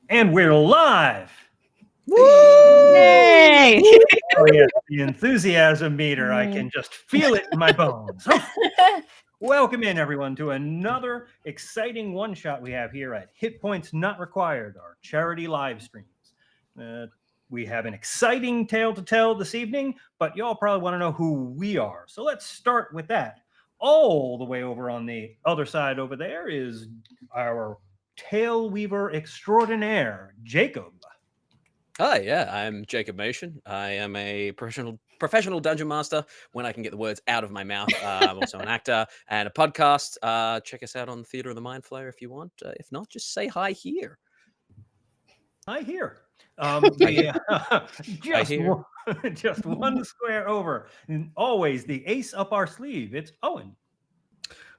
And we're live. Woo! Yay! Oh, yeah, the enthusiasm meter. I can just feel it in my bones. Welcome in, everyone, to another exciting one-shot we have here at Hit Points Not Required, our charity live streams. We have an exciting tale to tell this evening, but y'all probably want to know who we are. So let's start with that. All the way over on the other side over there is our tale weaver extraordinaire, Jacob. Hi, yeah, I'm Jacob Motion. I am a professional dungeon master when I can get the words out of my mouth. I'm also an actor and a podcast. Check us out on Theatre of the Mind Flayer if you want. If not, just say hi here. Hi here. Just one square over. And always the ace up our sleeve. It's Owen.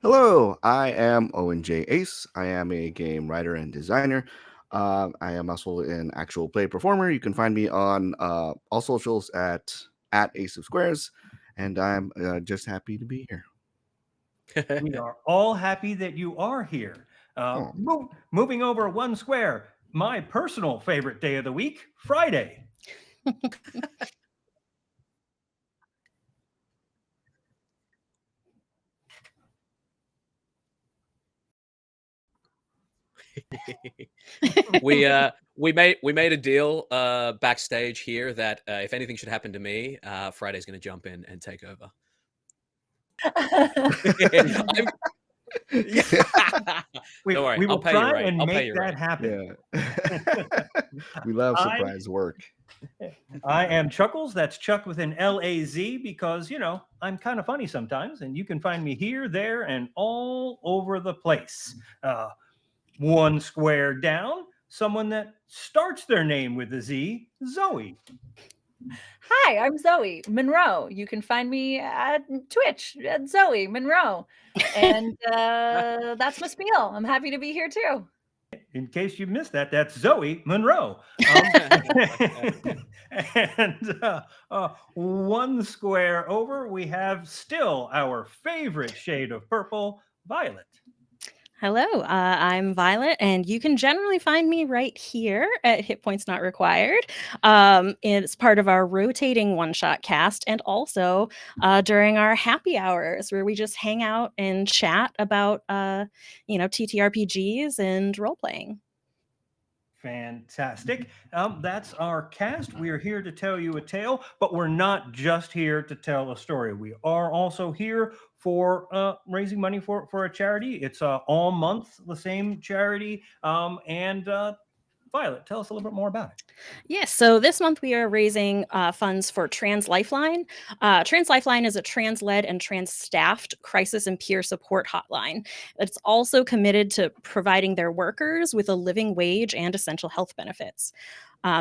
Hello, I am Owen J. Ace. I am a game writer and designer. I am also an actual play performer. You can find me on all socials at Ace of Squares, and I'm just happy to be here. We are all happy that you are here. Moving over one square, my personal favorite day of the week, Friday. we made a deal backstage here that if anything should happen to me, Friday's going to jump in and take over. Don't worry, we will try and make that happen. Yeah. We love surprise work. I am Chuckles. That's Chuck with an L-A-Z because, you know, I'm kind of funny sometimes, and you can find me here, there, and all over the place. One square down, someone that starts their name with a Z, Zoe. Hi, I'm Zoe Monroe. You can find me at Twitch at Zoe Monroe. And that's my spiel. I'm happy to be here too. In case you missed that, that's Zoe Monroe. And one square over, we have still our favorite shade of purple, Violet. Hello, I'm Violet, and you can generally find me right here at Hit Points Not Required. It's part of our rotating one-shot cast, and also during our happy hours where we just hang out and chat about, TTRPGs and role-playing. Fantastic. That's our cast. We are here to tell you a tale, but we're not just here to tell a story. We are also here for raising money for a charity. It's all month the same charity. Violet, tell us a little bit more about it. Yes, so this month we are raising funds for Trans Lifeline. Trans Lifeline is a trans-led and trans-staffed crisis and peer support hotline. It's also committed to providing their workers with a living wage and essential health benefits.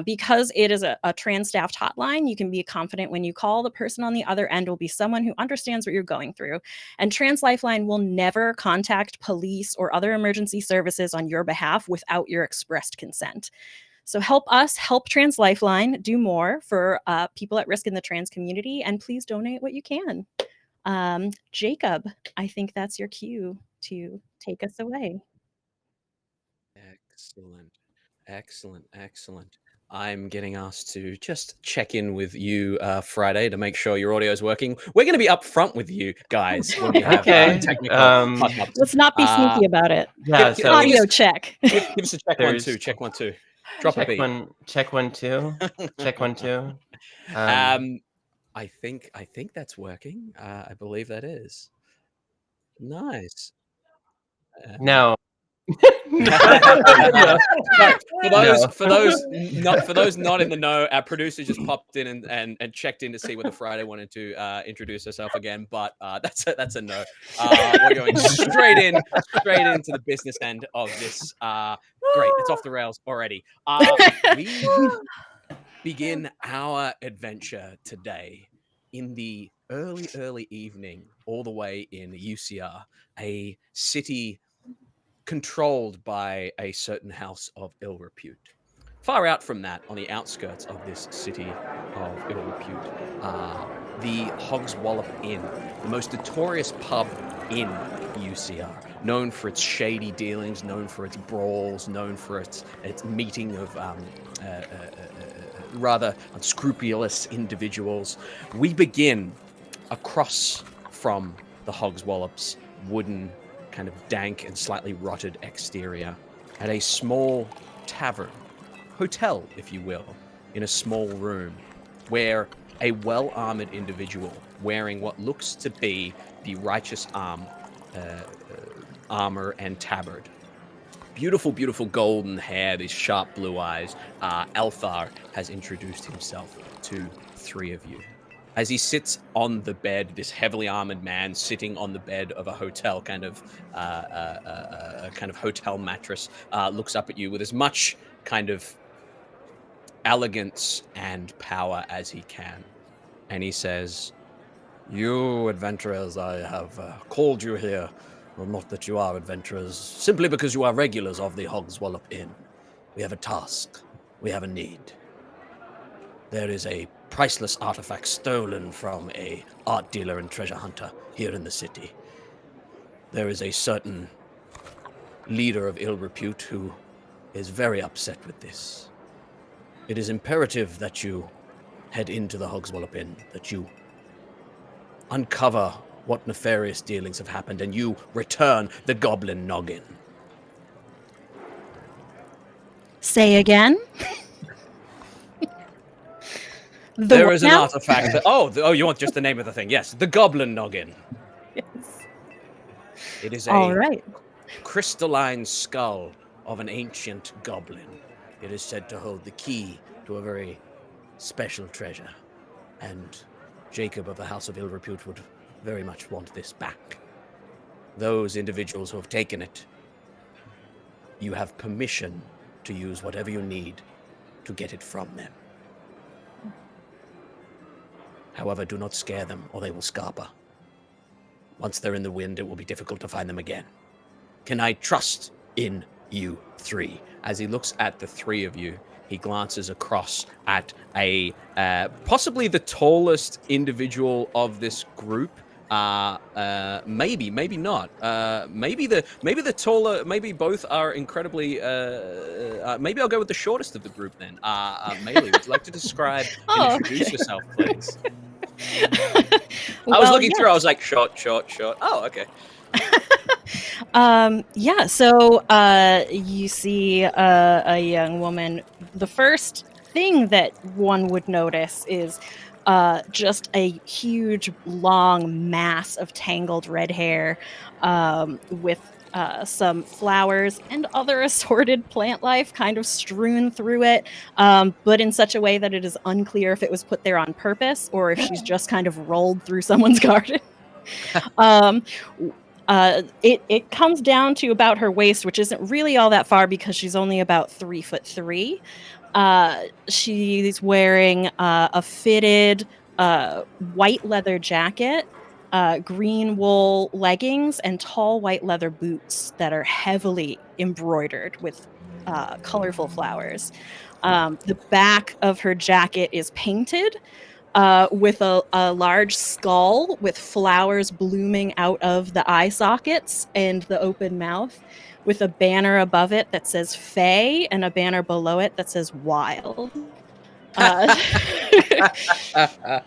Because it is a trans-staffed hotline, you can be confident when you call, the person on the other end will be someone who understands what you're going through. And Trans Lifeline will never contact police or other emergency services on your behalf without your expressed consent. So help us help Trans Lifeline do more for people at risk in the trans community, and please donate what you can. Jacob, I think that's your cue to take us away. Excellent. I'm getting asked to just check in with you Friday to make sure your audio is working. We're going to be upfront with you guys when we have technical let's not be sneaky about it. Yeah, so audio check. Give us a check 1 2. Check 1 2. Drop a beat. Check 1 2. Check 1 2. I think that's working. I believe that is. Nice. No. For those not in the know, our producer just popped in and checked in to see whether Friday wanted to introduce herself again, but that's a no. We're going straight into the business end of this. Great, it's off the rails already. We begin our adventure today in the early evening, all the way in UCR, a city controlled by a certain house of ill repute. Far out from that, on the outskirts of this city of ill repute, the Hogswallop Inn, the most notorious pub in UCR, known for its shady dealings, known for its brawls, known for its meeting of rather unscrupulous individuals. We begin across from the Hogswallop's wooden, kind of dank and slightly rotted exterior at a small tavern, hotel, if you will, in a small room where a well-armored individual wearing what looks to be the righteous armor and tabard. Beautiful, beautiful golden hair, these sharp blue eyes. Althar has introduced himself to three of you. As he sits on the bed, this heavily armored man sitting on the bed of a hotel, kind of hotel mattress, looks up at you with as much kind of elegance and power as he can. And he says, "You adventurers, I have called you here. Well, not that you are adventurers, simply because you are regulars of the Hogswallop Inn. We have a task. We have a need. There is a priceless artifact stolen from a art dealer and treasure hunter here in the city. There is a certain leader of ill repute who is very upset with this. It is imperative that you head into the Hogswallop Inn, that you uncover what nefarious dealings have happened, and you return the goblin noggin." Say again. There is an artifact that... Oh, you want just the name of the thing? Yes, the goblin noggin. Yes. It is All a right. crystalline skull of an ancient goblin. It is said to hold the key to a very special treasure, and Jacob of the House of Ill Repute would very much want this back. Those individuals who have taken it, you have permission to use whatever you need to get it from them. However, do not scare them, or they will scarper. Once they're in the wind, it will be difficult to find them again. Can I trust in you three? As he looks at the three of you, he glances across at a possibly the tallest individual of this group. Maybe not. Maybe the taller. Maybe both are incredibly. Maybe I'll go with the shortest of the group then. Maylee, would you like to describe and introduce yourself, please? I was looking through. I was like, short. Oh, okay. So you see a young woman. The first thing that one would notice is just a huge, long mass of tangled red hair with some flowers and other assorted plant life kind of strewn through it, but in such a way that it is unclear if it was put there on purpose or if she's just kind of rolled through someone's garden. It comes down to about her waist, which isn't really all that far because she's only about 3'3". She's wearing a fitted white leather jacket, green wool leggings, and tall white leather boots that are heavily embroidered with colorful flowers. The back of her jacket is painted with a large skull with flowers blooming out of the eye sockets and the open mouth, with a banner above it that says Fae and a banner below it that says Wild.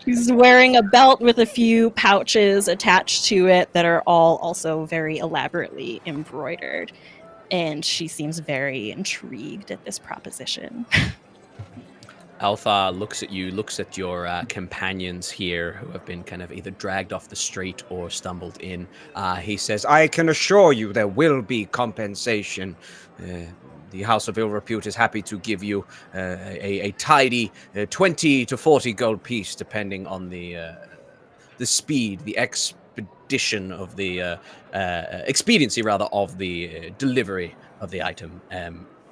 She's wearing a belt with a few pouches attached to it that are all also very elaborately embroidered. And she seems very intrigued at this proposition. Althar looks at you, looks at your companions here who have been kind of either dragged off the street or stumbled in. He says, "I can assure you there will be compensation. The House of Ill Repute is happy to give you a tidy 20 to 40 gold piece, depending on the speed, the expedition of the expediency, rather, of the delivery of the item."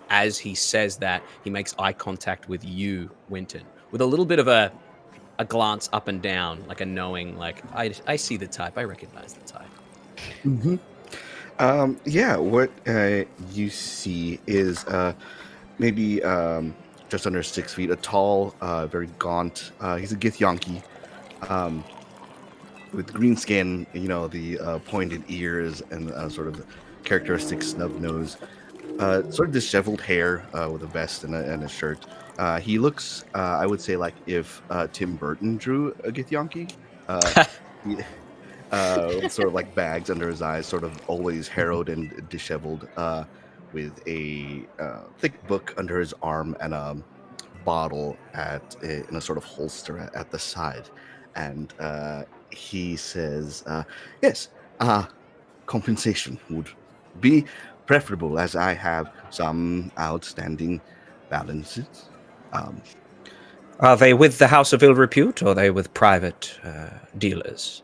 As he says that, he makes eye contact with you, Winton, with a little bit of a glance up and down, like a knowing, like, I see the type, I recognize the type. Mm-hmm. What you see is maybe just under 6 feet, a tall, very gaunt, he's a Githyanki. with green skin, the pointed ears and sort of characteristic snub nose, sort of disheveled hair with a vest and a shirt. He looks, I would say, like if Tim Burton drew a Githyanki. He, sort of like bags under his eyes, sort of always harrowed and disheveled, with a thick book under his arm and a bottle in a sort of holster at the side. And he says, "Yes, compensation would be preferable as I have some outstanding balances." Are they with the House of Ill Repute, or are they with private dealers?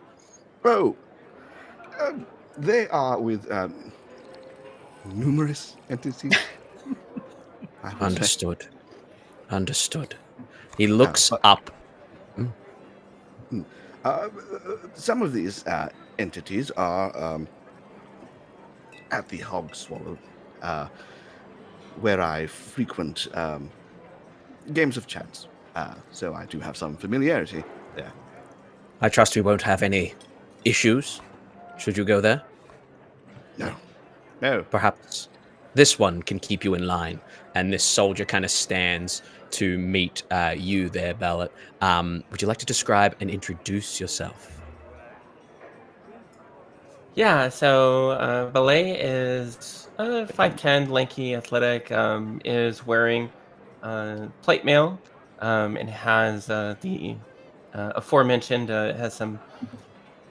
Oh, they are with numerous entities. I would say. Understood. Understood. He looks but- up. Some of these entities are at the Hogswallop, where I frequent games of chance. So I do have some familiarity there. I trust we won't have any issues should you go there. No. Perhaps this one can keep you in line. And this soldier kind of stands to meet you there, Bellet. Would you like to describe and introduce yourself? Yeah, so Ballet is 5'10", lanky, athletic, is wearing plate mail, and has the aforementioned, has some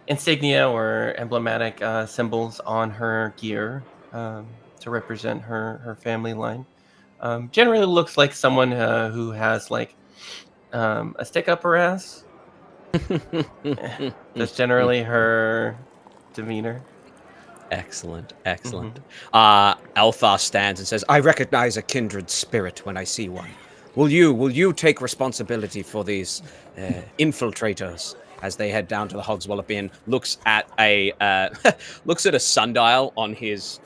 insignia or emblematic symbols on her gear to represent her family line. Generally looks like someone who has like a stick up her ass. That's generally her demeanor. Excellent, excellent. Althar stands and says, "I recognize a kindred spirit when I see one. Will you take responsibility for these infiltrators as they head down to the Hogswallop Inn?" Looks at a sundial on his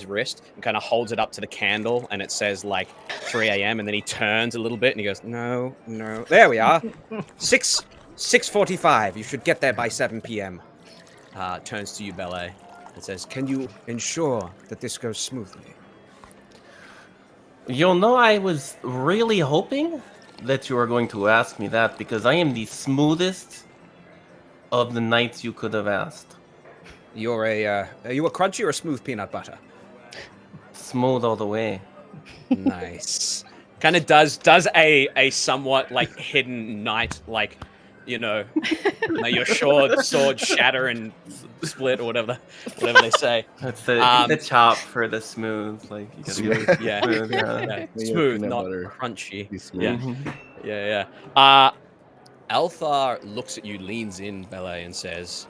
wrist and kind of holds it up to the candle, and it says like 3 a.m. and then he turns a little bit and he goes, "No, there we are, 6:45. You should get there by 7 p.m." Turns to you, Bellet, and says, "Can you ensure that this goes smoothly?" I was really hoping that you were going to ask me that, because I am the smoothest of the knights you could have asked. Are you a crunchy or a smooth peanut butter? Smooth all the way. Nice. Kind of does a somewhat like hidden knight, like, may your sword shatter and split, or whatever they say. That's the chop for the smooth. Like, you gotta Smooth, go yeah. smooth, Yeah, Peanut smooth, not butter. crunchy. Be smooth. Yeah. Mhm. Yeah. Althar looks at you, leans in, Bellet, and says,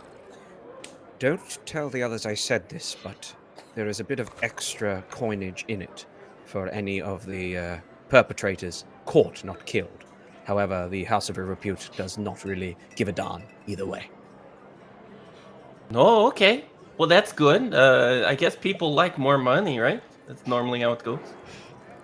Don't tell the others I said this, but there is a bit of extra coinage in it for any of the perpetrators caught, not killed. However, the House of Ill Repute does not really give a darn either way. Oh, okay. Well, that's good. I guess people like more money, right? That's normally how it goes.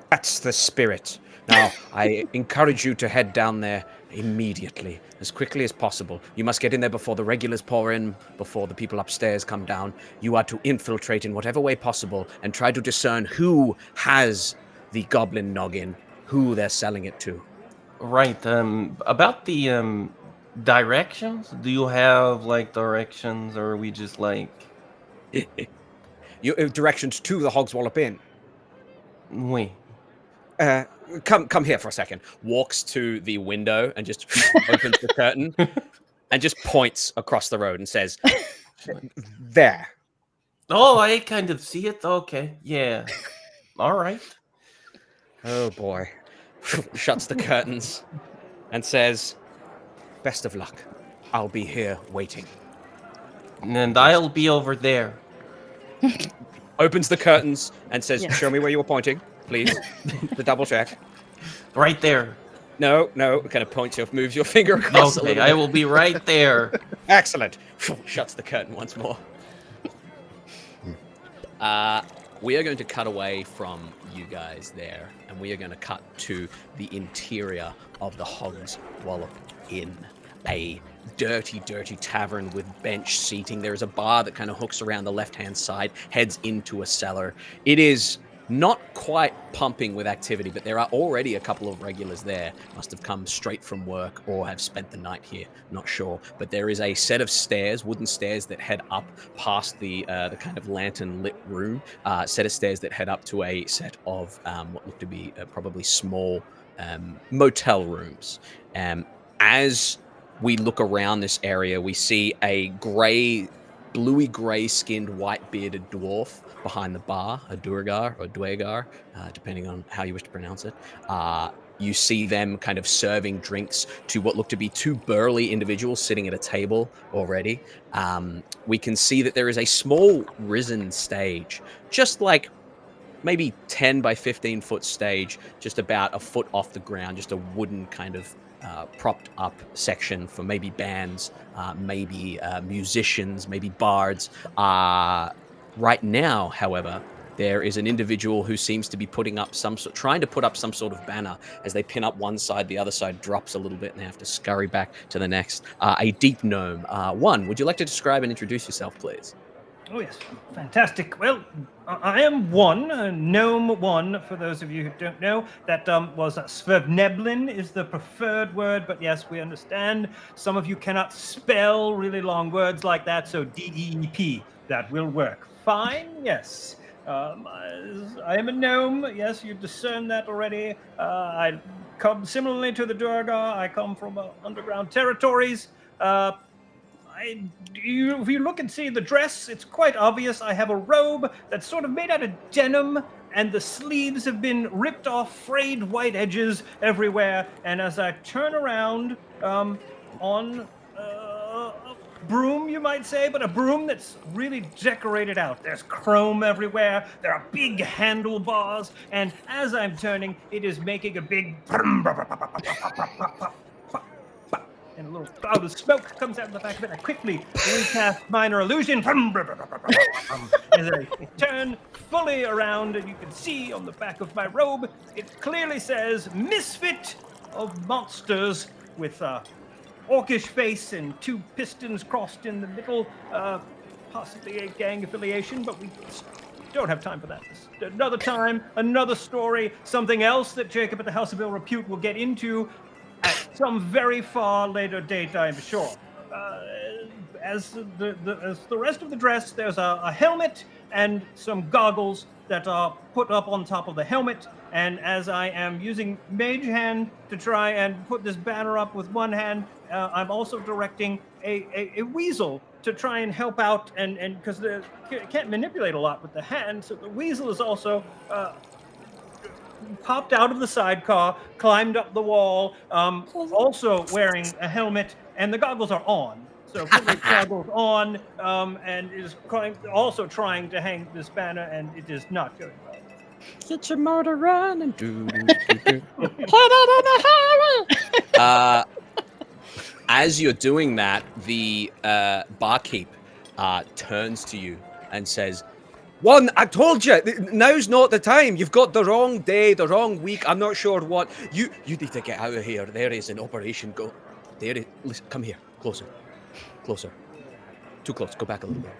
That's the spirit. Now, I encourage you to head down there immediately, as quickly as possible. You must get in there before the regulars pour in, before the people upstairs come down. You are to infiltrate in whatever way possible and try to discern who has the goblin noggin, who they're selling it to. Right. About the directions, do you have like directions, or are we just like, Directions to the Hogswallop Inn. wait? Come here for a second. walks to the window and just opens the curtain and just points across the road and says, There. Oh, I kind of see it. Okay. Yeah. All right. Oh boy. shuts the curtains, and says, Best of luck. I'll be here waiting. And I'll be over there. opens the curtains, and says, Yeah. Show me where you were pointing, please. To double check. Right there. No, kind of points you, moves your finger across a Okay, little I bit. will be right there. Excellent. Shuts the curtain once more. We are going to cut away from you guys there, and we are going to cut to the interior of the Hogswallop Inn, a dirty tavern with bench seating. There is a bar that kind of hooks around the left-hand side, heads into a cellar. It is not quite pumping with activity, but there are already a couple of regulars there. Must have come straight from work or have spent the night here. Not sure. But there is a set of stairs, wooden stairs that head up past the kind of lantern-lit room. Set of stairs that head up to a set of what look to be probably small motel rooms. As we look around this area, we see a bluey gray skinned, white bearded dwarf behind the bar, a Duergar or Dwagar, depending on how you wish to pronounce it. You see them kind of serving drinks to what look to be two burly individuals sitting at a table already. We can see that there is a small risen stage, just like maybe 10 by 15 foot stage, just about a foot off the ground, just a wooden kind of propped up section for maybe bands, maybe musicians, maybe bards. Right now, however, there is an individual who seems to be trying to put up some sort of banner. As they pin up one side, the other side drops a little bit and they have to scurry back to the next. A deep gnome. One, would you like to describe and introduce yourself, please? Oh, yes. Fantastic. Well, I am one, gnome one, for those of you who don't know. That was Svevneblin is the preferred word, but yes, we understand. Some of you cannot spell really long words like that, so DEEP, that will work. Fine, yes. I am a gnome. Yes, you discern that already. I come similarly to the Duergar. I come from underground territories. If you look and see the dress, it's quite obvious. I have a robe that's sort of made out of denim, and the sleeves have been ripped off, frayed white edges everywhere. And as I turn around on a broom, you might say, but a broom that's really decorated out. There's chrome everywhere. There are big handlebars. And as I'm turning, it is making a big... and a little cloud of smoke comes out of the back of it. I quickly recast minor illusion. As I turn fully around, and you can see on the back of my robe, it clearly says Misfit of Monsters, with orcish face and two pistons crossed in the middle. Possibly a gang affiliation, but we don't have time for that. Another time, another story, something else that Jacob at the House of Ill Repute will get into at some very far later date, I'm sure. As the rest of the dress, there's a helmet and some goggles that are put up on top of the helmet. And as I am using Mage Hand to try and put this banner up with one hand, I'm also directing a weasel to try and help out, and because can't manipulate a lot with the hand, so the weasel is also popped out of the sidecar, climbed up the wall, also wearing a helmet, and the goggles are on. So put the goggles on, and is also trying to hang this banner, and it is not going well. Get your motor running. As you're doing that, the barkeep turns to you and says, "One, I told you, now's not the time. You've got the wrong day, the wrong week. I'm not sure what. You need to get out of here. There is an operation listen, come here, closer. Too close. Go back a little bit.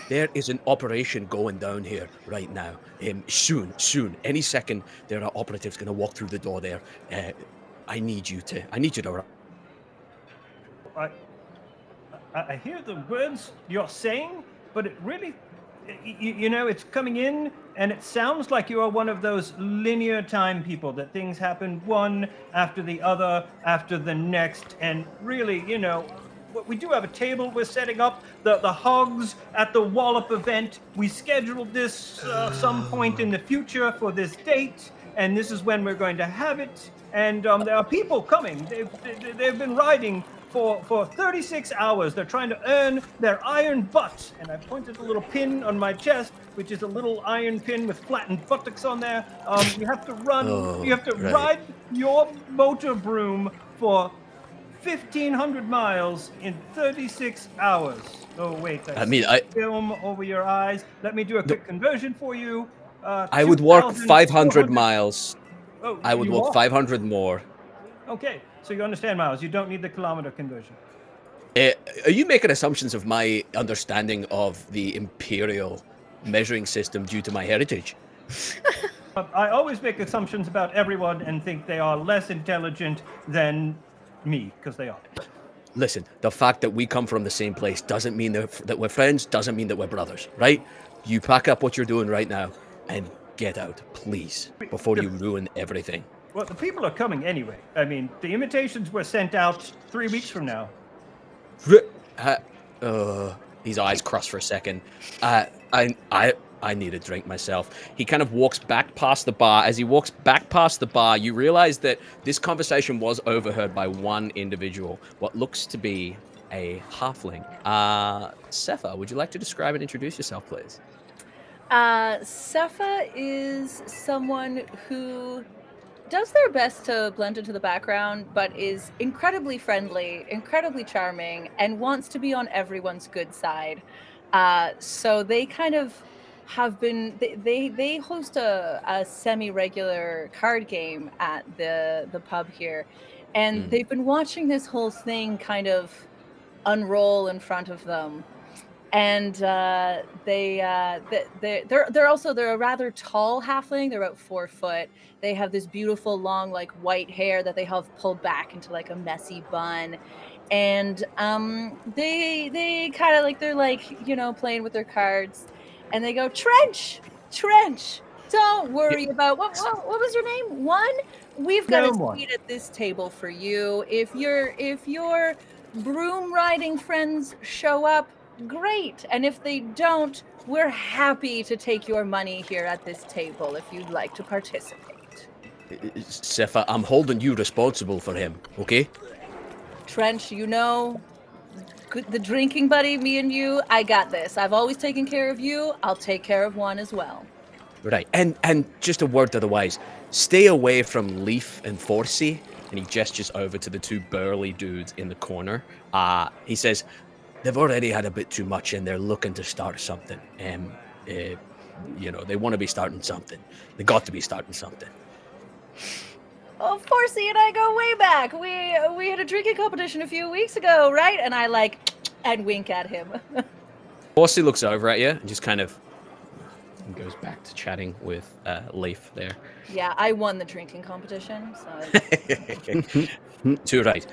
There is an operation going down here right now. Soon. Any second, there are operatives going to walk through the door there. I need you to. I hear the words you're saying, but it really, you know, it's coming in, and it sounds like you are one of those linear time people, that things happen one after the other, after the next, and really, you know, we do have a table we're setting up, the Hogs at the Wallop event. We scheduled this some point in the future for this date, and this is when we're going to have it. And there are people coming. They've been riding for 36 hours. They're trying to earn their iron butt. And I pointed a little pin on my chest, which is a little iron pin with flattened buttocks on there. You have to run. You have to ride your motor broom for 1,500 miles in 36 hours. Oh, wait. I film over your eyes. Let me do a quick conversion for you. I would walk 500 miles. Oh, I would walk 500 more. Okay, so you understand, Miles. You don't need the kilometer conversion. Are you making assumptions of my understanding of the imperial measuring system due to my heritage? I always make assumptions about everyone and think they are less intelligent than me, because they are. Listen, the fact that we come from the same place doesn't mean that we're friends, doesn't mean that we're brothers, right? You pack up what you're doing right now and get out, please, before you ruin everything. Well, the people are coming anyway. I mean, the invitations were sent out 3 weeks from now. His eyes cross for a second. I need a drink myself. He kind of walks back past the bar. As he walks back past the bar, you realize that this conversation was overheard by one individual, what looks to be a halfling. Sepha, would you like to describe and introduce yourself, please? Sepha is someone who does their best to blend into the background, but is incredibly friendly, incredibly charming, and wants to be on everyone's good side. So they kind of have been they host a semi-regular card game at the pub here, and they've been watching this whole thing kind of unroll in front of them. And they're a rather tall halfling. They're about 4 foot. They have this beautiful long like white hair that they have pulled back into like a messy bun, and they kind of like they're like, you know, playing with their cards, and they go, Trench, don't worry about what was your name? One, we've got a seat at this table for you. If your broom riding friends show up, great. And if they don't, we're happy to take your money here at this table if you'd like to participate. Sepha, I'm holding you responsible for him, okay? Trench, you know, the drinking buddy, me and you, I got this. I've always taken care of you. I'll take care of one as well. Right, and just a word to the wise, stay away from Leaf and Forsey. And he gestures over to the 2 burly dudes in the corner. He says, they've already had a bit too much and they're looking to start something. You know, they want to be starting something. They got to be starting something. Oh, Forsey and I go way back. We had a drinking competition a few weeks ago, right? And I like and wink at him. Forsey looks over at you and just kind of goes back to chatting with Leaf there. Yeah, I won the drinking competition. So. Too right.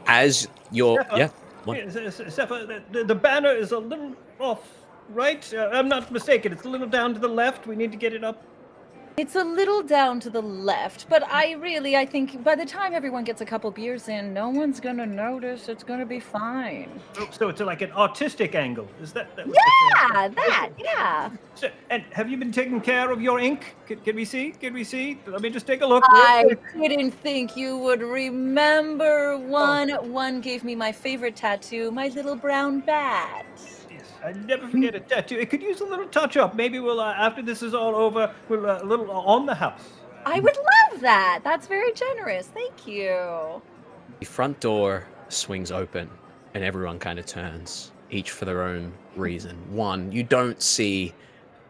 As you're... Yeah. Sepha, the banner is a little off, right? I'm not mistaken. It's a little down to the left. We need to get it up. It's a little down to the left, but I think by the time everyone gets a couple beers in, no one's going to notice. It's going to be fine. So it's like an artistic angle. Is that yeah. So, and have you been taking care of your ink? Can we see? Let me just take a look. I didn't think you would remember one. One gave me my favorite tattoo, my little brown bat. I never forget a tattoo. It could use a little touch-up. Maybe we'll, after this is all over, we'll a little on the house. I would love that. That's very generous. Thank you. The front door swings open, and everyone kind of turns, each for their own reason. One, you don't see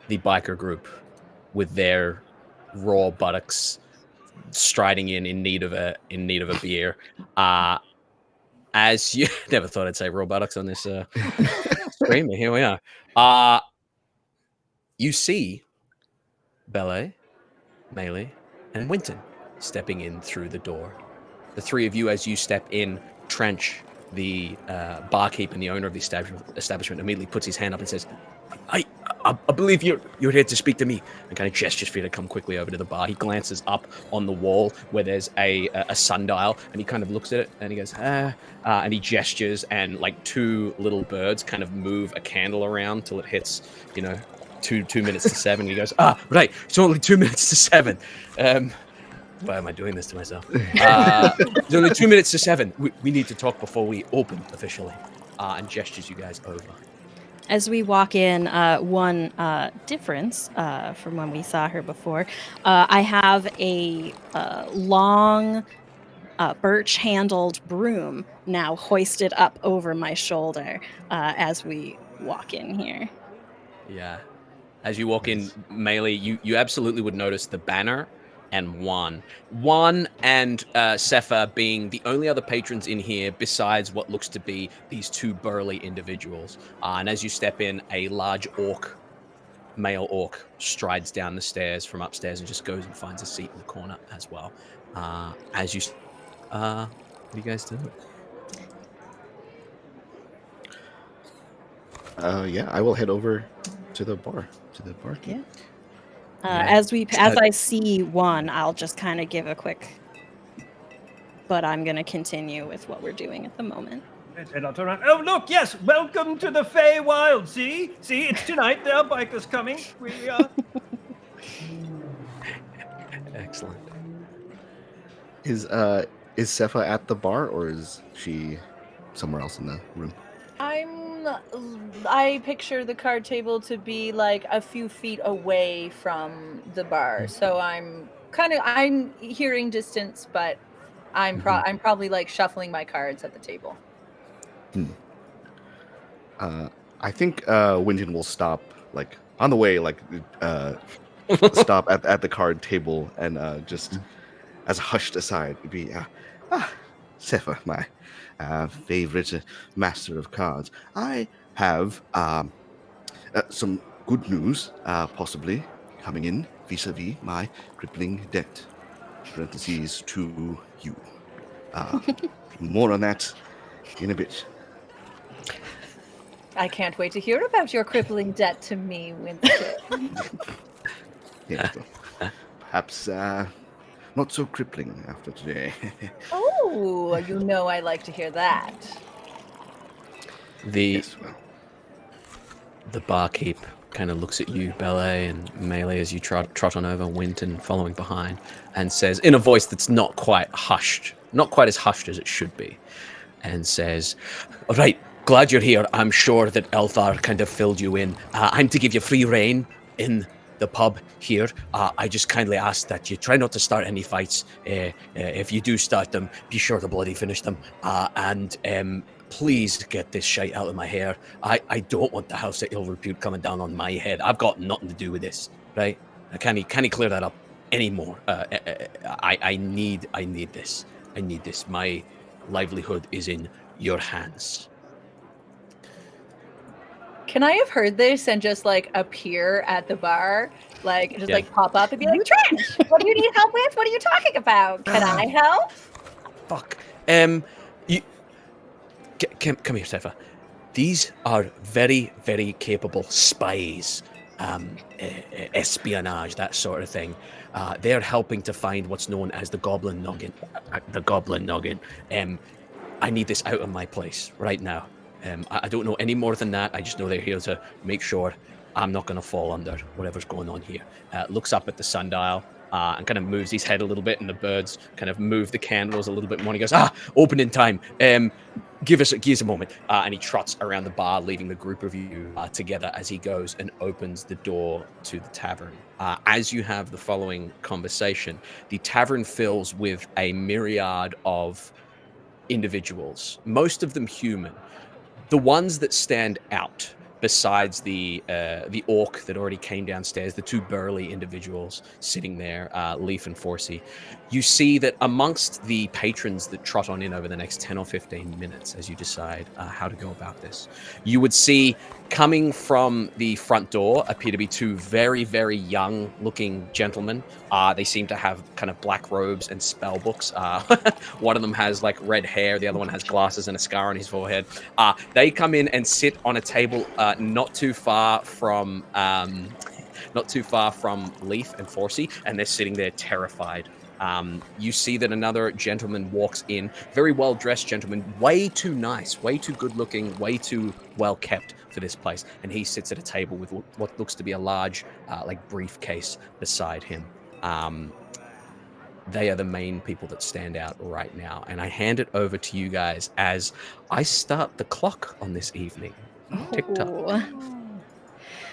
the biker group with their raw buttocks striding in need of a beer. As you never thought I'd say raw buttocks on this stream, but here we are. You see Bele, Melee, and Winton stepping in through the door. The 3 of you, as you step in, Trench, the barkeep and the owner of the establishment, immediately puts his hand up and says, I believe you're here to speak to me, and kind of gestures for you to come quickly over to the bar. He glances up on the wall where there's a sundial, and he kind of looks at it, and he goes, and he gestures, and like 2 little birds kind of move a candle around till it hits, 2 minutes to 7. And he goes, right, it's only 2 minutes to 7. Why am I doing this to myself? It's only 2 minutes to 7. We need to talk before we open officially. And gestures you guys over. As we walk in, one difference from when we saw her before, I have a long birch-handled broom now hoisted up over my shoulder as we walk in here. Yeah. As you walk in, Melee, you absolutely would notice the banner and one and Sepha being the only other patrons in here besides what looks to be these two burly individuals. And as you step in, a large orc, male orc, strides down the stairs from upstairs and just goes and finds a seat in the corner as well. As you what do you guys do? Yeah, I will head over to the bar, to the barkeep. As I see one, I'll just kind of give a quick. But I'm going to continue with what we're doing at the moment. And I'll turn around. Oh, look, yes, welcome to the Feywild. See, it's tonight. There are bikers coming. We are. Excellent. Is Sepha at the bar, or is she somewhere else in the room? I picture the card table to be like a few feet away from the bar, so I'm hearing distance, but I'm probably like shuffling my cards at the table. I think Winton will stop, like on the way, like stop at the card table and just as a hushed aside would be, Sepha, my favorite master of cards. I have some good news, possibly coming in vis-a-vis my crippling debt. Parentheses to you. More on that in a bit. I can't wait to hear about your crippling debt to me, Winston. Yeah, well, perhaps not so crippling after today. Oh, you know I like to hear that. The Yes, well, the barkeep kind of looks at you, Ballet and Melee, as you trot on over, Winton following behind, and says, in a voice that's not quite hushed, not quite as hushed as it should be, and says, "All right, glad you're here. I'm sure that Elthar kind of filled you in. I'm to give you free reign in the pub here. I just kindly ask that you try not to start any fights. If you do start them, be sure to bloody finish them. And please get this shite out of my hair. I don't want the house of ill repute coming down on my head. I've got nothing to do with this, right? Can he clear that up anymore? I need this. I need this. My livelihood is in your hands." Can I have heard this and just like appear at the bar, like just like pop up and be like, "Trench, what do you need help with? What are you talking about? Can I help?" Fuck. You come here, Sepha. These are very, very capable spies, espionage, that sort of thing. They're helping to find what's known as the Goblin Noggin. The Goblin Noggin. I need this out of my place right now. I don't know any more than that. I just know they're here to make sure I'm not going to fall under whatever's going on here. Looks up at the sundial and kind of moves his head a little bit, and the birds kind of move the candles a little bit more. And he goes, opening time. Give us a moment. And he trots around the bar, leaving the group of you together as he goes and opens the door to the tavern. As you have the following conversation, the tavern fills with a myriad of individuals, most of them human. The ones that stand out, besides the orc that already came downstairs, the two burly individuals sitting there, Leaf and Forsey, you see that amongst the patrons that trot on in over the next 10 or 15 minutes as you decide how to go about this, you would see coming from the front door appear to be two very, very young looking gentlemen. They seem to have kind of black robes and spell books. One of them has like red hair. The other one has glasses and a scar on his forehead. They come in and sit on a table not too far from Leaf and Forsey, and they're sitting there terrified. You see that another gentleman walks in, very well-dressed gentleman, way too nice, way too good-looking, way too well-kept for this place, and he sits at a table with what looks to be a large, like, briefcase beside him. They are the main people that stand out right now, and I hand it over to you guys as I start the clock on this evening. Tick-tock.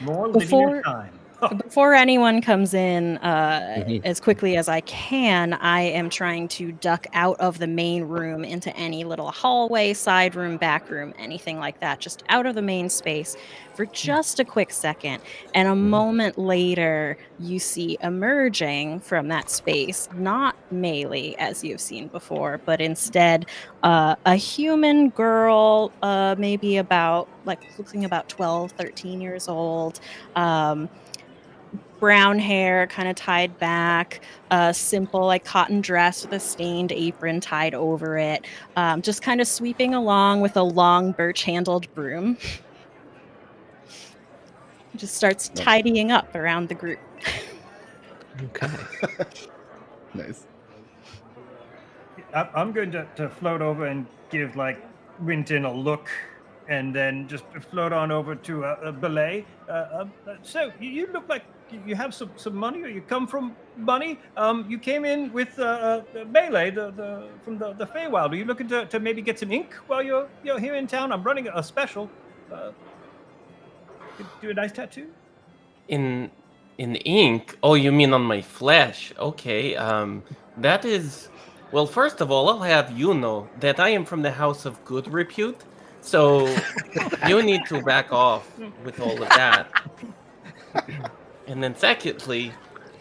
More living in time. Before anyone comes in, as quickly as I can, I am trying to duck out of the main room into any little hallway, side room, back room, anything like that, just out of the main space for just a quick second. And a moment later, you see emerging from that space, not Melee as you've seen before, but instead a human girl, maybe about, looking about 12, 13 years old. Brown hair kind of tied back, a simple like cotton dress with a stained apron tied over it, just kind of sweeping along with a long birch handled broom. Just starts tidying up around the group. Okay. Nice. I'm going to float over and give like Winton a look, and then just float on over to Belay. So you look like you have some money, or you come from money. You came in with Melee, from the Feywild. Are you looking to maybe get some ink while you're here in town? I'm running a special. Do a nice tattoo. In ink? Oh, you mean on my flesh? Okay. That is. Well, first of all, I'll have you know that I am from the House of Good Repute, so you need to back off with all of that. And then secondly,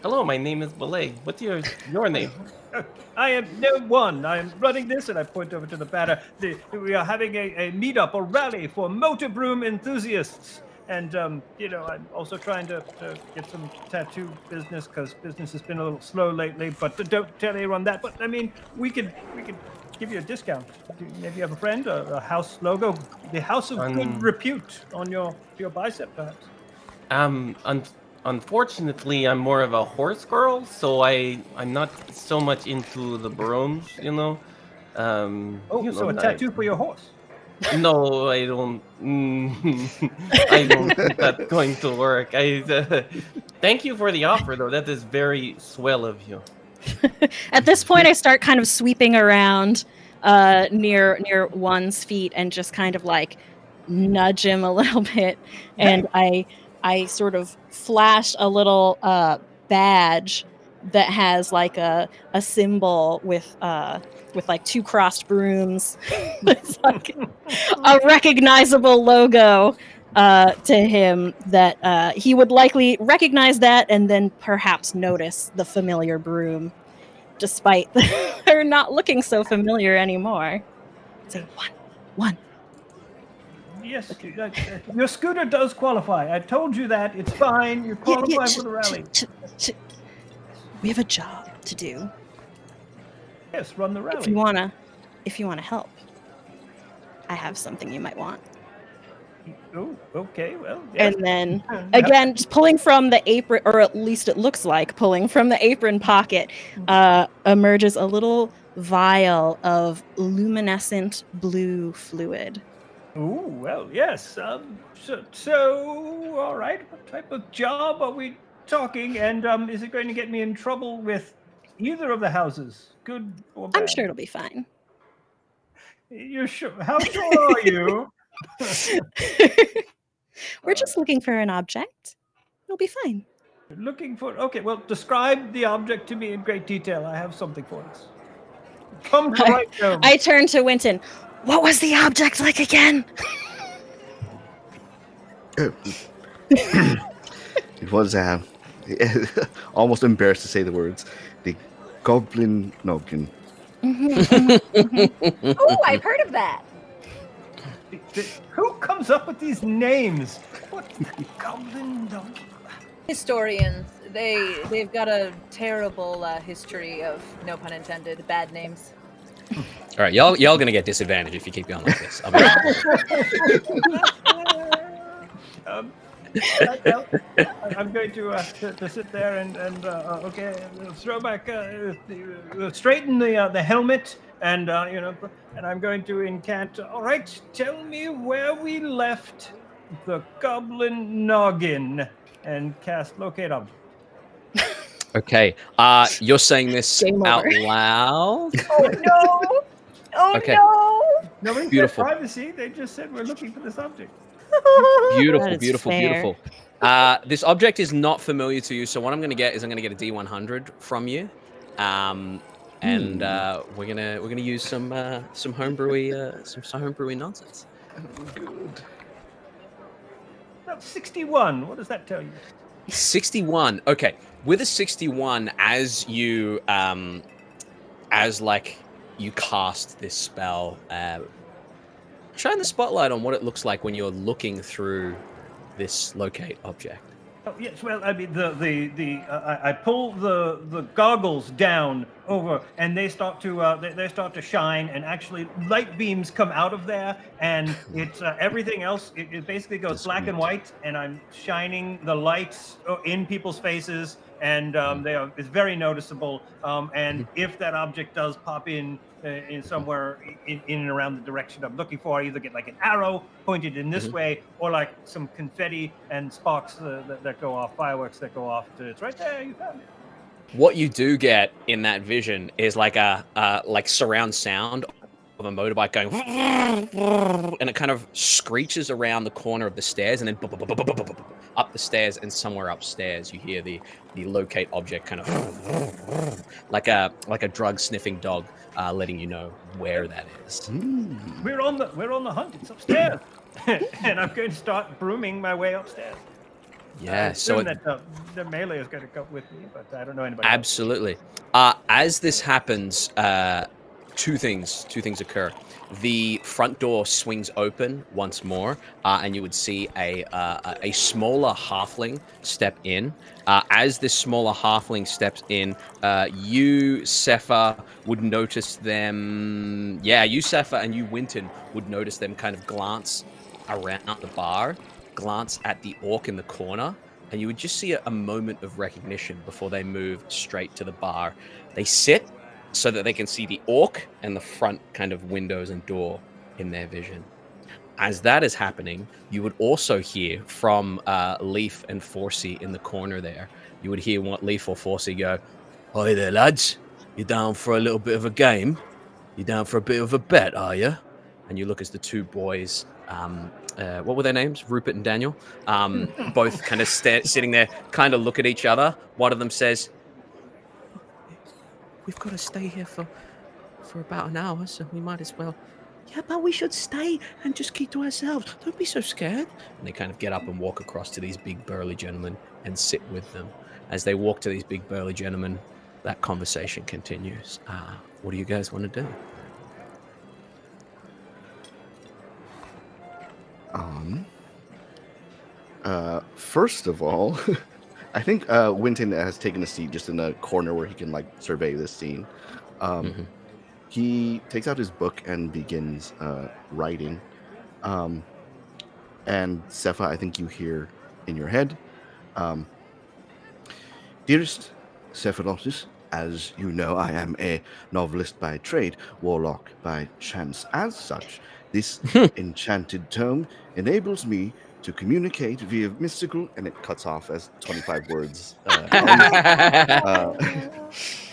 hello, my name is Belay. What's your name? I am no one. I am running this, and I point over to the banner. We are having a meetup, a rally for motorbroom enthusiasts. And, I'm also trying to get some tattoo business, because business has been a little slow lately. But don't tell anyone that. But, I mean, we could give you a discount. Maybe you have a friend, a house logo, the House of Good Repute on your bicep, perhaps. Unfortunately, I'm more of a horse girl, so I'm not so much into the brooms, you know. So a tattoo for your horse? No, I don't. I don't think that's going to work. Thank you for the offer, though. That is very swell of you. At this point, I start kind of sweeping around near one's feet and just kind of like nudge him a little bit, and I sort of flash a little badge that has like a symbol with like two crossed brooms. It's like a recognizable logo to him that he would likely recognize that and then perhaps notice the familiar broom, despite her not looking so familiar anymore. Say one. Yes, your scooter does qualify. I told you that. It's fine. You qualify for the rally. We have a job to do. Yes, run the rally. If you wanna help, I have something you might want. Oh, okay. Well, yes. And then again, just pulling from the apron, or at least it looks like pulling from the apron pocket, emerges a little vial of luminescent blue fluid. Oh, well, yes. So, all right. What type of job are we talking? And is it going to get me in trouble with either of the houses, good or bad? I'm sure it'll be fine. You're sure? How sure are you? We're just looking for an object. It'll be fine. Looking for. Okay, well, describe the object to me in great detail. I have something for us. Come to right now. I turn to Winton. What was the object like again? It was almost embarrassed to say the words. The Goblin Noggin. Oh, I've heard of that. Who comes up with these names? What Goblin Noggin? Historians, they've got a terrible history of, no pun intended, bad names. All right, y'all gonna get disadvantage if you keep going like this. I'm going to sit there and throw back, straighten the helmet, and and I'm going to incant. All right, tell me where we left the Goblin Noggin, and cast Locate Object. Okay, you're saying this out loud? Oh no! Oh Okay. no! Nobody Beautiful. said privacy. They just said we're looking for this object. Beautiful, That is beautiful, fair. beautiful. This object is not familiar to you, so what I'm going to get is I'm going to get a D100 from you, and we're gonna use some homebrewy nonsense. Good. That's 61. What does that tell you? 61. Okay, with a 61, as you you cast this spell, shine the spotlight on what it looks like when you're looking through this locate object. Oh yes, well, I mean I pull the goggles down over, and they start to they start to shine, and actually light beams come out of there, and it's everything else. It basically goes black and white, and I'm shining the lights in people's faces, and it's very noticeable. And if that object does pop in somewhere in and around the direction I'm looking for, I either get like an arrow pointed in this way, or like some confetti and sparks that go off, fireworks that go off. It's right there. You found it. What you do get in that vision is like a like surround sound of a motorbike going, and it kind of screeches around the corner of the stairs, and then up the stairs, and somewhere upstairs you hear the locate object kind of like a drug sniffing dog letting you know where that is. We're on the hunt. It's upstairs, and I'm going to start brooming my way upstairs. Yeah, so that the melee is going to come with me, but I don't know anybody. Absolutely. As this happens, two things occur. The front door swings open once more, and you would see a smaller halfling step in. As this smaller halfling steps in, you, Sepha, would notice them. Yeah, you, Sepha, and you, Winton, would notice them kind of glance around the bar, glance at the orc in the corner, and you would just see a moment of recognition before they move straight to the bar. They sit so that they can see the orc and the front kind of windows and door in their vision. As that is happening, you would also hear from Leaf and Forsey in the corner there. You would hear what Leaf or Forsey go, "Hi there, lads. You down for a little bit of a game? You down for a bit of a bet, are you?" And you look as the two boys, what were their names? Rupert and Daniel, both kind of sitting there, kind of look at each other. One of them says, "We've got to stay here for about an hour, so we might as well." "Yeah, but we should stay and just keep to ourselves. Don't be so scared." And they kind of get up and walk across to these big burly gentlemen and sit with them. As they walk to these big burly gentlemen, that conversation continues. What do you guys want to do? First of all, I think Winton has taken a seat just in a corner where he can like survey this scene. He takes out his book and begins writing. And Sepha, I think you hear in your head, "Dearest Sephirothis, as you know, I am a novelist by trade, warlock by chance. As such, this enchanted tome enables me to communicate via mystical," and it cuts off as 25 words.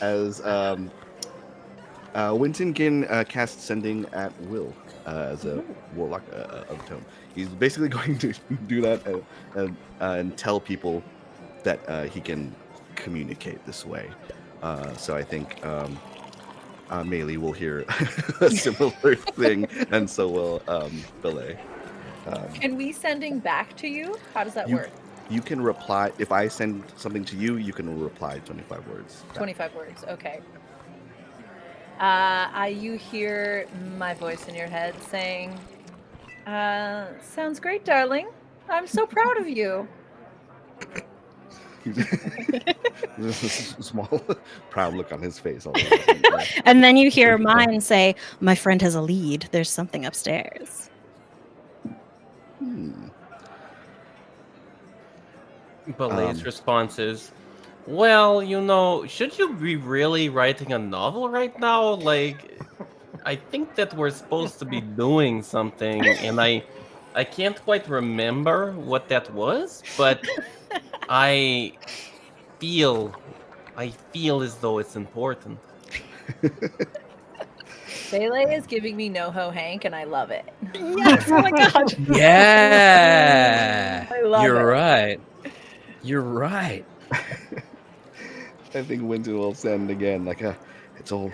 As Winton can cast Sending at will as a warlock of the tome. He's basically going to do that and tell people that he can communicate this way. So I think Melee will hear a similar thing, and so will Belay. Can we sending back to you? How does that work? You can reply. If I send something to you, you can reply 25 words. 25 words, okay. You hear my voice in your head saying, "Sounds great, darling. I'm so proud of you." This small, proud look on his face. And then you hear mine say, "My friend has a lead. There's something upstairs." Belay's response is, "Well, you know, should you be really writing a novel right now? Like, I think that we're supposed to be doing something, and I can't quite remember what that was, but I feel as though it's important." Bailey is giving me NoHo Hank, and I love it. Yes. Oh my god. Yeah. I love You're it. right. You're right. I think Winton will send again, like it's all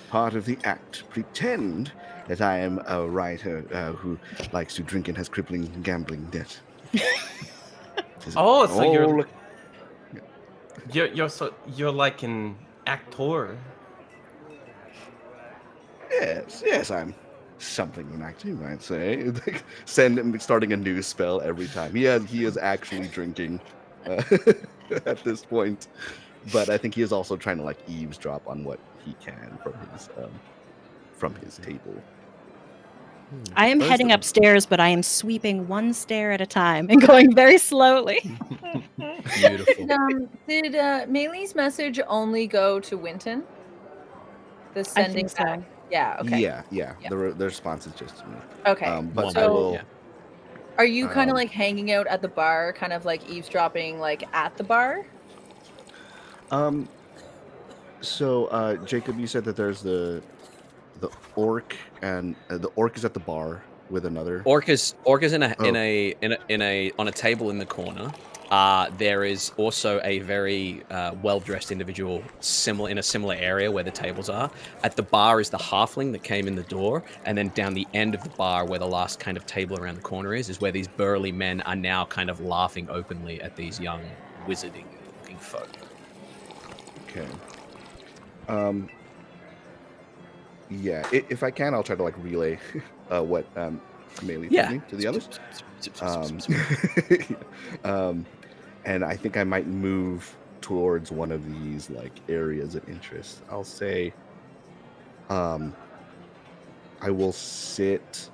part of the act. Pretend that I am a writer who likes to drink and has crippling gambling debt. Oh, so all... you're like an actor. Yes, I'm something of an actor, you might say. Like, send him starting a new spell every time. He is actually drinking at this point, but I think he is also trying to like eavesdrop on what he can from his table. I am Where's heading the- upstairs, but I am sweeping one stair at a time and going very slowly. Beautiful. Did Maylee's message only go to Winton? The I sending think so. back. Yeah. Okay. Yeah. Yeah. The response is just to me. Okay. But so I will. Yeah. Are you kind of Um, like hanging out at the bar, kind of like eavesdropping, like at the bar? So Jacob, you said that there's the orc, and the orc is at the bar with another. Orc is in a Oh. on a table in the corner. There is also a very well-dressed individual in a similar area where the tables are. At the bar is the halfling that came in the door, and then down the end of the bar, where the last kind of table around the corner is where these burly men are now kind of laughing openly at these young wizarding-looking folk. Okay. Yeah, if I can, I'll try to like relay what Maylee told me to the others. And I think I might move towards one of these like areas of interest. I'll say, I will sit.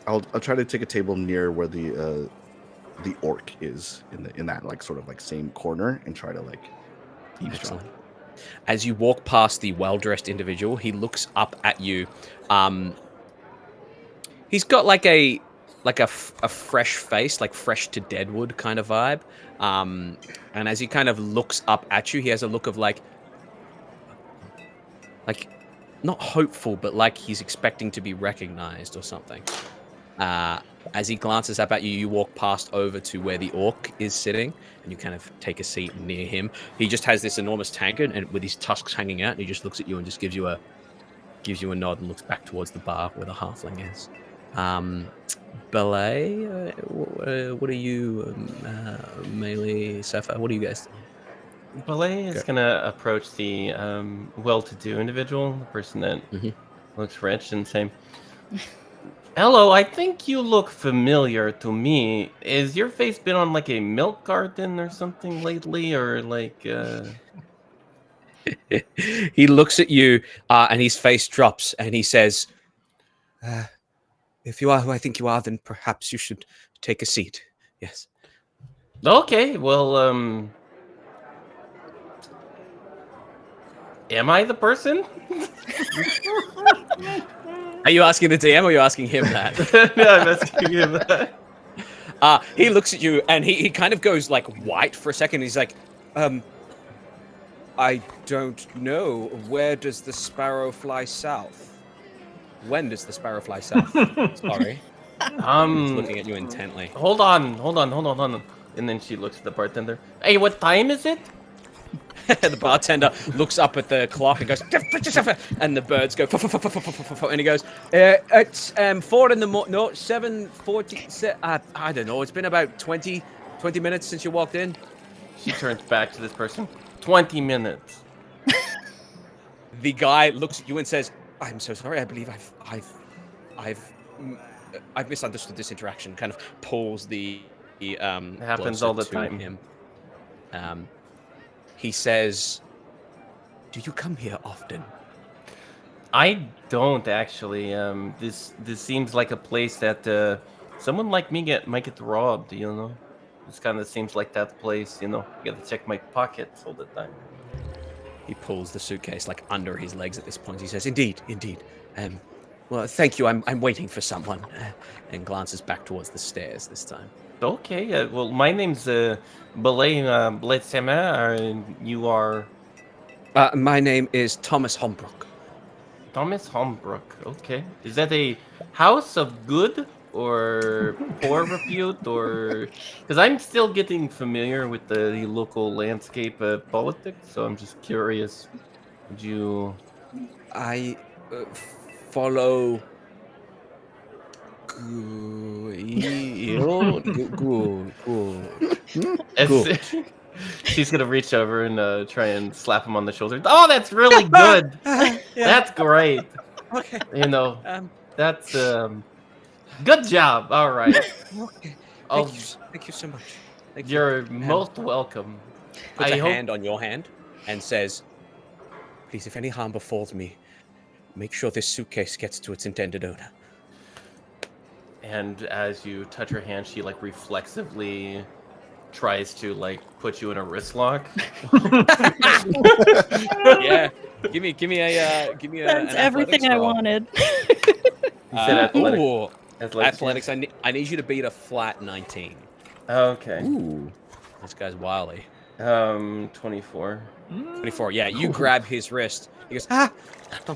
I'll try to take a table near where the orc is in that like sort of like same corner and try to like eavesdrop. Excellent. As you walk past the well-dressed individual, he looks up at you. He's got like a fresh face, like fresh to deadwood kind of vibe. And as he kind of looks up at you, he has a look of like not hopeful, but like he's expecting to be recognized or something. As he glances up at you, you walk past over to where the orc is sitting, and you kind of take a seat near him. He just has this enormous tankard, and with his tusks hanging out, and he just looks at you and just gives you a nod and looks back towards the bar where the halfling is. Ballet, what are you, Melee, Sapphire? What are you guys doing? Ballet is gonna approach the well-to-do individual, the person that looks rich, and say, "Hello, I think you look familiar to me. Is your face been on like a milk carton or something lately, or like?" He looks at you, and his face drops, and he says, "If you are who I think you are, then perhaps you should take a seat." Yes. Okay, well, am I the person? Are you asking the DM or are you asking him that? No, I'm asking him that. He looks at you and he kind of goes like white for a second. He's like, I don't know. Where does the sparrow fly south? When does the sparrow fly south? Sorry. He's looking at you intently. Hold on. And then she looks at the bartender. Hey, what time is it? The bartender looks up at the clock and goes, and the birds go, and he goes, it's 4 in the morning, no, 7:40, I don't know, it's been about 20 minutes since you walked in. She turns back to this person. 20 minutes. The guy looks at you and says, I'm so sorry, I believe I've misunderstood this interaction, kind of pulls the it happens all the time. Him. He says, do you come here often? I don't actually. This seems like a place that someone like me might get robbed. You know, this kind of seems like that place. You know, you gotta check my pockets all the time. He pulls the suitcase like under his legs at this point. He says, "Indeed. Well, thank you. I'm waiting for someone," and glances back towards the stairs this time. Okay. Well, my name's Belay Bletsema. You are. My name is Thomas Holmbrook. Thomas Holmbrook. Okay. Is that a house of good or poor repute, or because I'm still getting familiar with the local landscape of politics, so I'm just curious. Would you? I follow. Good. As- She's gonna reach over and try and slap him on the shoulder. Oh, that's really good. Yeah. That's great. Okay. You know, that's good job. All right. Okay. I'll, Thank you so much. Thank you. you're most welcome. Puts I a hope hand on your hand and says, "Please, if any harm befalls me, make sure this suitcase gets to its intended owner." And as you touch her hand, she like reflexively tries to like put you in a wrist lock. Yeah. Give me a That's an everything athletics I roll. wanted. You said athletic. Ooh, Athletics. athletics. I need you to beat a flat 19. Okay. Ooh. This guy's wily. 24. 24. Yeah, you grab his wrist. He goes, Not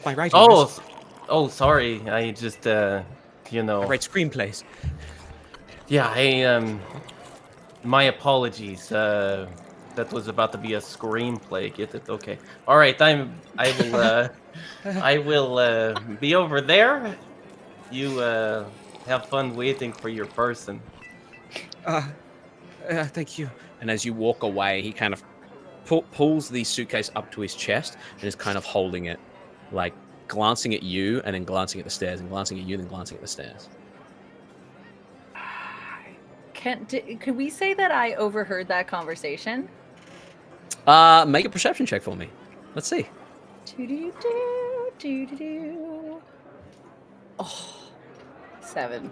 my writing. Oh, wrist. sorry. I just you know. I write screenplays. Yeah, my apologies. That was about to be a screenplay. Get it? Okay. All right. I will be over there. You have fun waiting for your person. Thank you. and as you walk away, he kind of pulls the suitcase up to his chest and is kind of holding it, like glancing at you and then glancing at the stairs and glancing at you and then glancing at the stairs. Could we say that I overheard that conversation? Make a perception check for me. Let's see. Oh, 7.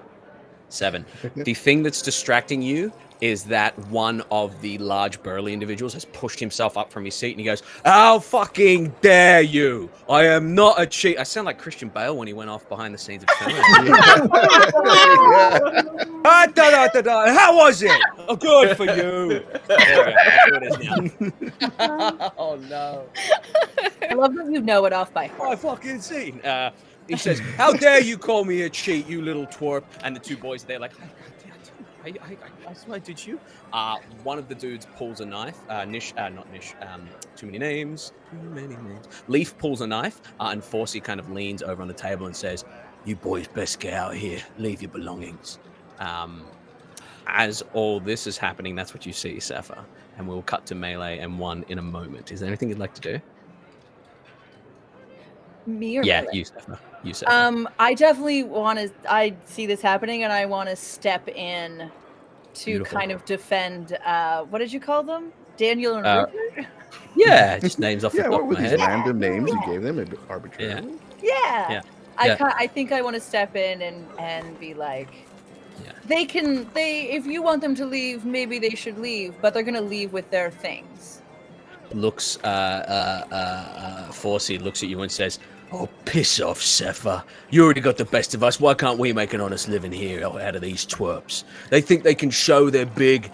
7. The thing that's distracting you is that one of the large burly individuals has pushed himself up from his seat and he goes, "How fucking dare you! I am not a cheat." I sound like Christian Bale when he went off behind the scenes of Terminator. How was it? Oh, good for you. There we go. That's what it is now. Oh no. I love that you know it off by heart. I fucking seen. He says, "How dare you call me a cheat, you little twerp?" And the two boys, they're like, I swear, did you? One of the dudes pulls a knife. Not Nish. Too many names. Leaf pulls a knife, and Forsey kind of leans over on the table and says, "You boys best get out of here. Leave your belongings." As all this is happening, that's what you see, Sapphire. And we'll cut to Melee and One in a moment. Is there anything you'd like to do? Me or Yeah, Melee? you, Sapphire. You, Sapphire. I definitely want to. I see this happening, and I want to step in to Beautiful. kind of defend. What did you call them? Daniel and Rupert? Yeah, just names off the Yeah, top what of were my these head. random names you gave them arbitrarily? Yeah. Yeah. I think I want to step in and be like, if you want them to leave, maybe they should leave, but they're gonna leave with their things. Looks, Forsey looks at you and says, "Oh, piss off, Sepha. You already got the best of us. Why can't we make an honest living here out of these twerps? They think they can show their big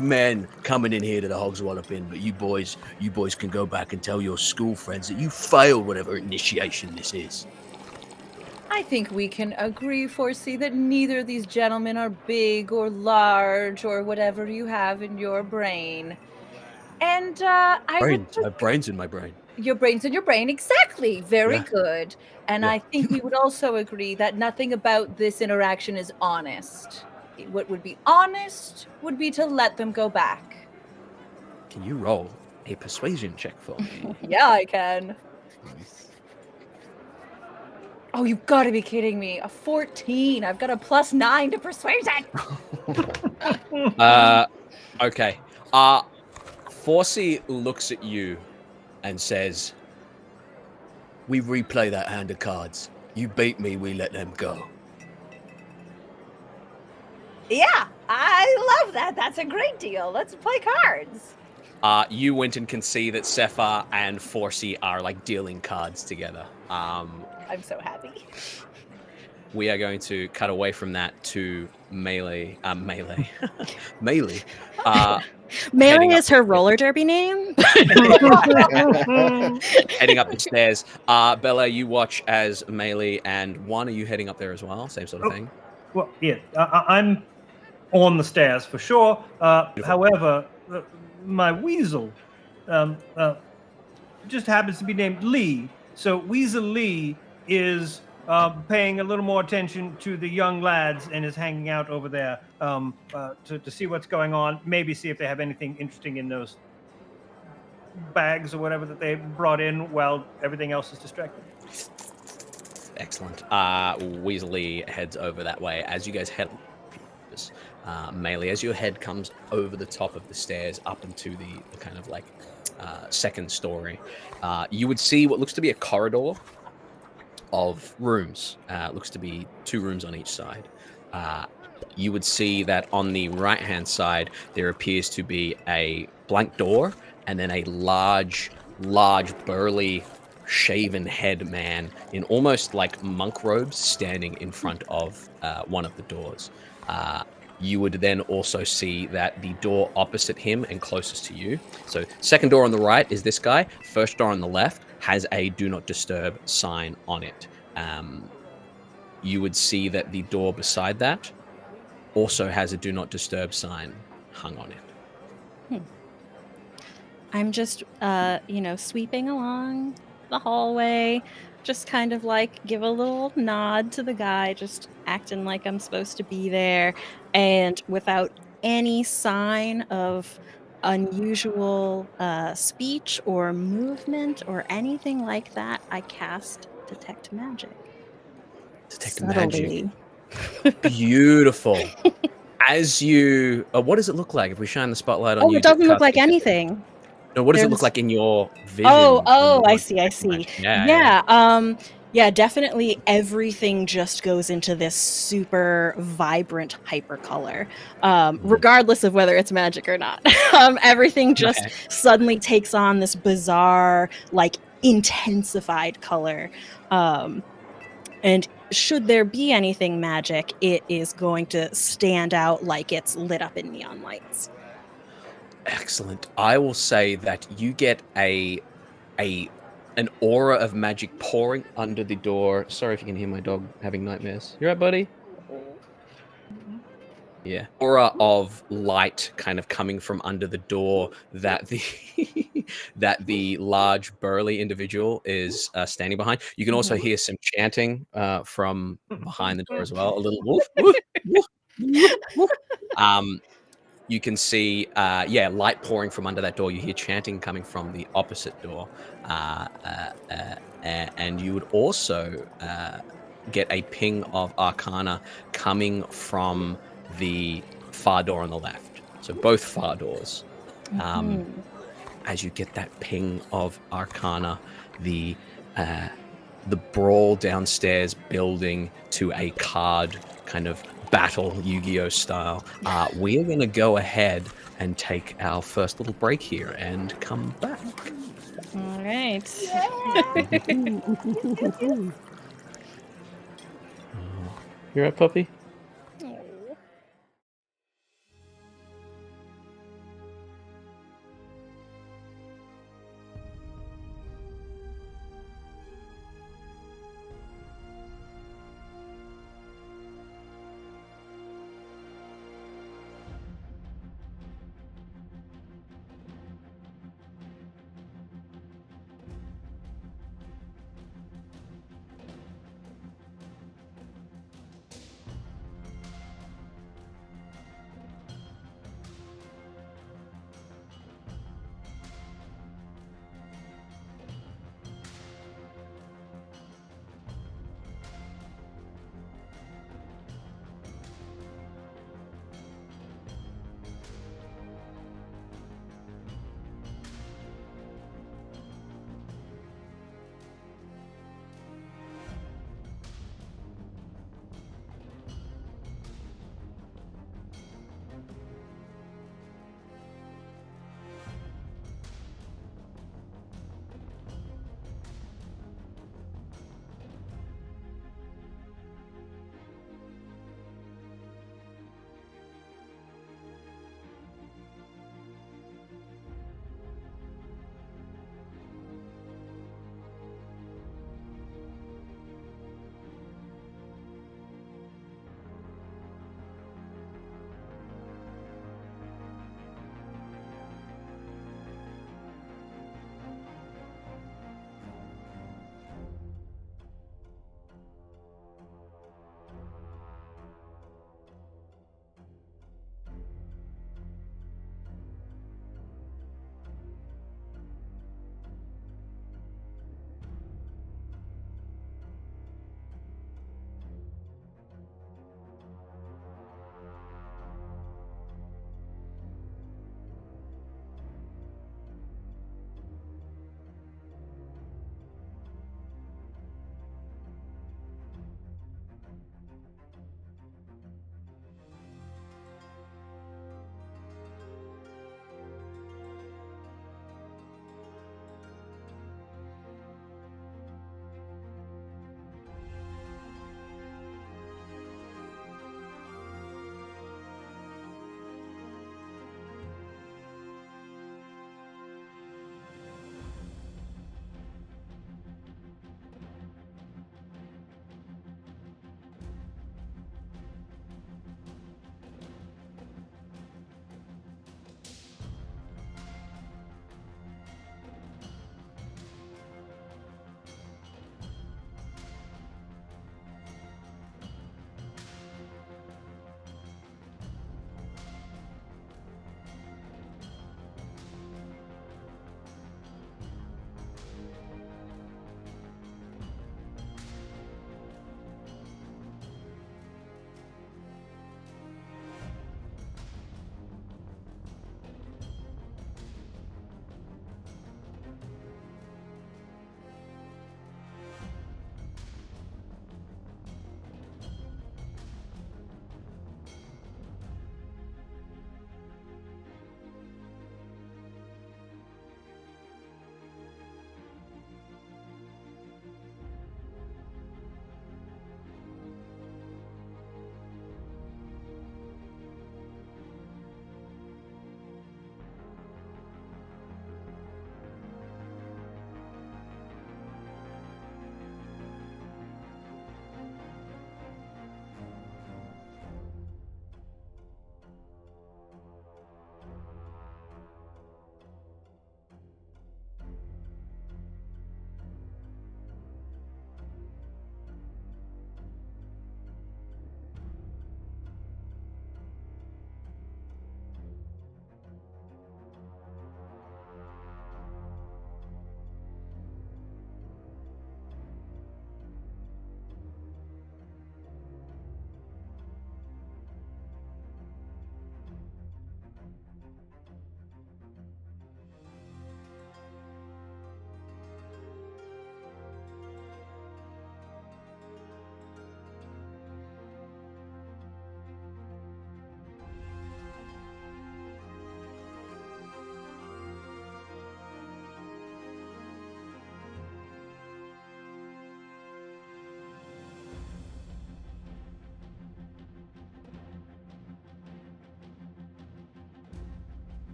men coming in here to the Hogswallop Inn, but you boys can go back and tell your school friends that you failed whatever initiation this is." I think we can agree, Forsey, that neither of these gentlemen are big or large or whatever you have in your brain. And Brains in my brain. Your brain's in your brain, exactly. Very Yeah. good. And Yeah. I think we would also agree that nothing about this interaction is honest. What would be honest would be to let them go back. Can you roll a persuasion check for me? Yeah, I can. Oh, you've got to be kidding me. A 14. I've got a +9 to persuasion. Okay. Forsey looks at you and says, "We replay that hand of cards. You beat me, we let them go." Yeah, I love that. That's a great deal. Let's play cards. You, Winton, can see that Sepha and Forsey are like dealing cards together. I'm so happy. we are going to cut away from that to melee. Melee. Melee Heading up is her roller derby name. heading up the stairs. Bella, you watch as Melee and One. Are you heading up there as well? Same sort of thing. Well, yeah, I'm on the stairs for sure. However, my weasel just happens to be named Lee. So Weasel Lee is paying a little more attention to the young lads and is hanging out over there to see what's going on. Maybe see if they have anything interesting in those bags or whatever that they brought in while everything else is distracted. Excellent. Weasley heads over that way. As you guys head Melee, as your head comes over the top of the stairs up into the kind of like second story, you would see what looks to be a corridor of rooms. Looks to be 2 rooms on each side. You would see that on the right-hand side, there appears to be a blank door and then a large, burly, shaven head man in almost like monk robes standing in front of one of the doors. You would then also see that the door opposite him and closest to you, so second door on the right is this guy, first door on the left has a do not disturb sign on it. You would see that the door beside that also has a do not disturb sign hung on it. I'm just, sweeping along the hallway, just kind of like give a little nod to the guy, just acting like I'm supposed to be there. And without any sign of unusual speech or movement or anything like that, I cast Detect Magic. Detect Subtly. magic. Beautiful. As you, what does it look like if we shine the spotlight on Oh, you? it doesn't look like casting it? anything. No, what does it look There's- like in your vision? Oh, when I you see. detect magic? Yeah, definitely everything just goes into this super vibrant hyper color, regardless of whether it's magic or not. Everything just Okay. suddenly takes on this bizarre, like intensified color. And should there be anything magic, it is going to stand out like it's lit up in neon lights. Excellent. I will say that you get an aura of magic pouring under the door. Sorry if you can hear my dog having nightmares. You right, buddy? Yeah. Aura of light kind of coming from under the door that the that the large burly individual is standing behind. You can also hear some chanting from behind the door as well. A little woof, woof, woof, woof, woof. You can see, light pouring from under that door. You hear chanting coming from the opposite door. And you would also get a ping of Arcana coming from the far door on the left. So both far doors. As you get that ping of Arcana, the brawl downstairs building to a card kind of battle Yu-Gi-Oh style. We are going to go ahead and take our first little break here and come back. All right. You're right, puppy?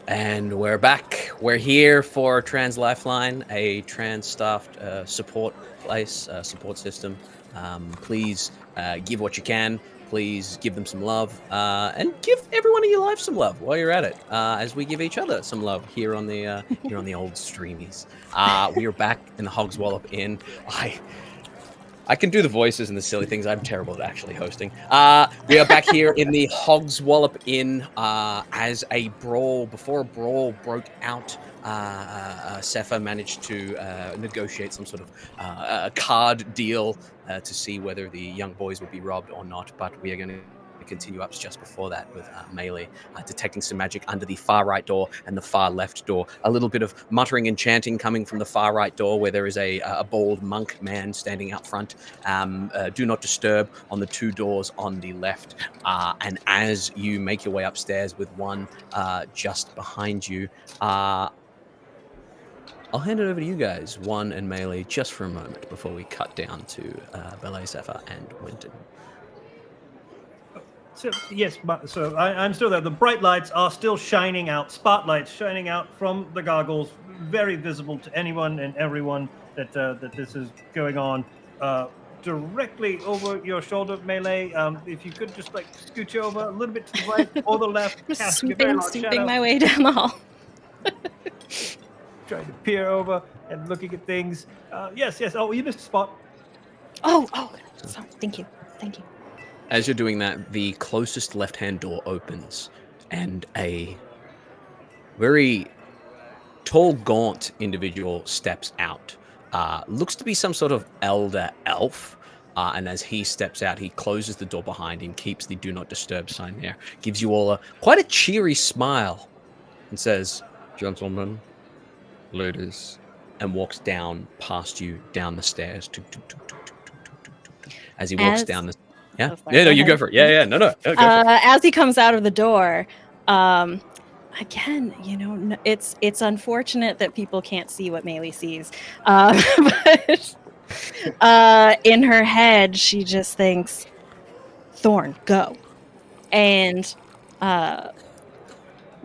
And we're back. We're here for Trans Lifeline, a trans-staffed support place, support system. Please give what you can. Please give them some love, and give everyone in your life some love while you're at it. As we give each other some love here on the old streamies. We are back in the Hogswallop Inn. I can do the voices and the silly things. I'm terrible at actually hosting. We are back here in the Hogswallop Inn as a brawl. Before a brawl broke out, Sepha managed to negotiate some sort of card deal to see whether the young boys would be robbed or not. But we are going to continue up just before that with Melee detecting some magic under the far right door and the far left door. A little bit of muttering and chanting coming from the far right door where there is a bald monk man standing out front. Do not disturb on the two doors on the left. And as you make your way upstairs with one just behind you, I'll hand it over to you guys, One and Melee, just for a moment before we cut down to Ballet, Sepha, and Winton. So yes, so I'm still there. The bright lights are still shining out, spotlights shining out from the goggles, very visible to anyone and everyone that this is going on. Directly over your shoulder, Melee. If you could just like scooch over a little bit to the right or the left, Just cast a very large sweeping shadow, my way down the hall. trying to peer over and looking at things. Yes. Oh, you missed a spot. Oh, sorry. Thank you. As you're doing that, the closest left-hand door opens, and a very tall, gaunt individual steps out. Looks to be some sort of elder elf. And as he steps out, he closes the door behind him, keeps the "Do Not Disturb" sign there, gives you all quite a cheery smile, and says, "Gentlemen, ladies," and walks down past you down the stairs. As he walks down the Yeah. Oh, sorry, Yeah, no, go you go ahead. for it. Yeah, no, go for it. As he comes out of the door, again, it's unfortunate that people can't see what Melee sees. But in her head, she just thinks, "Thorn, go!" And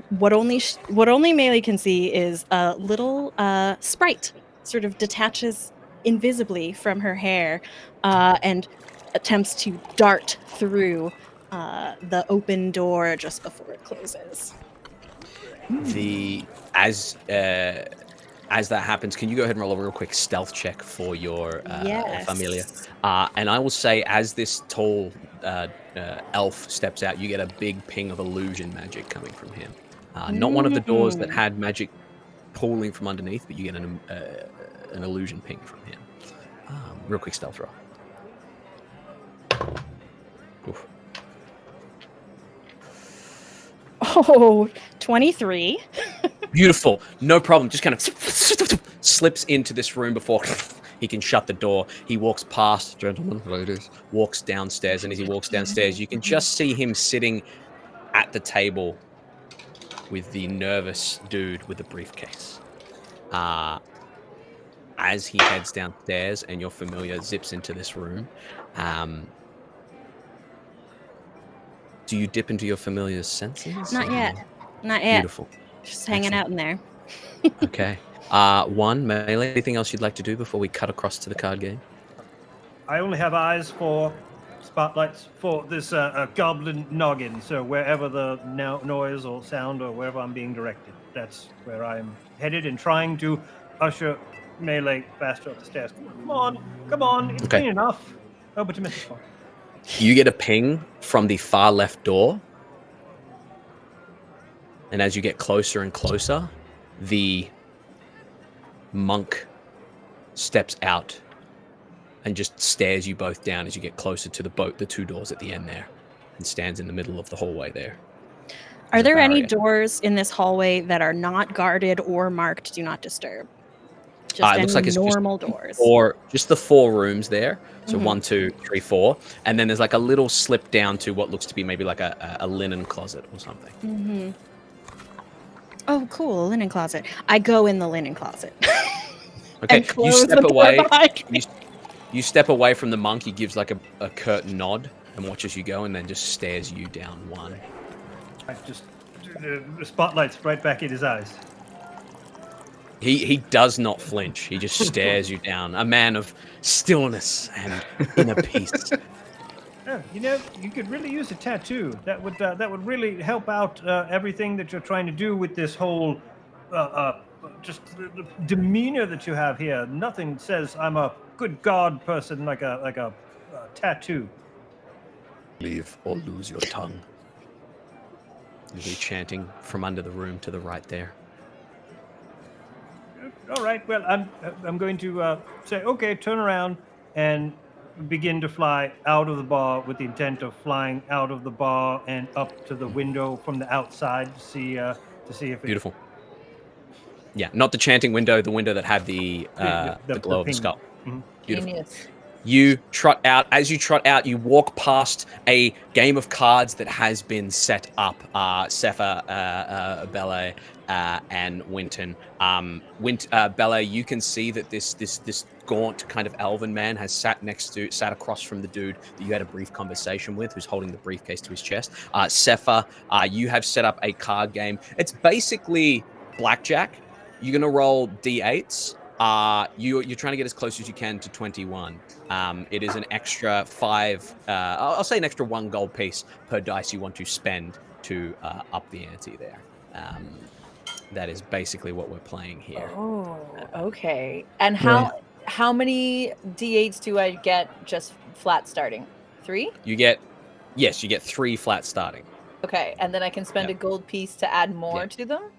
what only Melee can see is a little sprite sort of detaches invisibly from her hair and attempts to dart through the open door just before it closes. As that happens, can you go ahead and roll a real quick stealth check for your familia? And I will say, as this tall elf steps out, you get a big ping of illusion magic coming from him. Not one of the doors that had magic pooling from underneath, but you get an illusion ping from him. Real quick stealth roll. Oof. Oh, 23. Beautiful. No problem. Just kind of slips into this room before he can shut the door. He walks past, gentlemen, ladies, walks downstairs, and as he walks downstairs, you can just see him sitting at the table with the nervous dude with the briefcase. As he heads downstairs and your familiar zips into this room, do you dip into your familiar's senses? Not yet. Beautiful. Just hanging out in there. Okay. One, Melee, anything else you'd like to do before we cut across to the card game? I only have eyes for spotlights for this goblin noggin. So wherever the noise or sound or wherever I'm being directed, that's where I'm headed and trying to usher Melee faster up the stairs. Come on, it's clean enough. Oh, but you missed a spot. You get a ping from the far left door. And as you get closer and closer, the monk steps out and just stares you both down as you get closer to the two doors at the end there, and stands in the middle of the hallway there. Are there any doors in this hallway that are not guarded or marked "Do Not Disturb"? Just It looks like it's normal doors. Or just the 4 rooms there. So 1, 2, 3, 4. And then there's like a little slip down to what looks to be maybe like a linen closet or something. Mm-hmm. Oh, cool. A linen closet. I go in the linen closet. Okay, you step away. You You step away from the monk. He gives like a curt nod and watches you go, and then just stares you down one. I just the spotlight's right back in his eyes. He does not flinch. He just stares you down. A man of stillness and inner peace. Oh, you know, you could really use a tattoo. That would really help out everything that you're trying to do with this whole just the demeanor that you have here. Nothing says I'm a good God person like a tattoo. Leave or lose your tongue. You'll be chanting from under the room to the right there. All right. Well, I'm going to say, okay, turn around and begin to fly out of the bar with the intent of flying out of the bar and up to the window from the outside to see if Beautiful. Yeah, not the chanting window, the window that had the glow of the ping. skull. Mhm. Beautiful. Genius. You trot out. As you trot out, you walk past a game of cards that has been set up. Sepha, Bele, and Winton. Bele, you can see that this gaunt kind of elven man has sat across from the dude that you had a brief conversation with, who's holding the briefcase to his chest. Sepha, you have set up a card game. It's basically blackjack. You're gonna roll d8s. You're trying to get as close as you can to 21. It is an extra 5. I'll say an extra 1 gold piece per dice you want to spend to up the ante there. That is basically what we're playing here. Oh, okay. And how many d8s do I get just flat starting? 3? You get 3 flat starting. Okay, and then I can spend a gold piece to add more to them?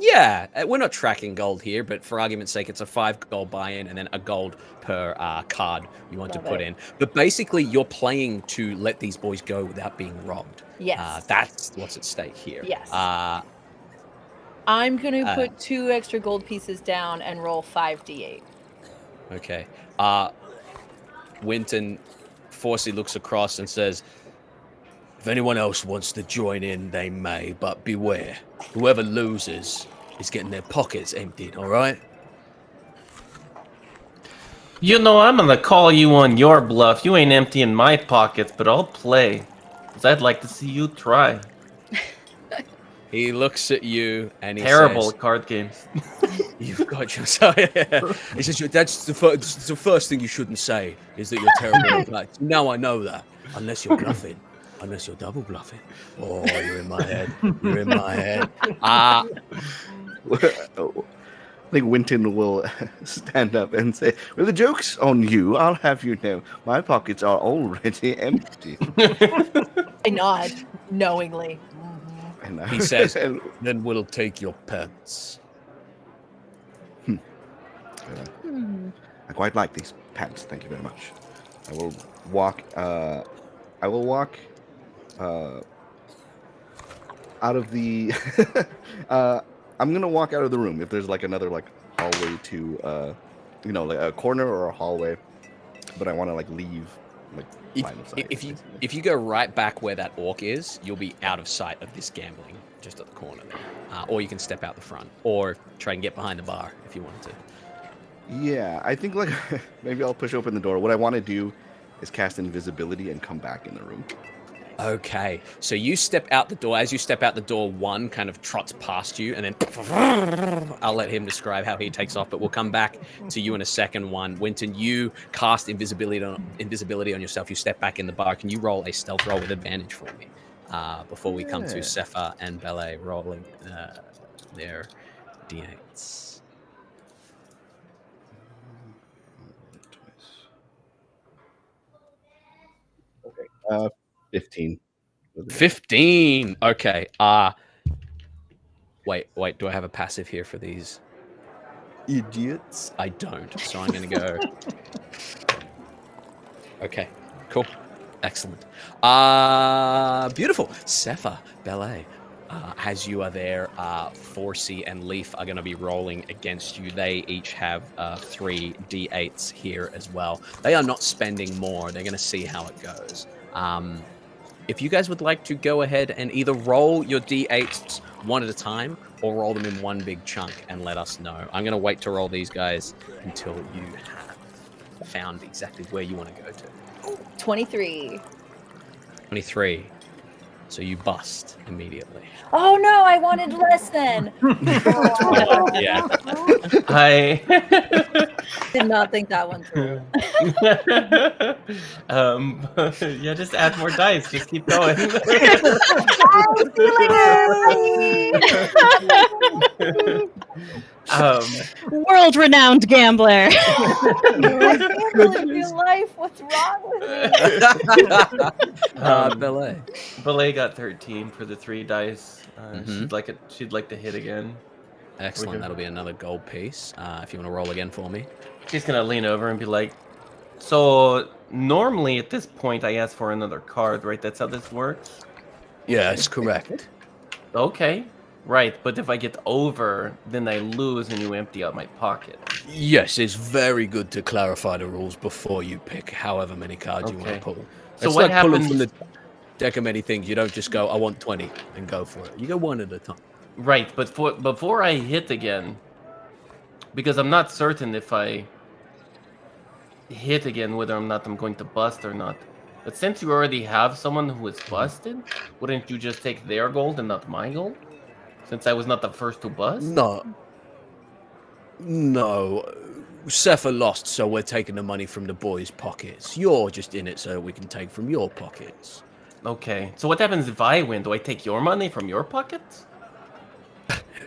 Yeah, we're not tracking gold here, but for argument's sake, it's a 5 gold buy-in and then a gold per card you want to put in. But basically, you're playing to let these boys go without being robbed. Yes. That's what's at stake here. Yes. I'm going to put 2 extra gold pieces down and roll 5d8. Okay. Winton forcefully looks across and says, if anyone else wants to join in, they may, but beware. Whoever loses is getting their pockets emptied, all right? You know, I'm gonna call you on your bluff. You ain't emptying my pockets, but I'll play. Because I'd like to see you try. He looks at you and he Terrible says, at card games. you've got yourself. He says, that's the first thing you shouldn't say, is that you're terrible at cards. Now I know that, unless you're bluffing. Unless you're double bluffing. Oh, you're in my head. You're in my head. I think Winton will stand up and say, well, the joke's on you. I'll have you know, my pockets are already empty. I nod knowingly. And He says, then we'll take your pants. I quite like these pants. Thank you very much. I will walk out of the I'm gonna walk out of the room if there's like another like hallway to like a corner or a hallway, but I want to like leave like line of sight. If you go right back where that orc is, you'll be out of sight of this gambling just at the corner there, or you can step out the front or try and get behind the bar if you wanted to. Yeah, I think like maybe I'll push open the door. What I want to do is cast invisibility and come back in the room. Okay, so you step out the door. As you step out the door, one kind of trots past you, and then I'll let him describe how he takes off, but we'll come back to you in a second. Winton, you cast invisibility on yourself. You step back in the bar. Can you roll a stealth roll with advantage for me before we come to Sepha and Bele rolling their d8s? Okay. 15. 15. Okay. Wait. Do I have a passive here for these idiots? I don't. So I'm going to go. Okay. Cool. Excellent. Beautiful. Sepha, Bele, as you are there, Forsey and Leaf are going to be rolling against you. They each have 3 d8s here as well. They are not spending more. They're going to see how it goes. If you guys would like to go ahead and either roll your d8s one at a time or roll them in one big chunk and let us know. I'm going to wait to roll these guys until you have found exactly where you want to go to. 23. 23. So you bust immediately. Oh no, I wanted less then. Yeah. I Did not think that one through. yeah, just add more dice. Just keep going. Oh, see you later. World-renowned gambler. I can't live your life. What's wrong with me? Ballet. Belay got 13 for the 3 dice. Mhm. She'd like to hit again. Excellent. That'll be another gold piece. If you want to roll again for me. She's gonna lean over and be like, "So normally at this point, I ask for another card, right? That's how this works." Yes, correct. Okay, right. But if I get over, then I lose, and you empty out my pocket. Yes, it's very good to clarify the rules before you pick however many cards you want to Okay. pull. So It's what like pulling happens? from the deck of many things. You don't just go, I want 20 and go for it. You go one at a time. Right, but before I hit again, because I'm not certain if I hit again whether or not I'm going to bust or not. But since you already have someone who is busted, wouldn't you just take their gold and not my gold? Since I was not the first to bust? No. Sepha lost, so we're taking the money from the boys' pockets. You're just in it so we can take from your pockets. Okay, so what happens if I win? Do I take your money from your pockets?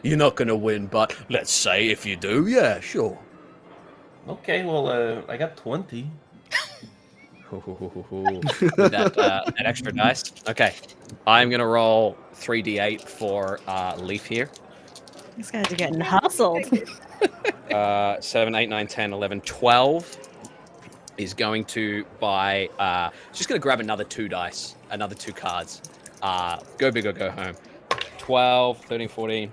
You're not going to win, but let's say if you do, yeah, sure. Okay, well, I got 20. With that extra dice. Okay. I'm going to roll 3d8 for Leaf here. These guys are getting hustled. 7, 8, 9, 10, 11, 12 is going to buy... just going to grab another 2 dice. Another 2 cards. Go big or go home. 12, 13, 14,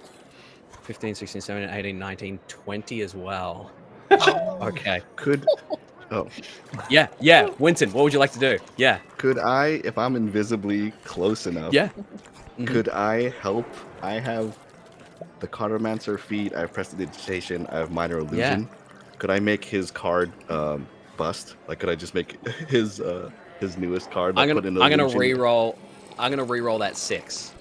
15, 16, 17, 18, 19, 20 as well. Okay. Yeah. Winton, what would you like to do? Yeah. Could I, if I'm invisibly close enough, Yeah. could I help? I have the Cartomancer feat, I have Prestidigitation, I have Minor Illusion. Could I make his card bust? Like, could I just make his newest card? Like, I'm gonna re-roll that 6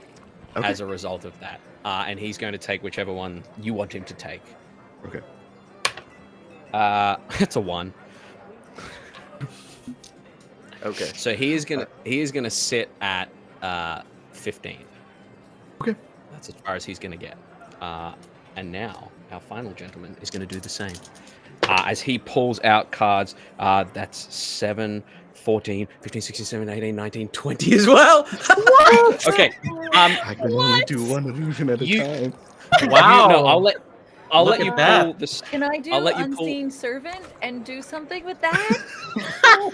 as a result of that, and he's going to take whichever one you want him to take. Okay. It's a 1. Okay. So he is gonna sit at 15. Okay. That's as far as he's gonna get. And now our final gentleman is gonna do the same. As he pulls out cards, that's 7, 14, 15, 16, 17, 18, 19, 20 as well. What? Okay. I can only do one illusion at a time. Wow. No, I'll Look let you at that. pull this. Can I do I'll let you pull. Unseen Servant and do something with that?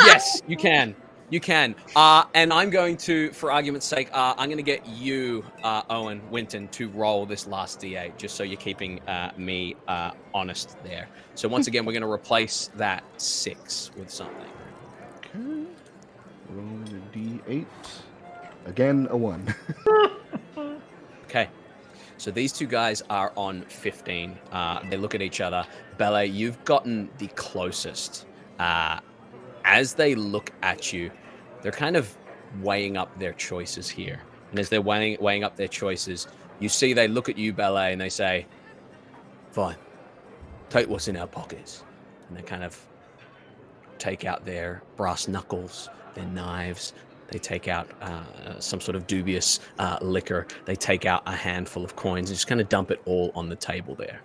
Yes, you can. You can. And I'm going to, for argument's sake, I'm going to get you, Owen Winton, to roll this last D8, just so you're keeping me honest there. So once again, we're going to replace that 6 with something. Okay. Roll the D8. Again, a 1. Okay. So these two guys are on 15. They look at each other. Ballet, you've gotten the closest. As they look at you, they're kind of weighing up their choices here. And as they're weighing up their choices, you see they look at you, Ballet, and they say, fine, take what's in our pockets. And they kind of take out their brass knuckles, their knives. They take out some sort of dubious liquor. They take out a handful of coins and just kind of dump it all on the table there.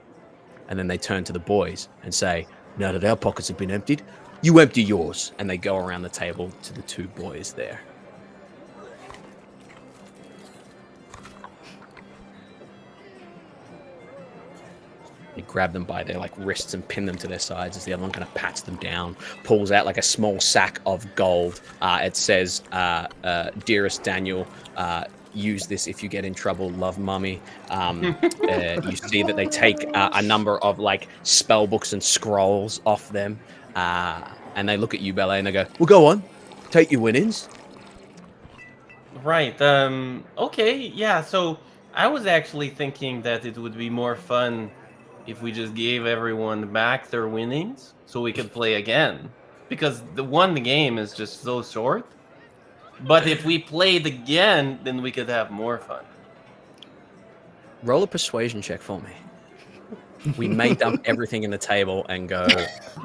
And then they turn to the boys and say, now that our pockets have been emptied, you empty yours. And they go around the table to the 2 boys there. They grab them by their wrists and pin them to their sides as the other one kind of pats them down, pulls out a small sack of gold. It says, dearest Daniel, use this if you get in trouble, love mummy. You see that they take a number of spell books and scrolls off them. And they look at you, Ballet, and they go, well, go on, take your winnings. Right. Okay. Yeah. So I was actually thinking that it would be more fun if we just gave everyone back their winnings so we could play again, because the one game is just so short. But if we played again, then we could have more fun. Roll a persuasion check for me. We may dump everything in the table and go.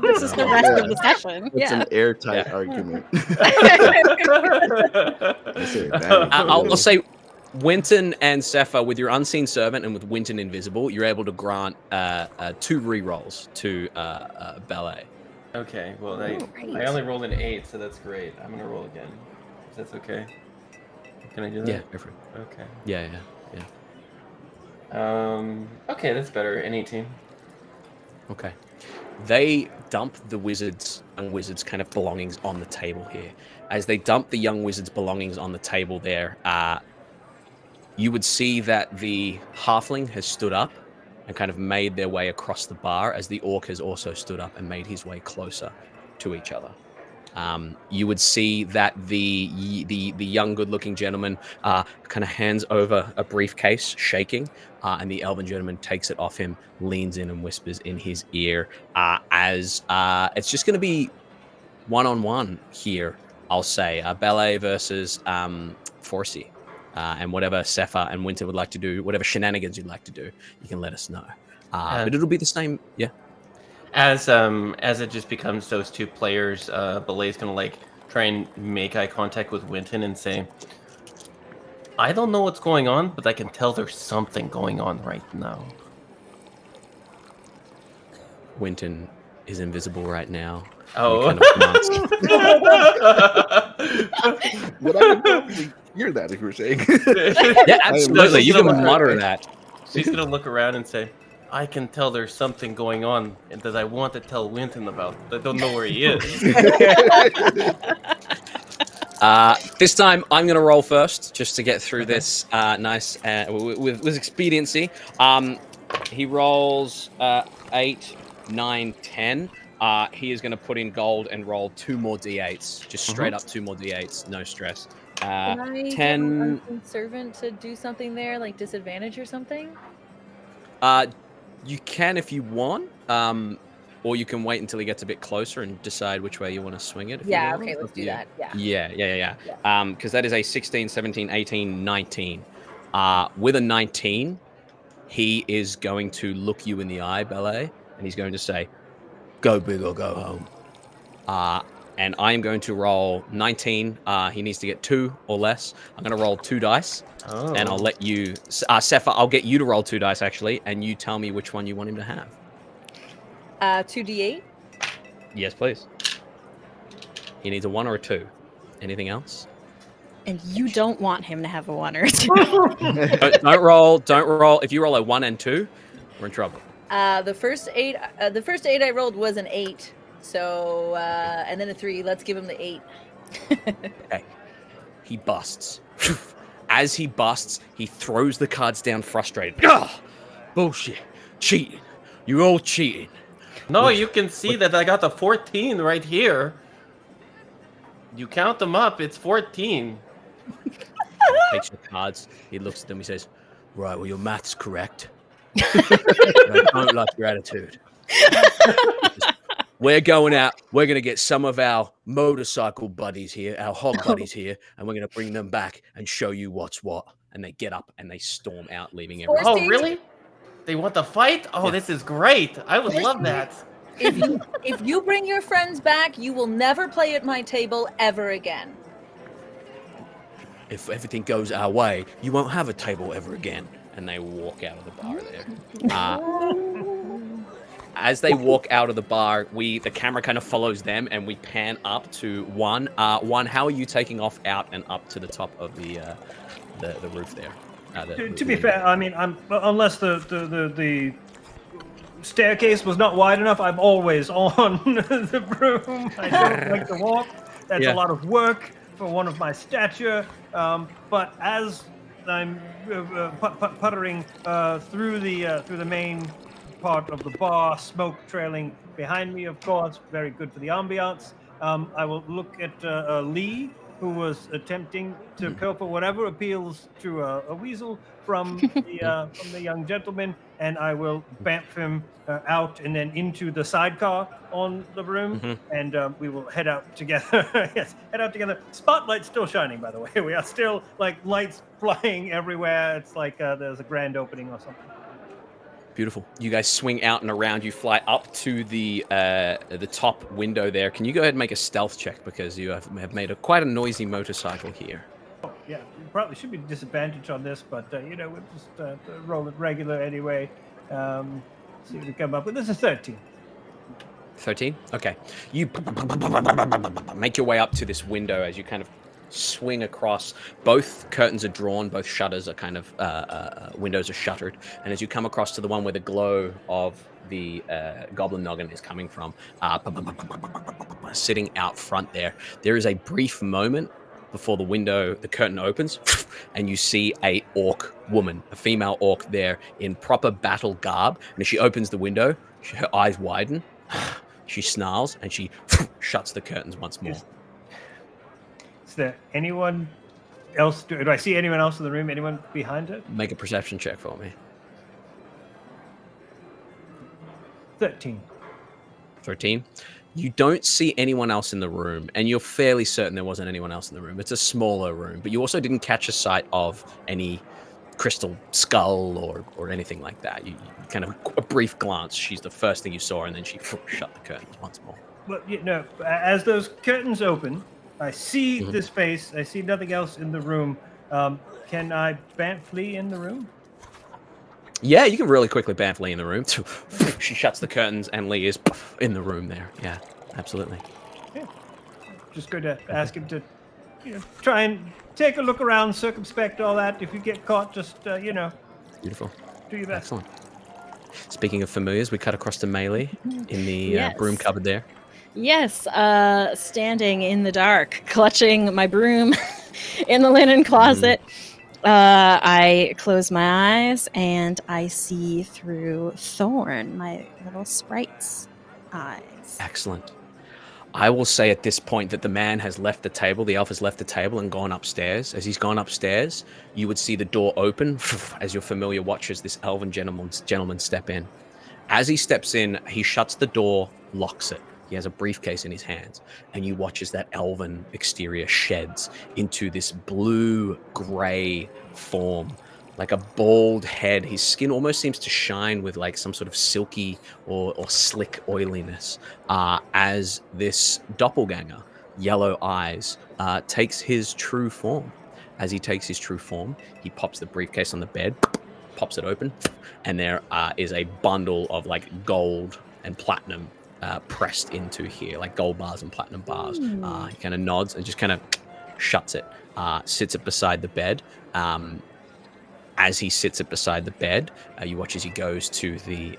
This is the rest of the session. It's Yeah. an airtight Yeah. argument. I'll say, Winton and Sepha, with your unseen servant and with Winton invisible, you're able to grant 2 re-rolls to Ballet. Okay, well, I only rolled an 8, so that's great. I'm gonna roll again. If that's okay. Can I do that? Yeah, go for it. Okay. Yeah. Okay, that's better. An 18. Okay. They dump the wizards and wizards' kind of belongings on the table here. As they dump the young wizards' belongings on the table there, you would see that the halfling has stood up and kind of made their way across the bar, as the orc has also stood up and made his way closer to each other. You would see that the young, good-looking gentleman kind of hands over a briefcase, shaking, and the elven gentleman takes it off him, leans in and whispers in his ear, as it's just going to be one-on-one here, I'll say. Ballet versus Forsey. And whatever Sepha and Winter would like to do, whatever shenanigans you'd like to do, you can let us know. But it'll be the same, yeah. As it just becomes those 2 players, Belay's gonna like try and make eye contact with Winton and say, "I don't know what's going on, but I can tell there's something going on right now." Winton is invisible right now. Oh. Would I totally hear that if you were saying? Yeah, absolutely. You can monitor that. She's gonna look around and say, "I can tell there's something going on and that I want to tell Winton about. I don't know where he is." This time, I'm going to roll first, just to get through this nice with expediency. He rolls 8, 9, 10. He is going to put in gold and roll 2 more d8s, just straight up 2 more d8s, no stress. Can I get 10. my unseen servant to do something there, like disadvantage or something? You can if you want, or you can wait until he gets a bit closer and decide which way you want to swing it. If Yeah, you want. okay, let's do that. Yeah. Yeah. Because that is a 16, 17, 18, 19. With a 19, he is going to look you in the eye, Ballet, and he's going to say, "Go big or go home." And I am going to roll 19. He needs to get 2 or less. I'm going to roll 2 dice. Oh. And I'll let you, Sepha, I'll get you to roll 2 dice, actually, and you tell me which one you want him to have. 2d8. Yes, please. He needs a 1 or a 2. Anything else? And you don't want him to have a 1 or a 2. Don't roll. If you roll a 1 and 2, we're in trouble. The first 8 I rolled was an 8. So and then a 3. Let's give him the 8. Okay. He busts. As he busts, he throws the cards down frustrated. Ugh! Bullshit. Cheating. You're all cheating. No, you can see that I got a 14 right here. You count them up, it's 14. He takes your cards. He looks at them. He says, "Right, well, your math's correct. I don't like your attitude. We're going out. We're going to get some of our motorcycle buddies here, our hog buddies here, and we're going to bring them back and show you what's what." And they get up and they storm out, leaving everyone. Oh, really? They want to fight? Oh, Yeah. This is great. I would love that. If you bring your friends back, you will never play at my table ever again. If everything goes our way, you won't have a table ever again. And they walk out of the bar there. As they walk out of the bar, the camera kind of follows them, and we pan up to one. One, how are you taking off out and up to the top of the roof there? To be fair, I mean, unless the staircase was not wide enough, I'm always on the broom. I don't like to walk. That's a lot of work for one of my stature. But as I'm puttering through the main part of the bar, smoke trailing behind me, of course, very good for the ambiance. I will look at Lee, who was attempting to pilfer whatever appeals to a weasel from the young gentleman, and I will bamf him out and then into the sidecar on the room, and we will head out together. Yes, head out together. Spotlight's still shining, by the way. We are still like lights flying everywhere. It's like there's a grand opening or something. Beautiful. You guys swing out and around. You fly up to the top window there. Can you go ahead and make a stealth check, because you have made quite a noisy motorcycle here. Oh, yeah, we probably should be disadvantaged on this, but you know, we'll just roll it regular anyway. See if we come up with this. Is 13. 13? Okay. You make your way up to this window as you kind of swing across. Both curtains are drawn, both shutters are kind of windows are shuttered, and as you come across to the one where the glow of the goblin noggin is coming from, sitting out front there is a brief moment before the curtain opens, and you see a orc woman, a female orc there in proper battle garb, and as she opens the window, her eyes widen, she snarls, and she shuts the curtains once more. Is there anyone else? Do I see anyone else in the room? Anyone behind it? Make a perception check for me. 13. 13. You don't see anyone else in the room, and you're fairly certain there wasn't anyone else in the room. It's a smaller room, but you also didn't catch a sight of any crystal skull or anything like that. You kind of a brief glance. She's the first thing you saw, and then she shut the curtains once more. Well, you know, as those curtains open, I see this face. I see nothing else in the room. Can I flee in the room? Yeah, you can really quickly ban Lee in the room. She shuts the curtains, and Lee is in the room there. Yeah, absolutely. Yeah. Just going to ask him to, you know, try and take a look around, circumspect all that. If you get caught, just, you know. Beautiful. Do your best. Excellent. Speaking of familiars, we cut across to Melee in the broom cupboard there. Yes, standing in the dark, clutching my broom in the linen closet. I close my eyes and I see through Thorn, my little sprite's eyes. Excellent. I will say at this point that the man has left the table, the elf has left the table and gone upstairs. As he's gone upstairs, you would see the door open as your familiar watches this elven gentleman step in. As he steps in, he shuts the door, locks it. He has a briefcase in his hands, and you watch as that elven exterior sheds into this blue-gray form, like a bald head. His skin almost seems to shine with like some sort of silky or slick oiliness, as this doppelganger, Yellow Eyes, takes his true form. As he takes his true form, he pops the briefcase on the bed, pops it open, and there is a bundle of like gold and platinum pressed into here, like gold bars and platinum bars. He kind of nods and just kind of shuts it, sits it beside the bed. As he sits it beside the bed, you watch as he goes to the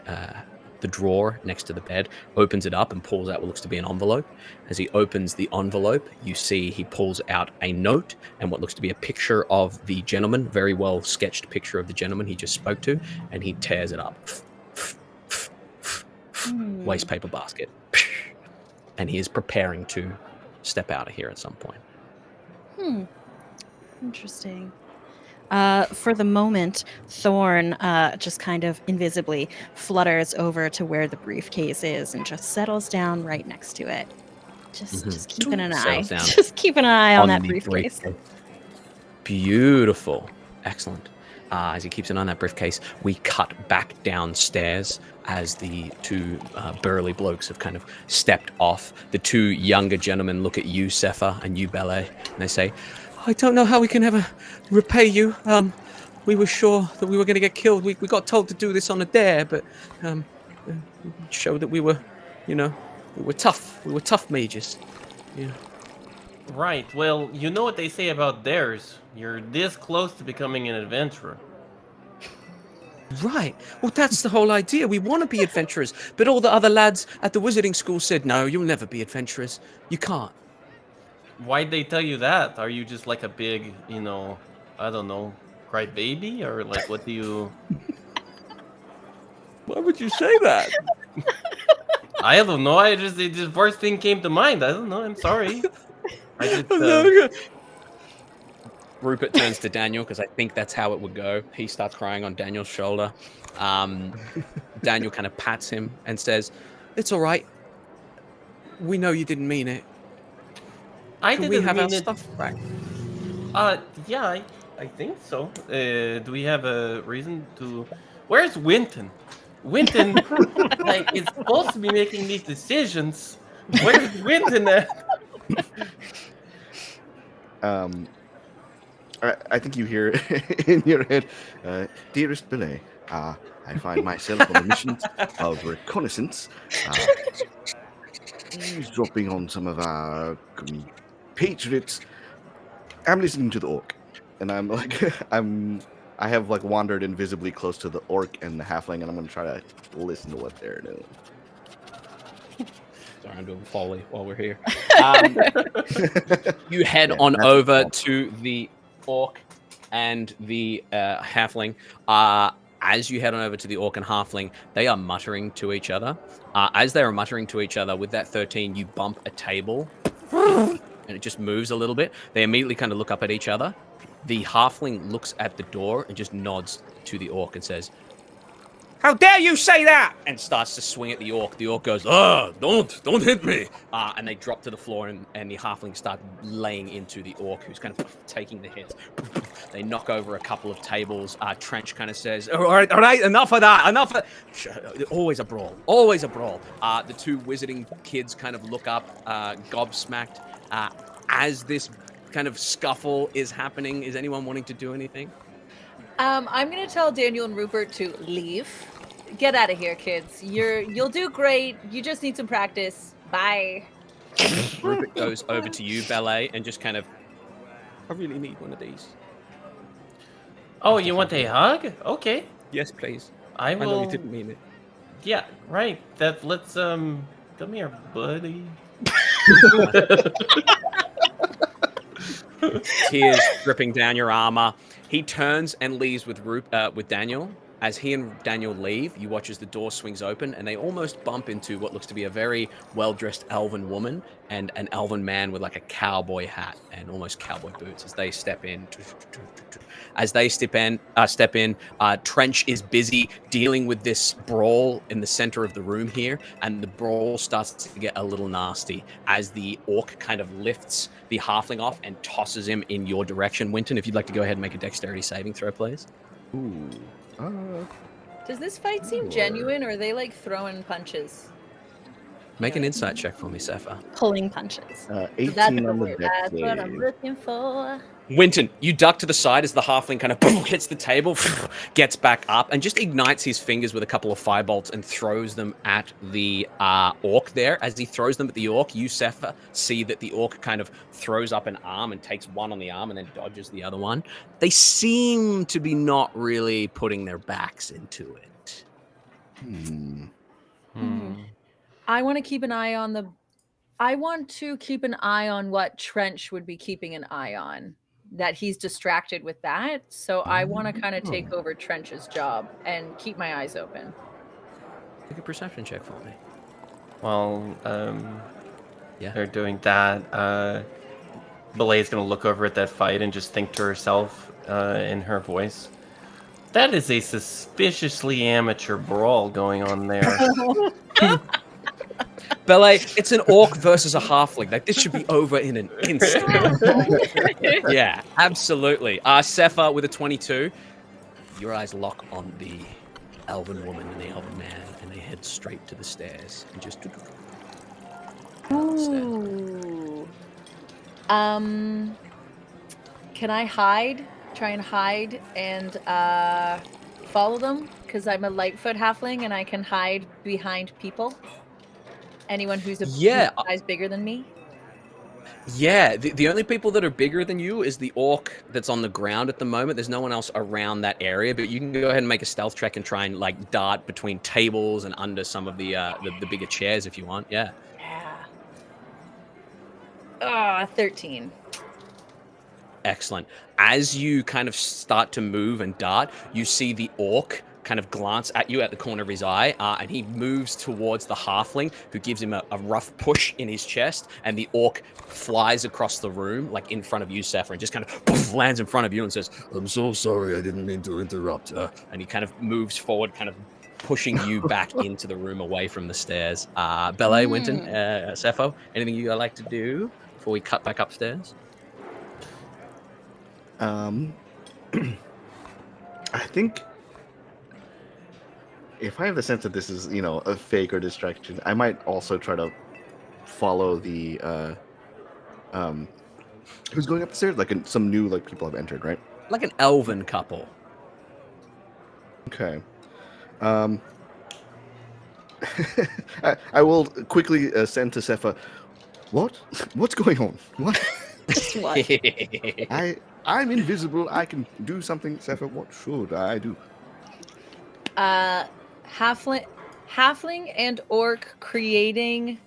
drawer next to the bed, opens it up and pulls out what looks to be an envelope. As he opens the envelope, you see he pulls out a note and what looks to be a picture of the gentleman, very well sketched picture of the gentleman he just spoke to, and he tears it up. Waste paper basket. And he is preparing to step out of here at some point. Interesting. For the moment, Thorn just kind of invisibly flutters over to where the briefcase is and just settles down right next to it. Just keeping an eye. Just keeping an eye on that briefcase. Beautiful. Excellent. As he keeps an eye on that briefcase, we cut back downstairs as the two burly blokes have kind of stepped off. The two younger gentlemen look at you, Sepha, and you, Bele, and they say, I don't know how we can ever repay you. We were sure that we were going to get killed. We got told to do this on a dare, but showed that we were, you know, we were tough. We were tough mages. Yeah. Right. Well, you know what they say about dares. You're this close to becoming an adventurer. Right. Well, that's the whole idea. We want to be adventurers, but all the other lads at the wizarding school said, no, you'll never be adventurers. You can't. Why'd they tell you that? Are you just like a big, you know, I don't know, cry baby? Or like, what do you... Why would you say that? I don't know. The first thing came to mind. I don't know. I'm sorry. I just... Rupert turns to Daniel because I think that's how it would go. He starts crying on Daniel's shoulder. Daniel kind of pats him and says, "It's all right. We know you didn't mean it. Can we have our stuff back?" Yeah, I think so. Do we have a reason to? Where's Winton? Winton, like, is supposed to be making these decisions. Where's Winton at? I think you hear in your head, dearest Belay, I find myself on a mission of reconnaissance, eavesdropping on some of our compatriots. I'm listening to the orc, and I'm like, I have like wandered invisibly close to the orc and the halfling, and I'm gonna try to listen to what they're doing. Sorry, I'm doing Foley while we're here. You head on over to the orc and the halfling. As you head on over to the orc and halfling, they are muttering to each other. As they are muttering to each other with that 13, you bump a table and it just moves a little bit. They immediately kind of look up at each other. The halfling looks at the door and just nods to the orc and says, "How dare you say that!" and starts to swing at the orc. The orc goes, don't hit me!" And they drop to the floor, and the halflings start laying into the orc, who's kind of taking the hits. They knock over a couple of tables. Trench kind of says, all right, enough of that, enough of... Always a brawl, always a brawl. The two wizarding kids kind of look up, gobsmacked. As this kind of scuffle is happening, is anyone wanting to do anything? I'm gonna tell Daniel and Rupert to leave. Get out of here, kids. You'll do great. You just need some practice. Bye. Rupert goes over to you, Ballet, and just kind of, "I really need one of these." Oh, you want a hug? Okay. Yes, please. I will. I know you didn't mean it. Yeah, right. Let's come here, buddy. Tears dripping down your armor. He turns and leaves with Daniel. As he and Daniel leave, you watch as the door swings open, and they almost bump into what looks to be a very well-dressed elven woman and an elven man with like a cowboy hat and almost cowboy boots as they step in. As they step in, Trench is busy dealing with this brawl in the center of the room here, and the brawl starts to get a little nasty as the orc kind of lifts the halfling off and tosses him in your direction. Winton, if you'd like to go ahead and make a dexterity saving throw, please. Ooh. Does this fight seem genuine, or are they like throwing punches? Make an insight check for me, Sapphire. Pulling punches. 18 That's on the dex that's what I'm save. looking for. Winton, you duck to the side as the halfling kind of hits the table, gets back up, and just ignites his fingers with a couple of firebolts and throws them at the orc there. As he throws them at the orc, you, Sepha, see that the orc kind of throws up an arm and takes one on the arm and then dodges the other one. They seem to be not really putting their backs into it. I want to keep an eye on what Trench would be keeping an eye on. That he's distracted with that. So I want to kind of take over Trench's job and keep my eyes open. Make a perception check for me. Well, Yeah. they're doing that. Belay's gonna look over at that fight and just think to herself, in her voice, "That is a suspiciously amateur brawl going on there." Ballet, it's an orc versus a halfling. Like, this should be over in an instant. Yeah, absolutely. Sepha with a 22. Your eyes lock on the elven woman and the elven man, and they head straight to the stairs and just. Ooh. Can I hide? Try and hide and follow them? Because I'm a Lightfoot halfling and I can hide behind people. Anyone who's a size bigger than me? Yeah, the only people that are bigger than you is the orc that's on the ground at the moment. There's no one else around that area, but you can go ahead and make a stealth check and try and like dart between tables and under some of the bigger chairs if you want. Yeah. Yeah. 13. Excellent. As you kind of start to move and dart, you see the orc kind of glance at you at the corner of his eye, and he moves towards the halfling, who gives him a rough push in his chest, and the orc flies across the room, like in front of you, Sapphire, and just kind of poof, lands in front of you and says, "I'm so sorry, I didn't mean to interrupt." And he kind of moves forward, kind of pushing you back into the room away from the stairs. Belay, Winton, Sepho, anything you like to do before we cut back upstairs? I think if I have the sense that this is, a fake or distraction, I might also try to follow the who's going up the stairs? Like some new people have entered, right? Like an elven couple. Okay. I will quickly send to Sepha. What's going on? What? What? I'm invisible. I can do something. Sepha, what should I do? Halfling and orc creating.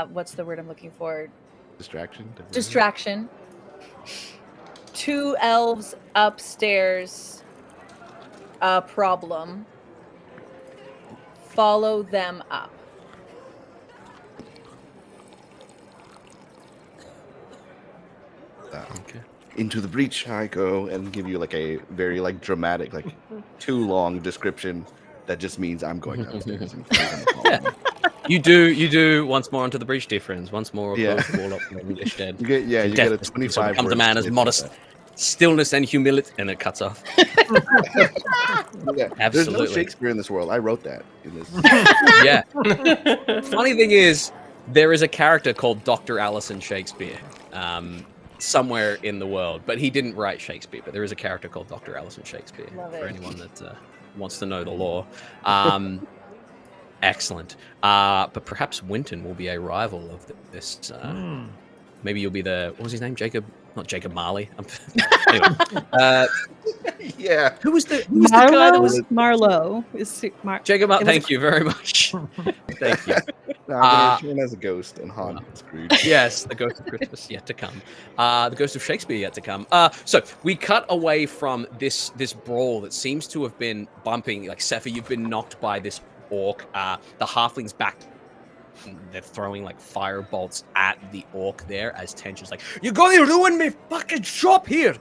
What's the word I'm looking for? Distraction. 2 elves upstairs. A problem. Follow them up. Okay. Into the breach I go, and give you a very dramatic, too long description that just means I'm going upstairs. You do once more onto the breach difference. Once more, Yeah. Wallop English dead. You get a 25. Becomes a man as modest stillness and humility, and it cuts off. Yeah. Absolutely. There's no Shakespeare in this world. I wrote that in this. Yeah. Funny thing is, there is a character called Dr. Alison Shakespeare somewhere in the world, but he didn't write Shakespeare. But there is a character called Dr. Alison Shakespeare. Love For it. anyone that wants to know the lore. Excellent. But perhaps Winton will be a rival of this. Maybe you'll be what was his name? Not Jacob Marley. Anyway, Yeah. who was the guy that was Marlowe. Jacob? Thank you very much. Thank you. No, I'm going to turn as a ghost and haunt Scrooge. Yes, the ghost of Christmas yet to come. The ghost of Shakespeare yet to come. So we cut away from this brawl that seems to have been bumping. Like Sepha, you've been knocked by this orc. The halfling's back. They're throwing fire bolts at the orc there as tension's "You're going to ruin me fucking shop here."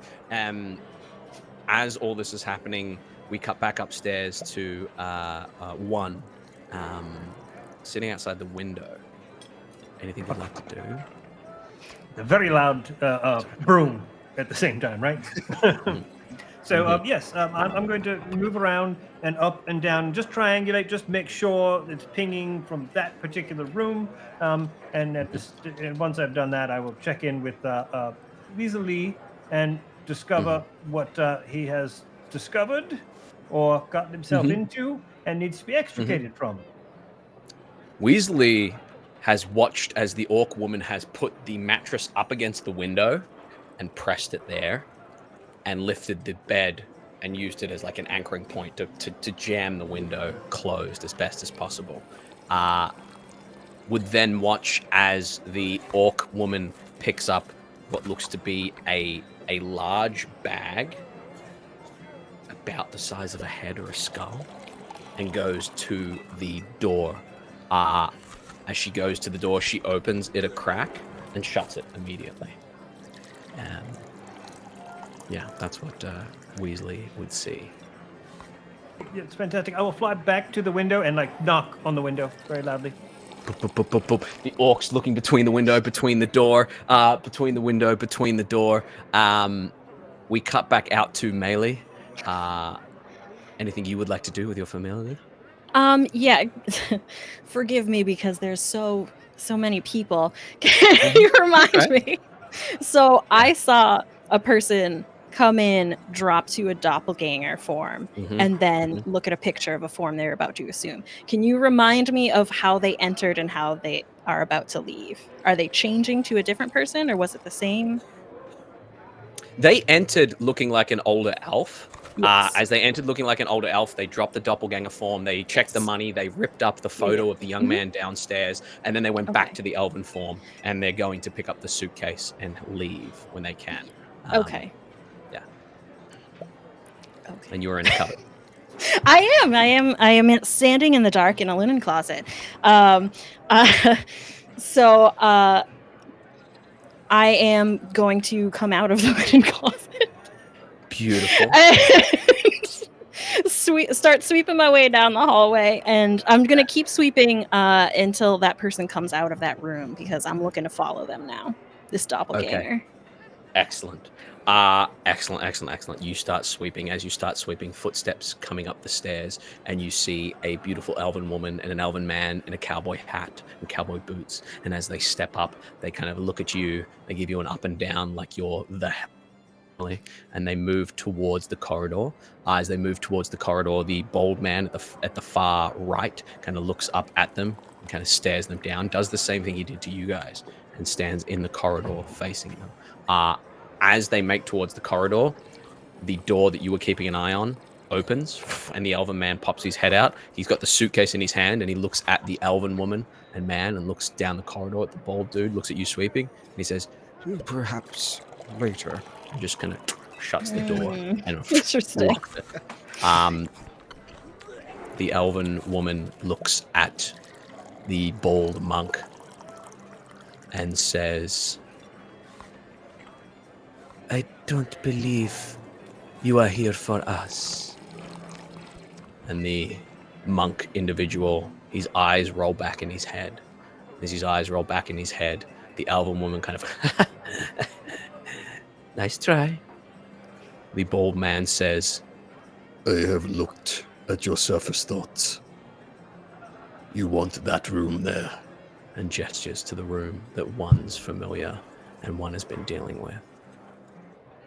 As all this is happening, we cut back upstairs to one sitting outside the window. Anything you'd like to do? A very loud broom at the same time, right? So yes, I'm going to move around and up and down, just triangulate, just make sure it's pinging from that particular room. And once I've done that, I will check in with Weasley and discover what he has discovered or gotten himself into and needs to be extricated from. Weasley has watched as the orc woman has put the mattress up against the window and pressed it there, and lifted the bed and used it as an anchoring point to jam the window closed as best as possible. Would then watch as the orc woman picks up what looks to be a large bag about the size of a head or a skull, and goes to the door. As she goes to the door, she opens it a crack and shuts it immediately. Yeah, that's what Weasley would see. Yeah, it's fantastic. I will fly back to the window and knock on the window very loudly. Boop, boop, boop, boop, boop. The orc's looking between the window, between the door, between the window, between the door. We cut back out to Melee. Anything you would like to do with your familiar? Yeah. Forgive me because there's so many people. Can you remind me? So I saw a person come in, drop to a doppelganger form, and then look at a picture of a form they're about to assume. Can you remind me of how they entered and how they are about to leave? Are they changing to a different person, or was it the same? They entered looking like an older elf. Yes. As they entered looking like an older elf, they dropped the doppelganger form, they checked the money, they ripped up the photo of the young man downstairs, and then they went back to the elven form, and they're going to pick up the suitcase and leave when they can. Okay. Yeah. Okay. And you're in a cupboard. I am standing in the dark in a linen closet. So I am going to come out of the linen closet. Beautiful. Start sweeping my way down the hallway, and I'm gonna keep sweeping until that person comes out of that room because I'm looking to follow them now. This doppelganger. Excellent. Excellent. You start sweeping. As you start sweeping, footsteps coming up the stairs, and you see a beautiful elven woman and an elven man in a cowboy hat and cowboy boots. And as they step up, they kind of look at you. They give you an up and down like you're the family, and they move towards the corridor. As they move towards the corridor, the bold man at the far right kind of looks up at them and kind of stares them down. Does the same thing he did to you guys, and stands in the corridor facing them. As they make towards the corridor, the door that you were keeping an eye on opens, and the elven man pops his head out. He's got the suitcase in his hand, and he looks at the elven woman and man and looks down the corridor at the bald dude, looks at you sweeping, and he says, Perhaps later. and just kind of shuts the door and Interesting. locks it. The elven woman looks at the bald monk and says, I don't believe you are here for us. and the monk individual, his eyes roll back in his head. As his eyes roll back in his head, the elven woman kind of, nice try. The bald man says, I have looked at your surface thoughts. You want that room there. and gestures to the room that one's familiar and one has been dealing with.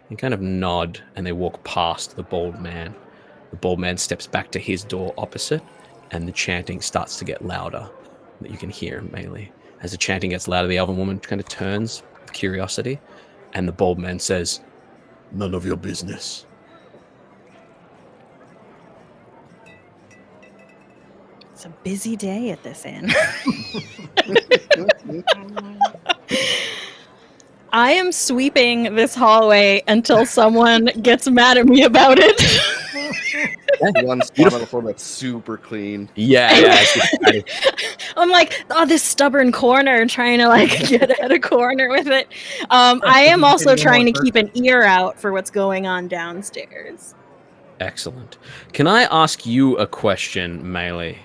They kind of nod and they walk past the bald man. The bald man steps back to his door opposite, and the chanting starts to get louder. That you can hear mainly. As the chanting gets louder, the elven woman kind of turns with curiosity, and the bald man says, None of your business. It's a busy day at this inn. I am sweeping this hallway until someone gets mad at me about it. One spot on the floor that's super clean. yeah. I'm like, oh, this stubborn corner, trying to like get at a corner with it. I am also trying to keep an ear out for what's going on downstairs. Excellent. Can I ask you a question, Melee?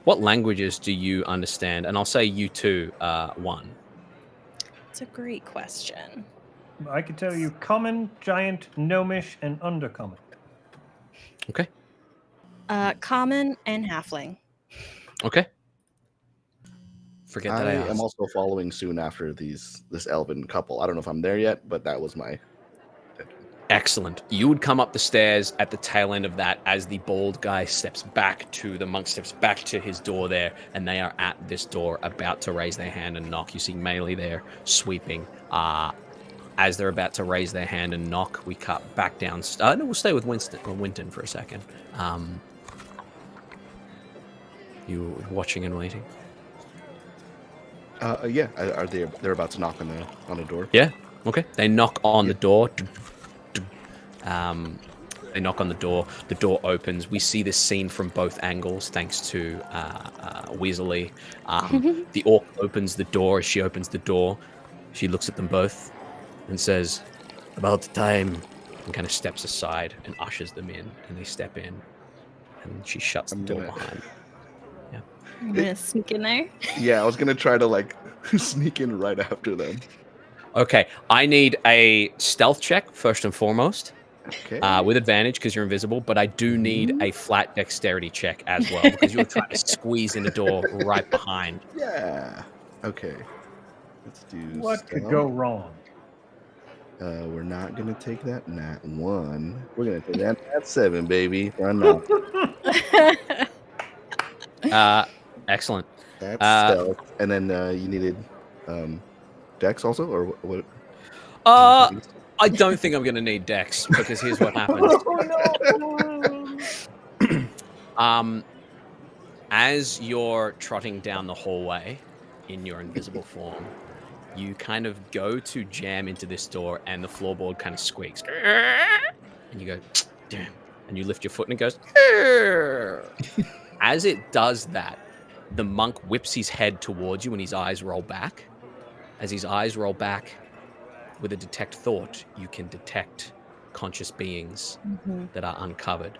What languages do you understand? And I'll say you too, one. It's a great question. I could tell you common, giant, gnomish, and undercommon. Okay. Common and halfling. Okay. Forget that I I asked. am also following soon after this elven couple. I don't know if I'm there yet, but that was my. Excellent. You would come up the stairs at the tail end of that as the bald guy the monk steps back to his door there, and they are at this door about to raise their hand and knock. You see Melee there sweeping. As they're about to raise their hand and knock, we cut back down. No, we'll stay with Winton for a second. You watching and waiting? Yeah. Are they? They're about to knock on the door. Yeah. Okay. They knock on the door. They knock on the door. The door opens. We see this scene from both angles, thanks to Weasley. The orc opens the door. As she opens the door, she looks at them both and says, "About time," and kind of steps aside and ushers them in, and they step in, and she shuts the door behind. Yeah. I'm gonna sneak in there. Yeah, I was gonna try to like sneak in right after them. Okay, I need a stealth check first and foremost. Okay. With advantage because you're invisible, but I do need a flat dexterity check as well because you're trying to squeeze in the door right behind. Yeah. Okay. Let's do. What could stealth. go wrong? We're not gonna take that nat 1. We're gonna take that nat 7, baby. Run now. Excellent. That's stealth. And then you needed dex also, or what? I don't think I'm going to need dex because here's what happens. As you're trotting down the hallway in your invisible form, you kind of go to jam into this door and the floorboard kind of squeaks. And you go, damn. and you lift your foot and it goes. "Arr." As it does that, the monk whips his head towards you and his eyes roll back. As his eyes roll back, with a detect thought, you can detect conscious beings that are uncovered.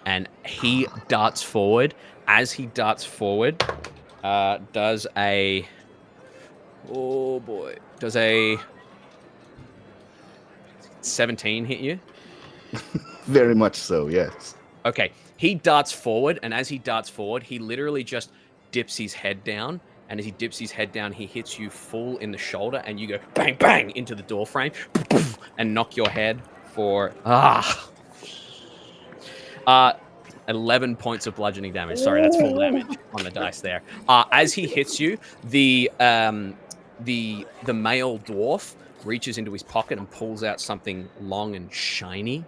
And he darts forward. As he darts forward, does a 17 hit you? Very much so, yes. Okay, he darts forward, and as he darts forward, he literally just dips his head down, and as he dips his head down, he hits you full in the shoulder, and you go bang, bang into the door frame, and knock your head for 11 points of bludgeoning damage. Sorry, that's full damage on the dice there. As he hits you, the male dwarf reaches into his pocket and pulls out something long and shiny.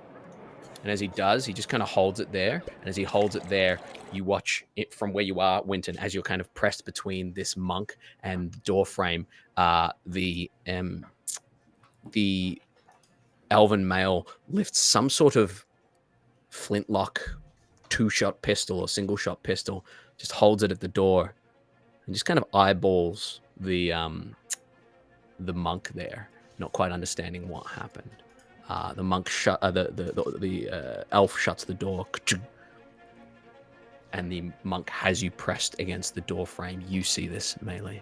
And as he does, he just kind of holds it there. And as he holds it there, you watch it from where you are, Winton, as you're kind of pressed between this monk and the door frame. The elven male lifts some sort of flintlock 2-shot pistol or single-shot pistol, just holds it at the door, and just kind of eyeballs the monk there, not quite understanding what happened. The monk the elf shuts the door, and the monk has you pressed against the door frame. You see this, Melee.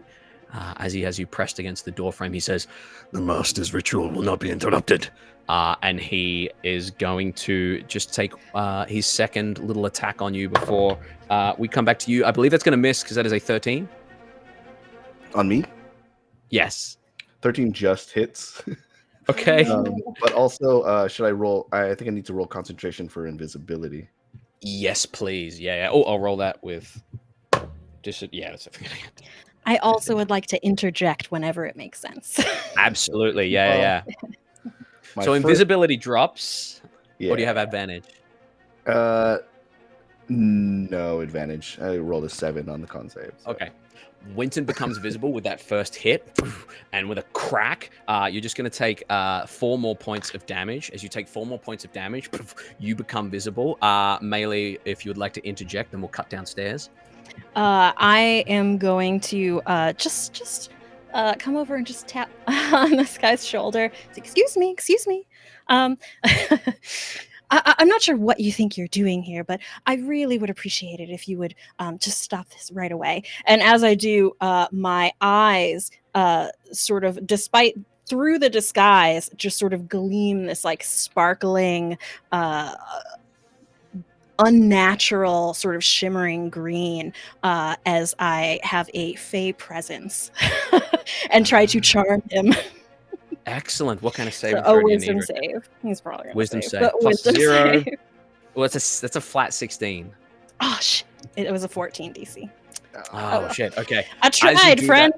As he has you pressed against the door frame, he says, "The master's ritual will not be interrupted." And he is going to just take his second little attack on you before we come back to you. I believe that's going to miss because that is a 13. On me? Yes. 13 just hits. Okay. But also, should I roll? I think I need to roll concentration for invisibility. Yes, please. Yeah. Oh, I'll roll that with just that's I also would like to interject whenever it makes sense. Absolutely. Yeah. My So first- invisibility drops. Yeah. Or do you have advantage? No advantage. I rolled a 7 on the con save. So. Okay. Winton becomes visible with that first hit, and with a crack, you're just going to take 4 more points of damage. As you take 4 more points of damage, you become visible. Melee, if you would like to interject, then we'll cut downstairs. I am going to just come over and just tap on this guy's shoulder. Excuse me. I'm not sure what you think you're doing here, but I really would appreciate it if you would just stop this right away. And as I do, my eyes sort of, despite through the disguise, just sort of gleam this like sparkling, unnatural sort of shimmering green as I have a fey presence and try to charm him. Excellent. What kind of saving So, throw do you wisdom need? save. He's probably gonna Wisdom save. save. But Plus wisdom 0. save. Well, that's a flat 16. Oh shit! It was a 14 DC. Oh, shit. Okay. I tried, do friend.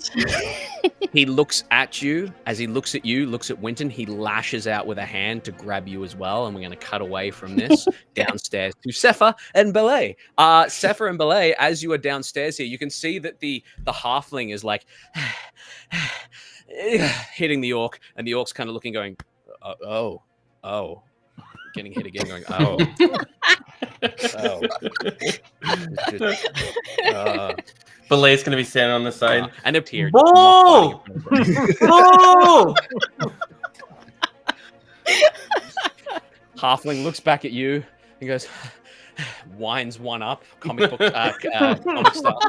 He looks at you. As he looks at you, looks at Winton, he lashes out with a hand to grab you as well. And we're going to cut away from this downstairs to Sepha and Belay. Sepha and Belay, as you are downstairs here, you can see that the halfling is like hitting the orc, and the orc's kind of looking, going, oh. Getting hit again, going, oh. Belay's gonna be standing on the side. And up here. Bull! Bull! Halfling looks back at you and goes, winds one up, comic book comic style.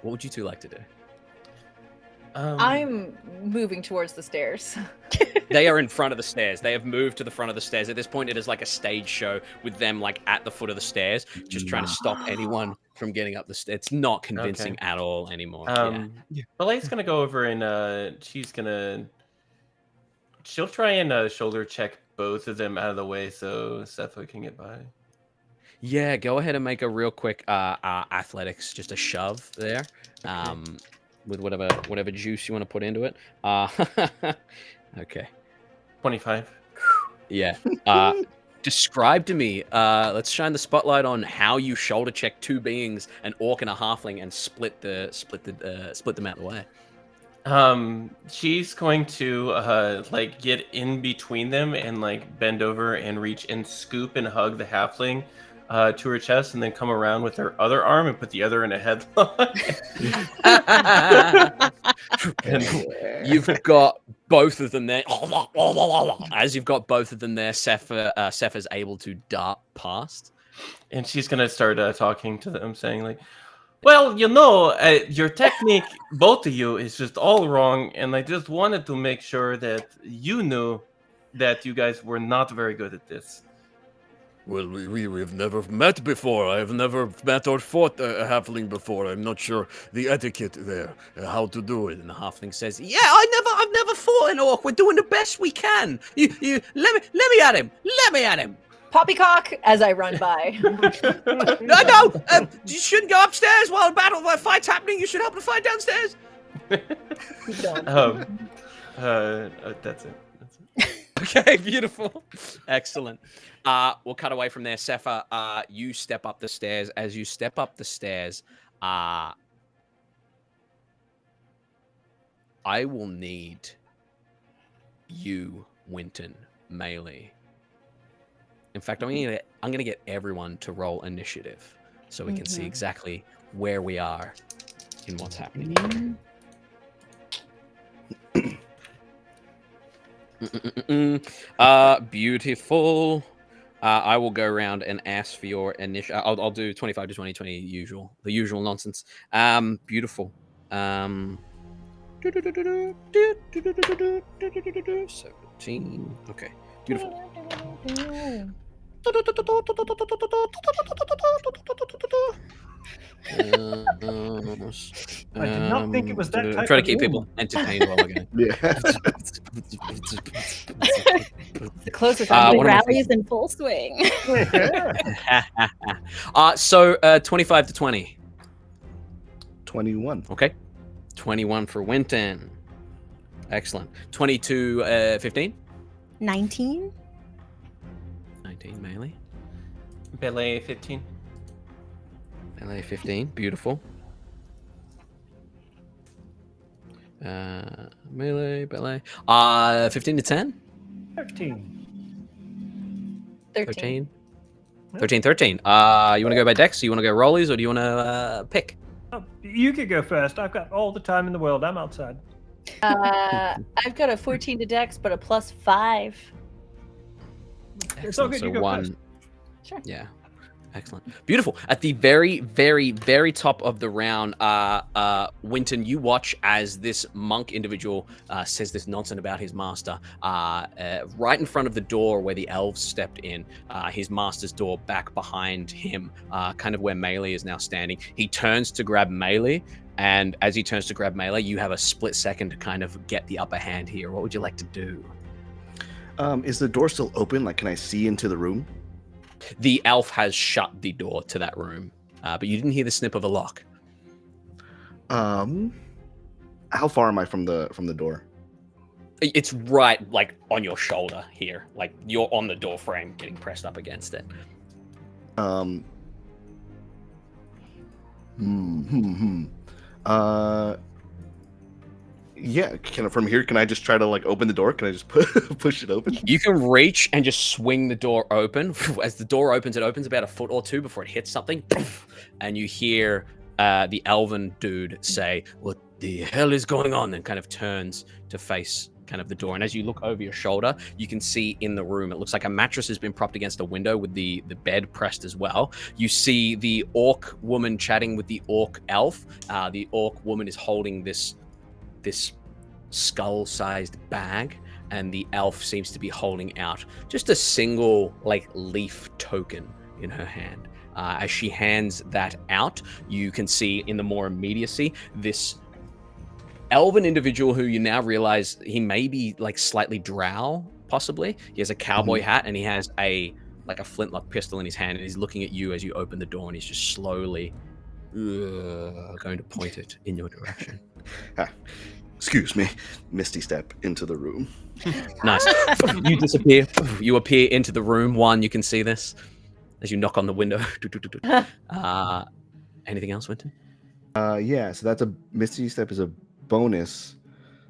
What would you two like to do? I'm moving towards the stairs. They are in front of the stairs. They have moved to the front of the stairs. At this point, it is like a stage show with them like at the foot of the stairs, just trying to stop anyone from getting up the stairs. It's not convincing at all anymore. Belay's gonna go over and she'll try and shoulder check both of them out of the way so Sepha can get by. Yeah, go ahead and make a real quick athletics, just a shove there. With whatever juice you want to put into it. Okay. 25. Yeah. Describe to me. Let's shine the spotlight on how you shoulder check 2 beings, an orc and a halfling, and split them out of the way. She's going to like get in between them and like bend over and reach and scoop and hug the halfling to her chest, and then come around with her other arm and put the other in a headlock. You've got both of them there. As you've got both of them there, Sepha's able to dart past. And she's gonna start talking to them, saying like, "Well, you know, your technique, both of you, is just all wrong, and I just wanted to make sure that you knew that you guys were not very good at this." Well, we've never met before. I have never met or fought a halfling before. I'm not sure the etiquette there, how to do it. And the halfling says, "Yeah, I've never fought an orc. We're doing the best we can. You, let me at him. Let me at him." Poppycock as I run by. No, you shouldn't go upstairs while a fight's happening. You should help the fight downstairs. That's it. Okay, beautiful. Excellent. We'll cut away from there. Sepha, you step up the stairs. As you step up the stairs, I will need you, Winton, melee. In fact, I'm gonna get everyone to roll initiative so we can see exactly where we are in what's happening. Beautiful. I will go around and ask for your initial. I'll do 25 to 20, 20 usual, the usual nonsense. Beautiful. 17. Okay. Beautiful. I did not think it was that type Try to of keep game. people entertained while I go. Yeah. The closest The one of my rally is in full swing. So 25 to 20. 21. Okay. 21 for Winton. Excellent. 22, 15. 19. 19 melee. Belay 15. Melee 15. Beautiful. Melee, belay. 15 to 10. 13. 13. 13. You want to go by dex? You want to go rollies, or do you want to pick? Oh, you could go first. I've got all the time in the world. I'm outside. I've got a 14 to dex, but a +5. It's all good. So You go one. first. Sure. Yeah. Excellent. Beautiful. At the very, very, very top of the round, Winton, you watch as this monk individual says this nonsense about his master. Right in front of the door where the elves stepped in, his master's door back behind him, kind of where Melee is now standing. He turns to grab Melee, and as he turns to grab Melee, you have a split second to kind of get the upper hand here. What would you like to do? Is the door still open? Like, can I see into the room? The elf has shut the door to that room, but you didn't hear the snip of a lock. How far am I from the door? It's right, like, on your shoulder here. Like, you're on the door frame getting pressed up against it. Yeah, from here, can I just try to, like, open the door? Can I just push it open? You can reach and just swing the door open. As the door opens, it opens about a foot or two before it hits something. And you hear the elven dude say, "What the hell is going on?" and kind of turns to face kind of the door. And as you look over your shoulder, you can see in the room, it looks like a mattress has been propped against a window with the bed pressed as well. You see the orc woman chatting with the orc elf. The orc woman is holding this skull-sized bag, and the elf seems to be holding out just a single, like, leaf token in her hand. As she hands that out, you can see in the more immediacy this elven individual who you now realize he may be, like, slightly drow, possibly. He has a cowboy hat, and he has a flintlock pistol in his hand, and he's looking at you as you open the door, and he's just slowly going to point it in your direction. Excuse me. Misty step into the room. Nice. You disappear. You appear into the room. One, you can see this as you knock on the window. Anything else, Winton? Yeah, so that's a Misty step is a bonus.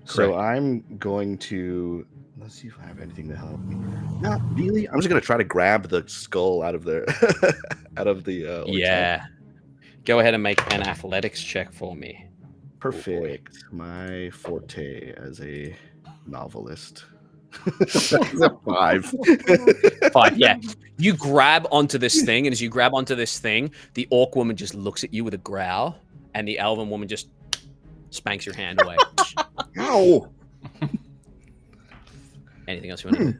So Correct. I'm going to let's see if I have anything to help me. Not really. I'm just gonna try to grab the skull out of the out of the orc's head. Yeah. Go ahead and make an athletics check for me. Oh, boy. Perfect. My forte as a novelist. That's a 5. 5, yeah. You grab onto this thing, and as you grab onto this thing, the orc woman just looks at you with a growl, and the elven woman just spanks your hand away. Ow! Anything else you want to do?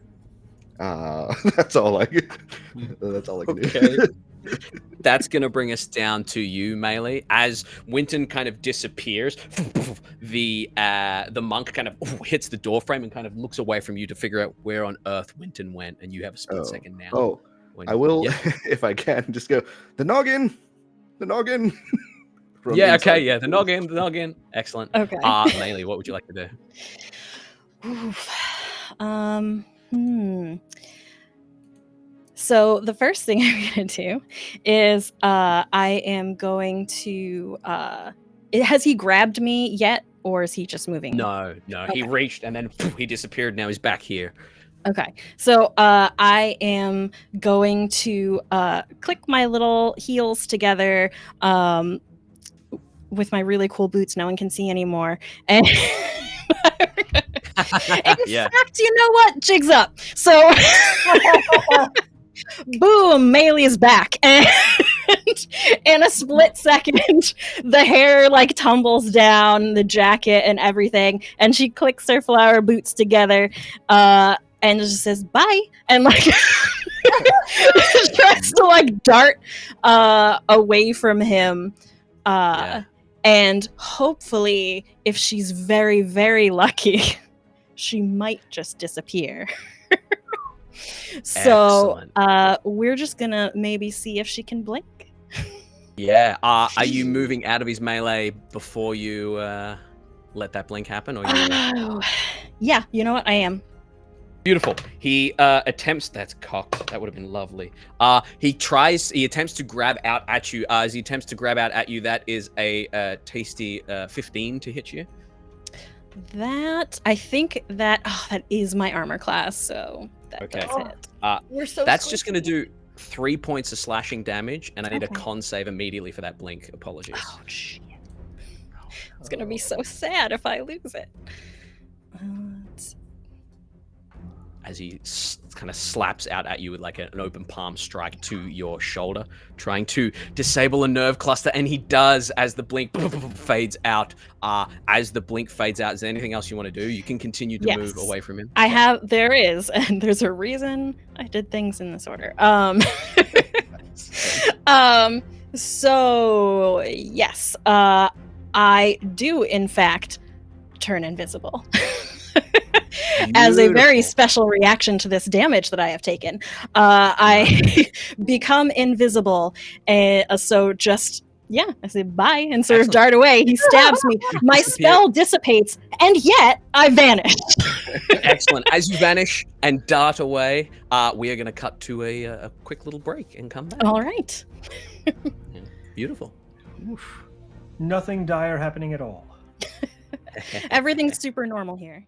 That's all I that's all I can do. Okay. That's going to bring us down to you, Melee. As Winton kind of disappears, the monk kind of hits the doorframe and kind of looks away from you to figure out where on earth Winton went, and you have a split second now. Oh, when- I will, Yeah. if I can, just go, the noggin! From Yeah, inside okay, yeah, the noggin. Excellent. Okay. Melee, what would you like to do? Oof. So the first thing I'm gonna do is I am going to has he grabbed me yet, or is he just moving? No, he Okay. reached and then he disappeared. Now he's back here. Okay, so I am going to click my little heels together with my really cool boots no one can see anymore. And in Yeah. fact, you know what? Jig's up. So boom, Melee is back. And in a split second, the hair like tumbles down, the jacket and everything, and she clicks her flower boots together. And just says bye, and like tries to like dart away from him. Yeah. And hopefully, if she's very, very lucky, she might just disappear. So we're just gonna maybe see if she can blink. Yeah. Are you moving out of his melee before you let that blink happen, or you? Yeah, you know what? I am. Beautiful. He attempts. That's cocked. That would have been lovely. He attempts to grab out at you. As he attempts to grab out at you, that is a tasty 15 to hit you. I think that that is my armor class, so that does hit. We're so That's just going to do 3 points of slashing damage, and I need a Okay. con save immediately for that blink. Apologies. Oh shit! It's gonna be so sad if I lose it. Let's see. As he kind of slaps out at you with like an open palm strike to your shoulder, trying to disable a nerve cluster, and he does as the blink fades out. As the blink fades out, is there anything else you want to do? You can continue to move away from him. There is, and there's a reason I did things in this order. So yes, I do in fact turn invisible. As a very special reaction to this damage that I have taken, I become invisible. So just, I say bye and sort of dart away. He stabs me. My spell dissipates, and yet I vanish. Excellent. As you vanish and dart away, we are going to cut to a quick little break and come back. All right. Beautiful. Oof. Nothing dire happening at all. Everything's super normal here.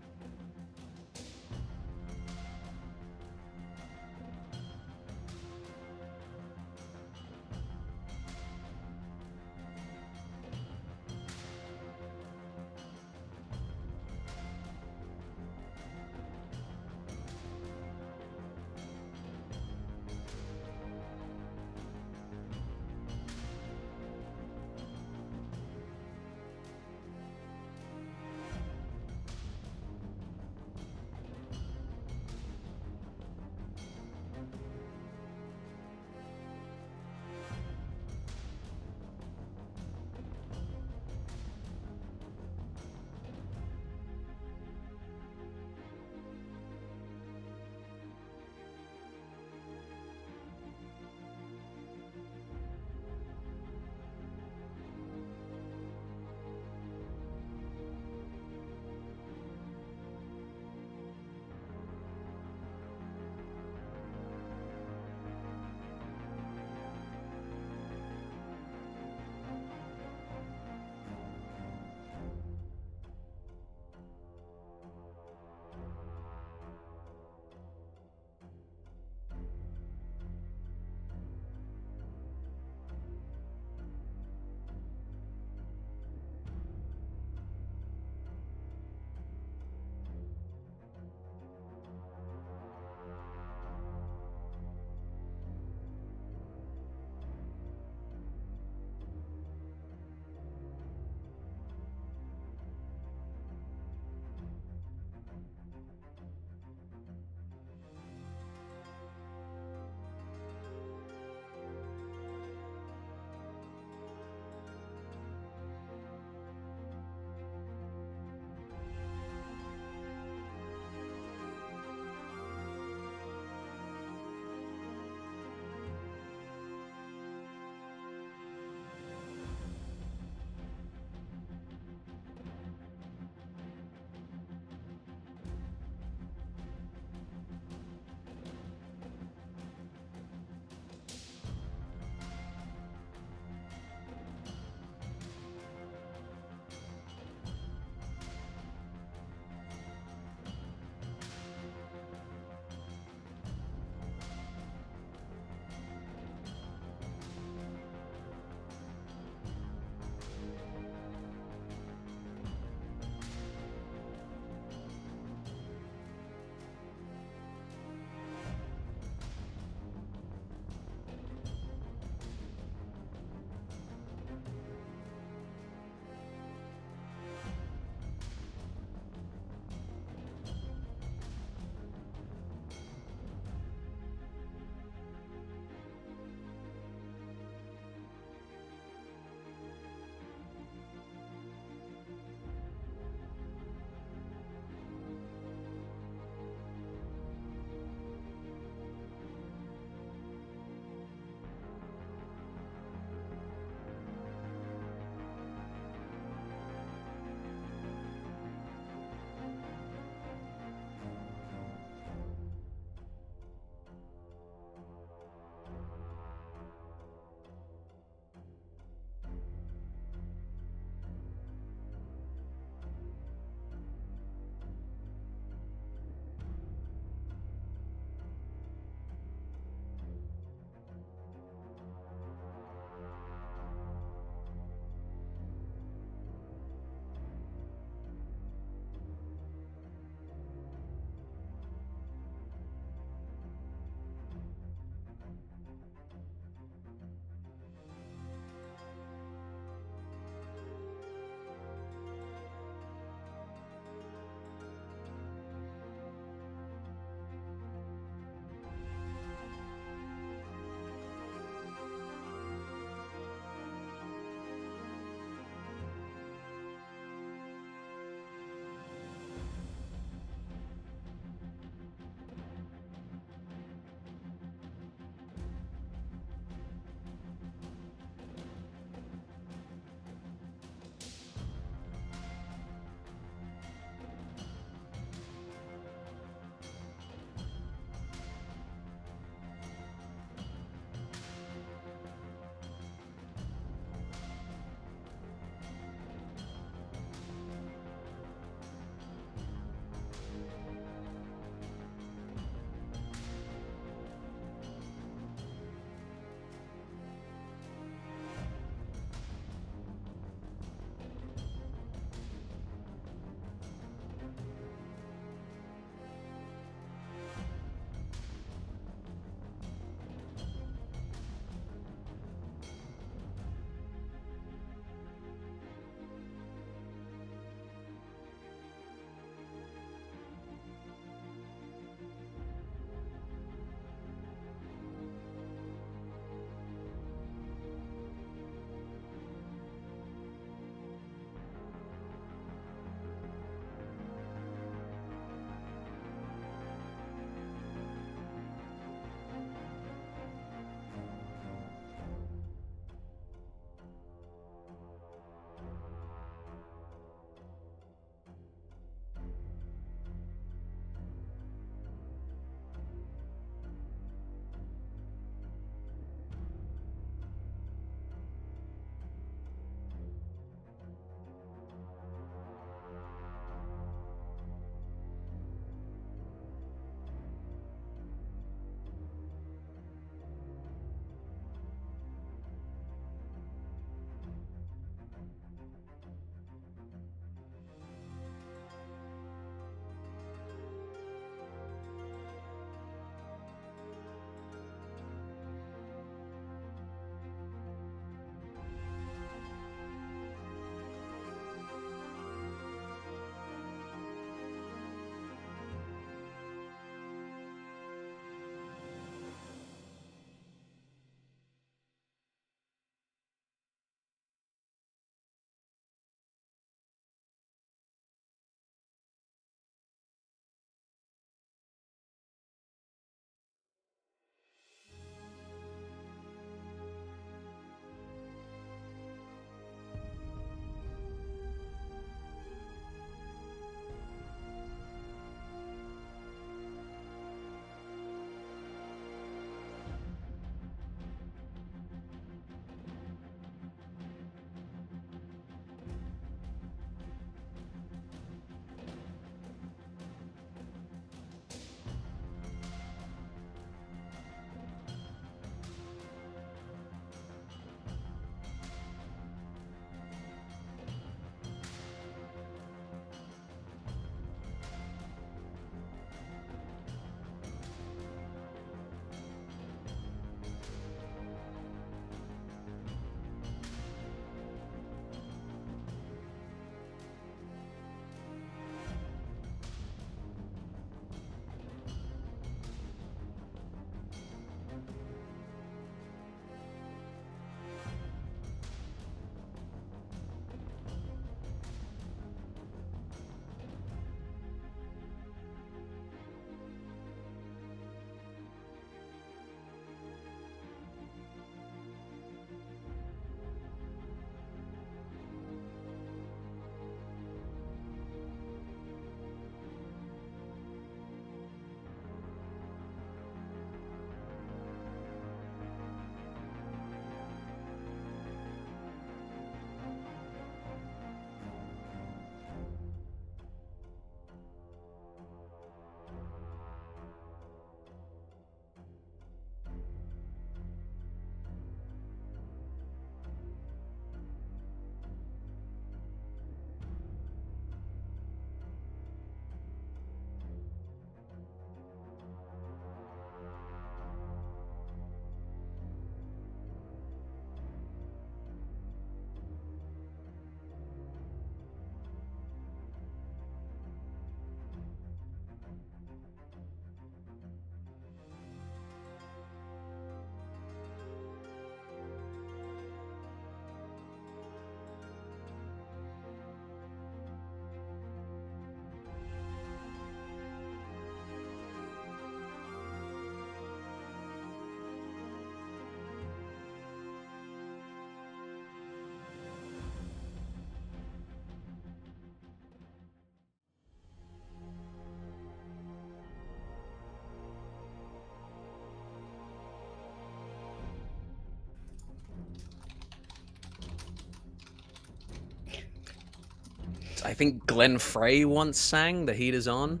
I think Glenn Frey once sang, "The Heat Is On."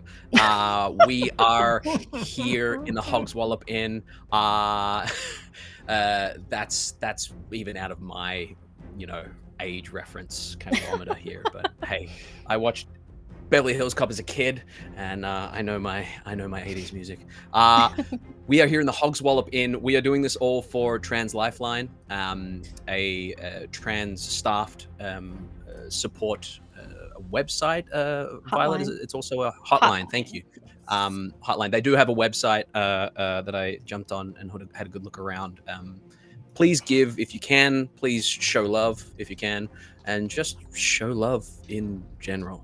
We are here in the Hogswallop Inn. That's even out of my, age reference kind of barometer here. But hey, I watched Beverly Hills Cop as a kid, and I know my 80s music. We are here in the Hogswallop Inn. We are doing this all for Trans Lifeline, a trans-staffed support website. Violet, it's also a hotline. Thank you. Hotline. They do have a website that I jumped on and had a good look around. Please give if you can. Please show love if you can, and just show love in general.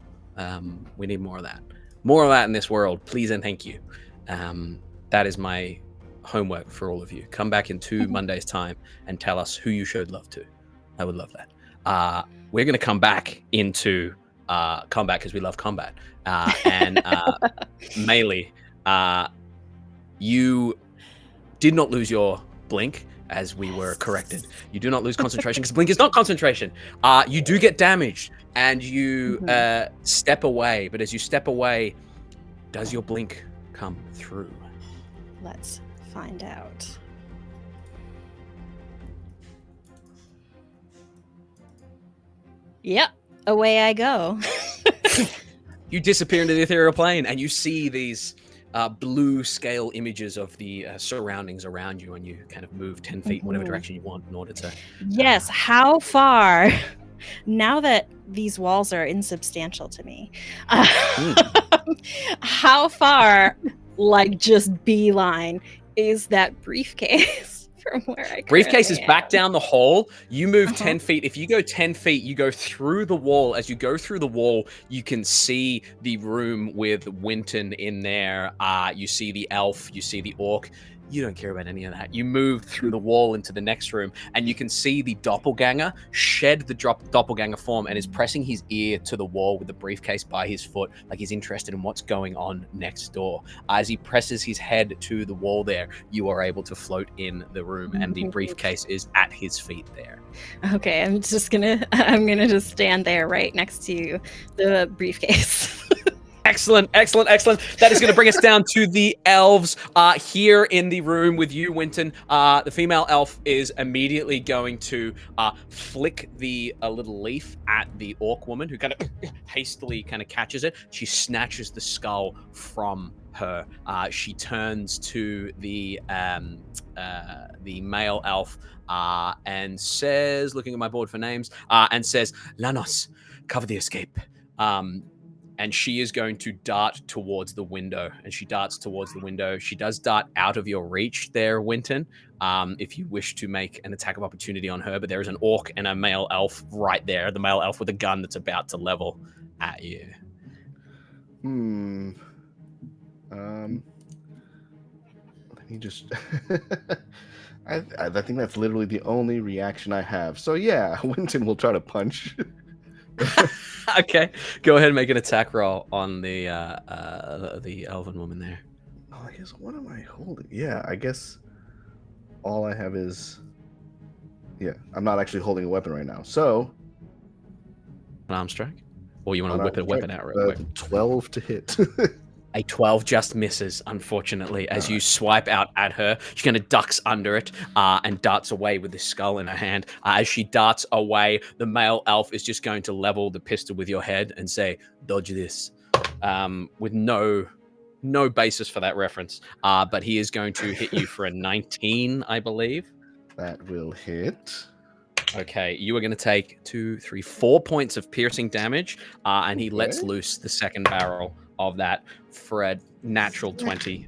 We need more of that. More of that in this world, please and thank you. That is my homework for all of you. Come back in 2 Mondays' time and tell us who you showed love to. I would love that. We're going to come back into combat because we love combat. And Melee, you did not lose your blink, as we were corrected. You do not lose concentration because blink is not concentration. You do get damaged and you step away. But as you step away, does your blink come through? Let's find out. Yep, away I go. You disappear into the ethereal plane and you see these blue scale images of the surroundings around you, and you kind of move 10 feet in whatever direction you want in order to... Yes, how far? Now that these walls are insubstantial to me, how far, like just beeline, is that briefcase from where I Briefcase is am? back down the hall. You move 10 feet. If you go 10 feet, you go through the wall. As you go through the wall, you can see the room with Winton in there. You see the elf. You see the orc. You don't care about any of that. You move through the wall into the next room, and you can see the doppelganger shed the doppelganger form and is pressing his ear to the wall with the briefcase by his foot, like he's interested in what's going on next door. As he presses his head to the wall there, you are able to float in the room, and the briefcase is at his feet there. Okay, I'm gonna just stand there right next to the briefcase. Excellent. That is going to bring us down to the elves here in the room with you, Winton. The female elf is immediately going to flick the little leaf at the orc woman, who kind of hastily kind of catches it. She snatches the skull from her. She turns to the male elf and says, looking at my board for names, and says, "Lanos, cover the escape." And she is going to dart towards the window. And she darts towards the window. She does dart out of your reach there, Winton, if you wish to make an attack of opportunity on her. But there is an orc and a male elf right there. The male elf with a gun that's about to level at you. Let me just... I think that's literally the only reaction I have. So yeah, Winton will try to punch. Okay, go ahead and make an attack roll on the elven woman there. Oh, I guess, what am I holding? Yeah, I guess all I have is... Yeah, I'm not actually holding a weapon right now. So... An arm strike? Or you want to whip a weapon out real quick? 12 to hit. A 12 just misses, unfortunately, as you swipe out at her. She kind of ducks under it and darts away with the skull in her hand. As she darts away, the male elf is just going to level the pistol with your head and say, "Dodge this," with no basis for that reference. But he is going to hit you for a 19, I believe. That will hit. Okay, you are going to take 4 points of piercing damage, and he lets loose the second barrel of that for a natural 20.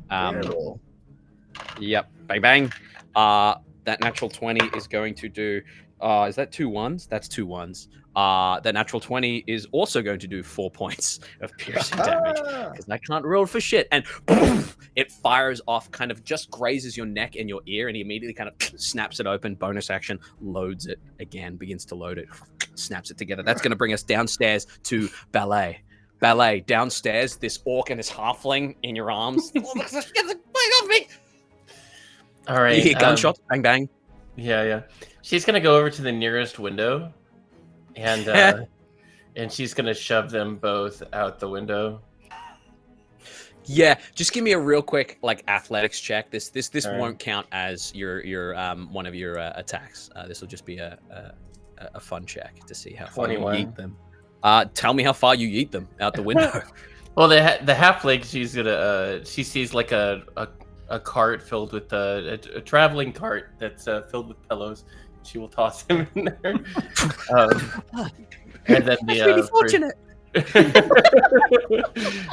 Yep, bang, bang. That natural 20 is going to do... is that 2 ones? That's 2 ones. That natural 20 is also going to do 4 points of piercing damage, because I can't roll for shit. And poof, it fires off, kind of just grazes your neck and your ear, and he immediately kind of snaps it open. Bonus action, loads it again, begins to load it, snaps it together. That's going to bring us downstairs to Ballet. Ballet, downstairs, this orc and this halfling in your arms. Get the fuck off me! All right. You hear gunshots, bang, bang. Yeah. She's gonna go over to the nearest window, and and she's gonna shove them both out the window. Yeah, just give me a real quick like athletics check. This All right. won't count as your one of your attacks. This will just be a fun check to see how far you 21. yeet them. Tell me how far you yeet them out the window. Well, the halfling, she's gonna she sees like a cart filled with a traveling cart that's filled with pillows. She will toss him in there. And then That's really fortunate.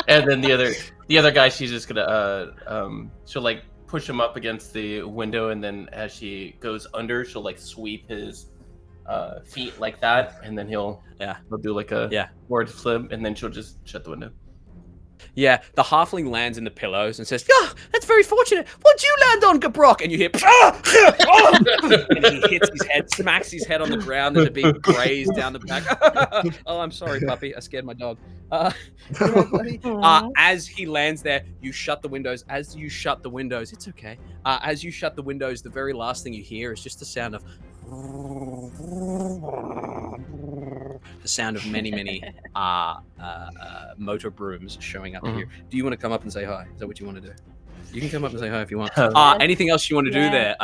And then the other guy, she's just gonna she'll like push him up against the window, and then as she goes under, she'll like sweep his feet like that, and then he'll do like a forward flip, and then she'll just shut the window. Yeah, the halfling lands in the pillows and says, "Oh, that's very fortunate. What'd you land on, Gabrok?" And you hear, and he hits his head, smacks his head on the ground. There's a big graze down the back. Oh, I'm sorry, puppy. I scared my dog. As he lands there, you shut the windows. As you shut the windows, it's okay. As you shut the windows, the very last thing you hear is just the sound of many motor brooms showing up here. Do you want to come up and say hi? Is that what you want to do? You can come up and say hi if you want. Anything else you want to do there?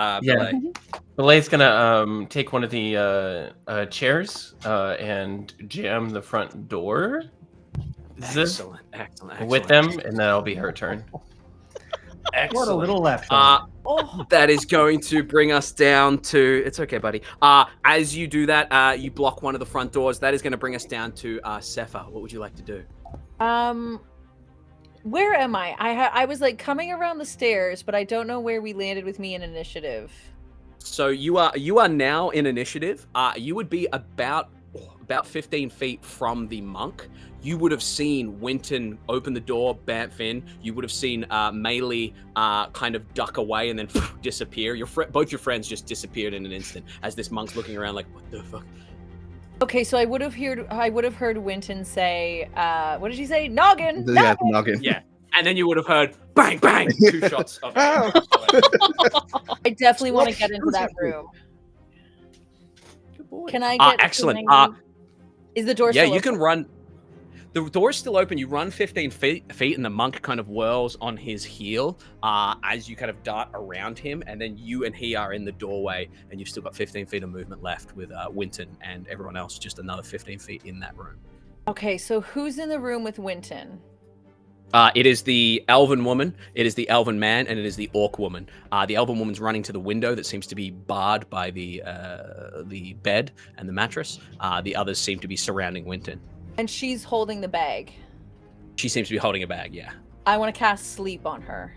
Belay's gonna take one of the chairs and jam the front door. Excellent. With them, and that'll be her turn. What a little left. That is going to bring us down to. It's okay, buddy. As you do that, you block one of the front doors. That is going to bring us down to Sepha. What would you like to do? Where am I? I was like coming around the stairs, but I don't know where we landed with me in initiative. So you are now in initiative. You would be about 15 feet from the monk. You would have seen Winton open the door, bamf in. You would have seen Melee kind of duck away and then disappear. Both your friends just disappeared in an instant as this monk's looking around like, what the fuck? Okay, so I would have heard Winton say, what did she say? Noggin! Yeah, noggin. Yeah. And then you would have heard bang, bang, 2 shots of I definitely want to get into that room. Good boy. Can I get excellent. Is the door still you open? can run. The door is still open. You run 15 feet, and the monk kind of whirls on his heel as you kind of dart around him, and then you and he are in the doorway, and you've still got 15 feet of movement left with Winton and everyone else, just another 15 feet in that room. Okay, so who's in the room with Winton? It is the elven woman, it is the elven man, and it is the orc woman. The elven woman's running to the window that seems to be barred by the bed and the mattress. The others seem to be surrounding Winton. And she's holding the bag. She seems to be holding a bag, yeah. I want to cast sleep on her.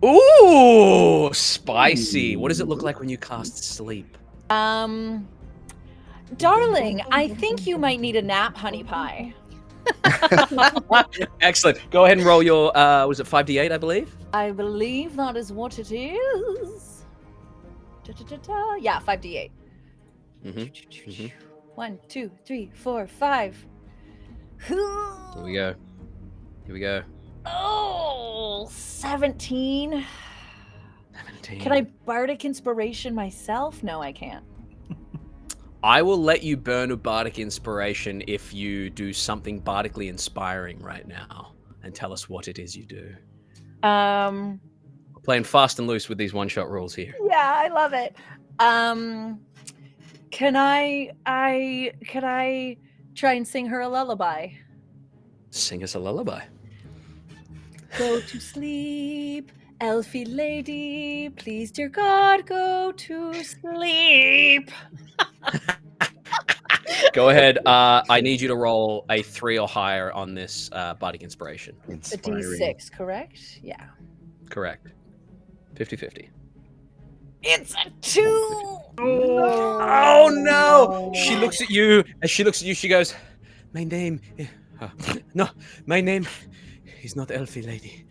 Ooh, spicy. What does it look like when you cast sleep? Darling, I think you might need a nap, honey pie. Excellent. Go ahead and roll your, was it 5d8, I believe? I believe that is what it is. Yeah, 5d8. Mm-hmm. 1, 2, 3, 4, 5. Here we go. Oh, 17. 17. Can I bardic inspiration myself? No, I can't. I will let you burn a bardic inspiration if you do something bardically inspiring right now and tell us what it is you do. We're playing fast and loose with these one-shot rules here. Yeah, I love it. Can I try and sing her a lullaby? Sing us a lullaby. Go to sleep, elfie lady. Please, dear God, go to sleep. Go ahead. I need you to roll a 3 or higher on this bardic inspiration. A D6, correct? Yeah. Correct. 50-50. It's a 2. Oh no! She looks at you. As she looks at you, she goes, "My name, no, my name is not Elfie Lady."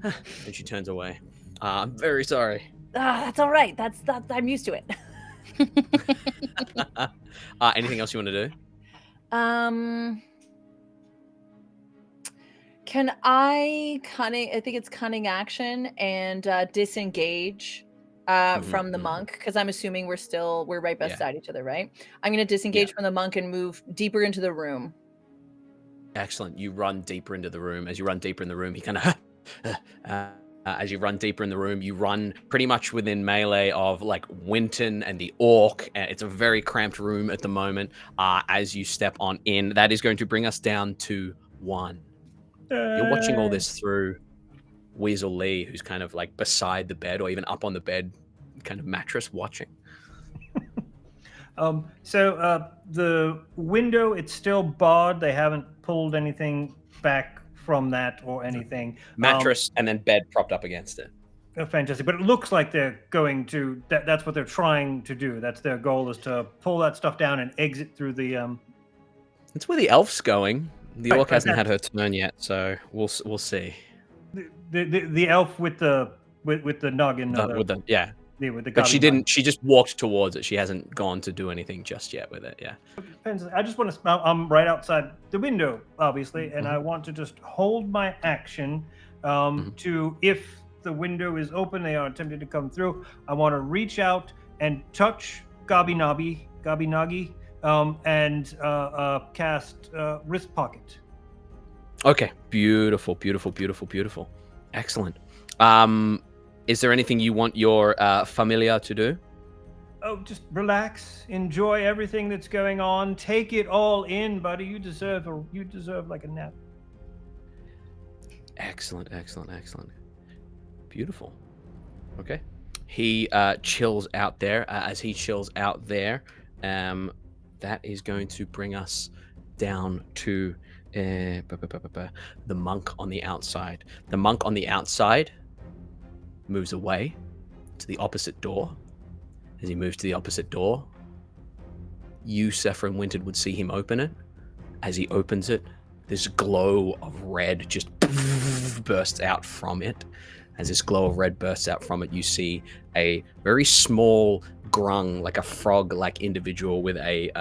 And she turns away. I'm very sorry. That's all right. That's I'm used to it. Anything else you want to do? Can I cunning? I think it's cunning action and disengage from the monk, because I'm assuming we're right beside each other, right? I'm going to disengage from the monk and move deeper into the room. Excellent. You run deeper into the room. As you run deeper in the room, he kind of as you run deeper in the room, you run pretty much within melee of like Winton and the orc. It's a very cramped room at the moment. As you step on in, that is going to bring us down to 1. You're watching all this through Weasel Lee, who's kind of like beside the bed or even up on the bed, kind of mattress watching. So the window, it's still barred. They haven't pulled anything back from that or anything. Mattress and then bed propped up against it. Fantastic. But it looks like they're going to, that's what they're trying to do. That's their goal, is to pull that stuff down and exit through the... It's where the elf's going. The Right, orc hasn't had her turn yet, so we'll see. The elf with the noggin. With the With the but she goblin didn't. She just walked towards it. She hasn't gone to do anything just yet with it. Yeah. I just want to. I'm right outside the window, obviously, and I want to just hold my action to, if the window is open, they are attempting to come through. I want to reach out and touch Gabinagi, and cast Wrist Pocket. Okay. Beautiful. Excellent. Is there anything you want your familiar to do? Oh, just relax, enjoy everything that's going on, take it all in, buddy. You deserve like a nap. Excellent. Beautiful. Okay. He chills out there. As he chills out there, that is going to bring us down to the monk on the outside. The monk on the outside moves away to the opposite door. As he moves to the opposite door, you, Sephra and Winton, would see him open it. As he opens it, this glow of red just bursts out from it. As this glow of red bursts out from it, you see a very small grung, like a frog-like individual with a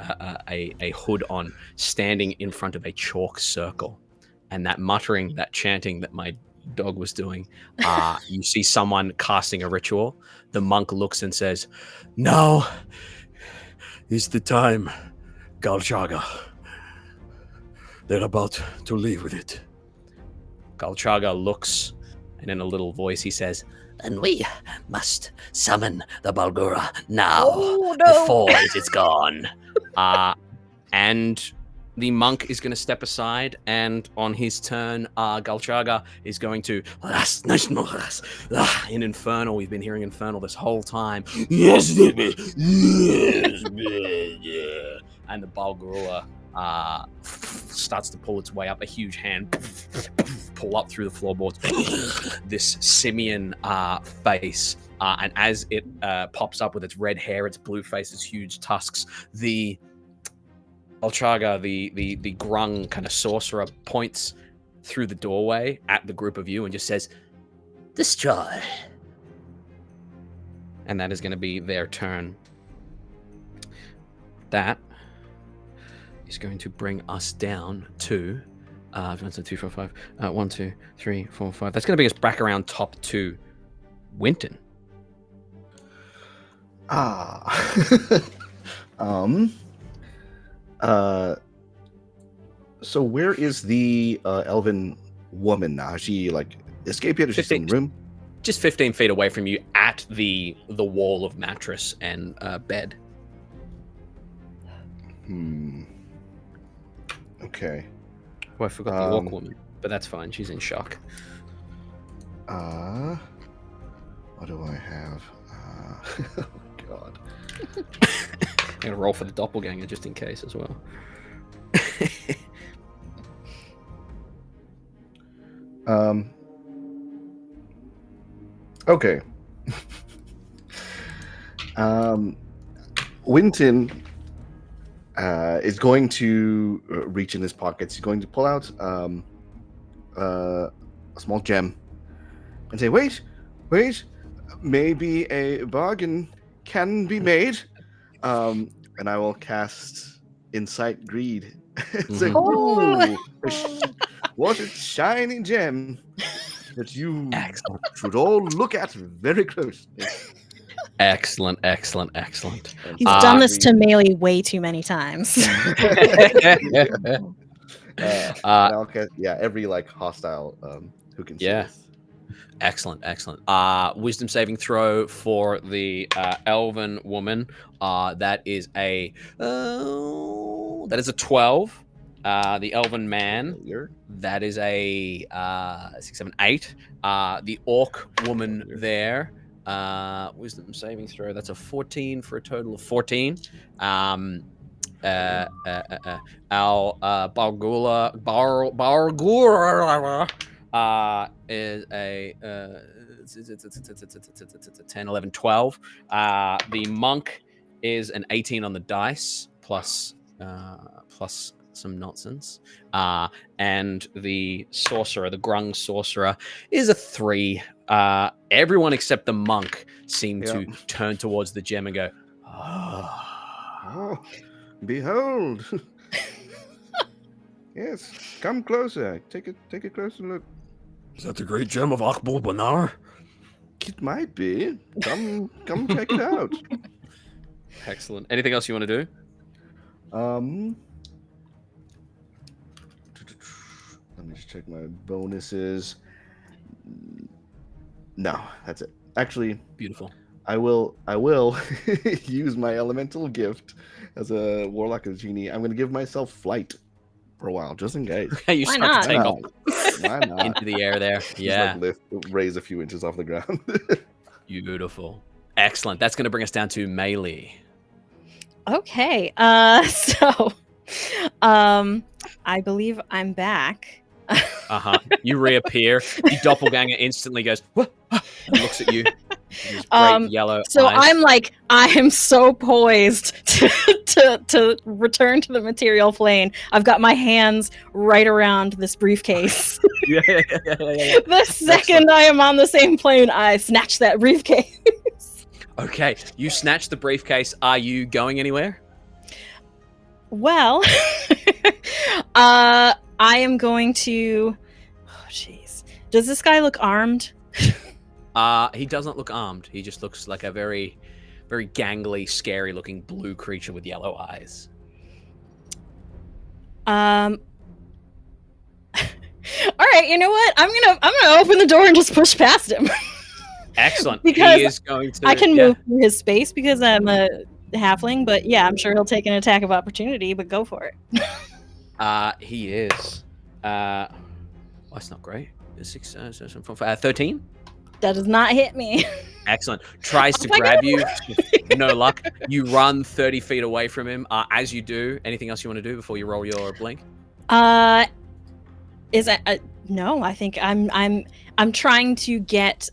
hood on, standing in front of a chalk circle. And that muttering, that chanting that my dog was doing, you see someone casting a ritual. The monk looks and says, "Now is the time, Galchaga. They're about to leave with it." Galchaga looks, and in a little voice he says, "And we must summon the Balgura now before it is gone." And the monk is going to step aside, and on his turn, Galchaga is going to, in Infernal. We've been hearing Infernal this whole time. Yes, and the Balgura starts to pull its way up. A huge hand pull up through the floorboards. This simian face, and as it pops up with its red hair, its blue face, its huge tusks, the Galchaga, the grung kind of sorcerer, points through the doorway at the group of you and just says, "Destroy." And that is going to be their turn. That is going to bring us down to 1, 2, 3, 4, 5. 1, 2, 3, 4, 5. That's going to bring us back around top to Winton. So where is the elven woman now? Has she like escaped yet? Is she in the room? Just 15 feet away from you, at the wall of mattress and bed. Okay. Oh, I forgot the orc woman, but that's fine. She's in shock. What do I have? Oh God. I'm gonna roll for the doppelganger just in case as well. Okay. Winton is going to reach in his pockets. He's going to pull out a small gem and say, wait, maybe a bargain can be made. And I will cast Insight Greed. Say, ooh, what a shiny gem that you should all look at very closely. Excellent, excellent, excellent. He's done this to Melee way too many times. Every like hostile who can see Yeah. this. Excellent, excellent. Wisdom saving throw for the elven woman. That is a 12. The elven man, that is a 6, 7, 8. The orc woman there, wisdom saving throw. That's a 14 for a total of 14. Our Bargula is a 10, 11, 12. The monk is an 18 on the dice plus some nonsense. And the sorcerer, the grung sorcerer, is a 3. Everyone except the monk seem to turn towards the gem and go, Oh, behold. Yes, come closer. Take a closer look. Is that the great gem of Akbul Banar? It might be. Come check it out. Excellent. Anything else you want to do? Let me just check my bonuses. No, that's it. Actually, beautiful. I will use my elemental gift as a warlock and genie. I'm going to give myself flight for a while, just in case. You Why start not? to take off Why not? into the air there. Yeah. Just like raise a few inches off the ground. Beautiful. Excellent. That's going to bring us down to melee. Okay. So I believe I'm back. You reappear. The doppelganger instantly goes, "What?" and looks at you. These great yellow so eyes. I'm like, I am so poised to return to the material plane. I've got my hands right around this briefcase. Yeah. The second I am on the same plane, I snatch that briefcase. Okay, you snatch the briefcase. Are you going anywhere? Well, I am going to. Oh, jeez. Does this guy look armed? He doesn't look armed. He just looks like a very, very gangly, scary-looking blue creature with yellow eyes. All right. You know what? I'm gonna open the door and just push past him. Excellent. Because he is going to. I can move through his space because I'm a halfling. But yeah, I'm sure he'll take an attack of opportunity. But go for it. He is. Oh, that's not great. 6, 13. That does not hit me. Excellent. Tries to grab you. No luck. You run 30 feet away from him. As you do, anything else you want to do before you roll your blink? Is that no? I think I'm trying to get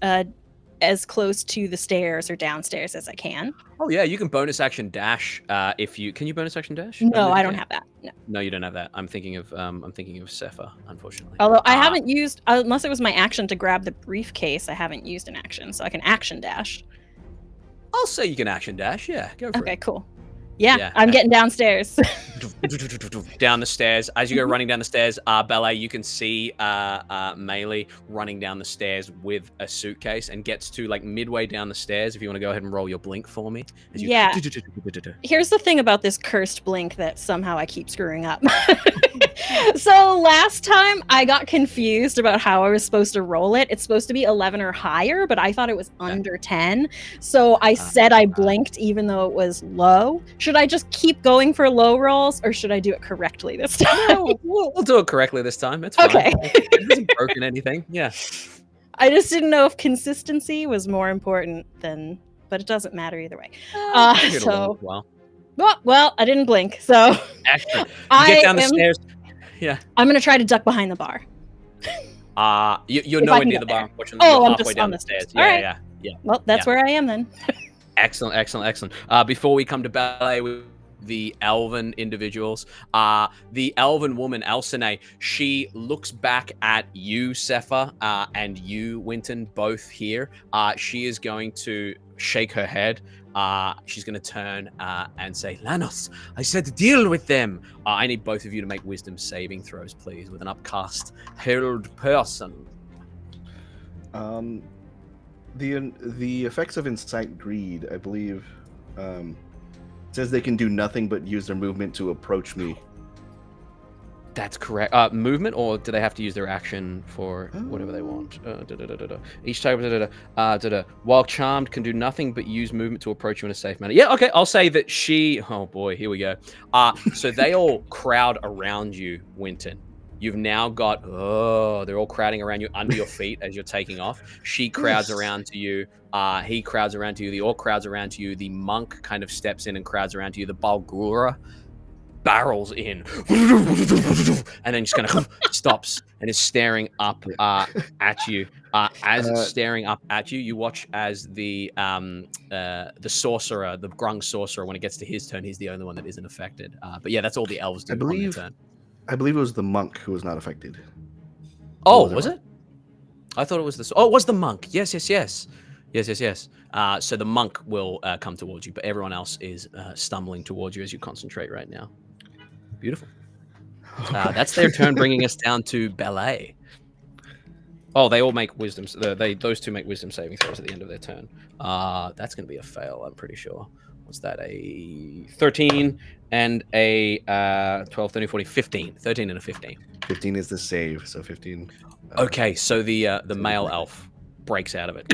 as close to the stairs or downstairs as I can. Oh yeah, you can bonus action dash if you can. You bonus action dash? No, I don't have that. No, you don't have that. I'm thinking of Sepha, unfortunately. Although I haven't used, unless it was my action to grab the briefcase, I haven't used an action, so I can action dash. I'll say you can action dash. Yeah, go for it. Okay, cool. Yeah, I'm getting downstairs. Down the stairs. As you go running down the stairs, Ballet, you can see Melee running down the stairs with a suitcase and gets to like midway down the stairs. If you want to go ahead and roll your blink for me. Yeah. Here's the thing about this cursed blink that somehow I keep screwing up. So last time I got confused about how I was supposed to roll it. It's supposed to be 11 or higher, but I thought it was under 10. So I said I blinked even though it was low. Should I just keep going for low rolls, or should I do it correctly this time? No, we'll do it correctly this time. It's fine. Okay. It hasn't broken anything. Yeah. I just didn't know if consistency was more important than, but it doesn't matter either way. So, well, I didn't blink, so excellent. You get down the stairs. Yeah. I'm gonna try to duck behind the bar. You're nowhere near the bar, unfortunately. Oh, You're I'm halfway just down on the the stairs. stairs. Yeah. Well, that's where I am then. Excellent. Before we come to ballet with the elven individuals, the elven woman, Elsene, she looks back at you, Sepha, and you, Winton, both here. She is going to shake her head. She's going to turn and say, Lanos, I said deal with them. I need both of you to make wisdom saving throws, please, with an upcast held person. The effects of incite greed, I believe, says they can do nothing but use their movement to approach me. That's correct. Movement, or do they have to use their action for whatever they want? Each type. While charmed, can do nothing but use movement to approach you in a safe manner. Yeah, okay. I'll say that she. Oh boy, here we go. So they all crowd around you, Winton. You've now got. Oh, they're all crowding around you under your feet as you're taking off. She crowds around to you. He crowds around to you. The orc crowds around to you. The monk kind of steps in and crowds around to you. The Balgura barrels in and then just kind of stops and is staring up at you. As it's staring up at you, you watch as the sorcerer, the grung sorcerer, when it gets to his turn, he's the only one that isn't affected. But yeah, that's all the elves do on their turn. I believe it was the monk who was not affected. Oh, was it? I thought it was the. Oh, it was the monk. Yes. So the monk will come towards you, but everyone else is stumbling towards you as you concentrate right now. Beautiful. That's their turn, bringing us down to Ballet. Oh, they all make wisdom. Those two make wisdom saving throws at the end of their turn. That's going to be a fail, I'm pretty sure. What's that? A 13 and a 12, 13, 14, 15. 13 and a 15. 15 is the save, so 15. Okay, so the male elf breaks out of it.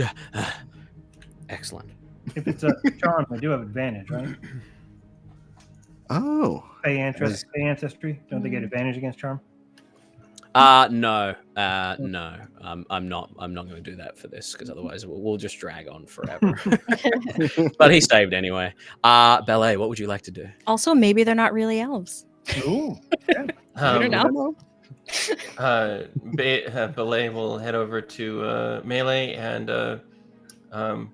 Excellent. If it's a charm, I do have advantage, right? Oh. Pay ancestry. Don't they get advantage against charm? No. I'm not going to do that for this because otherwise we'll just drag on forever. But he saved anyway. Ballet, what would you like to do? Also, maybe they're not really elves. Ooh. Yeah. I don't know. Ballet will head over to Melee and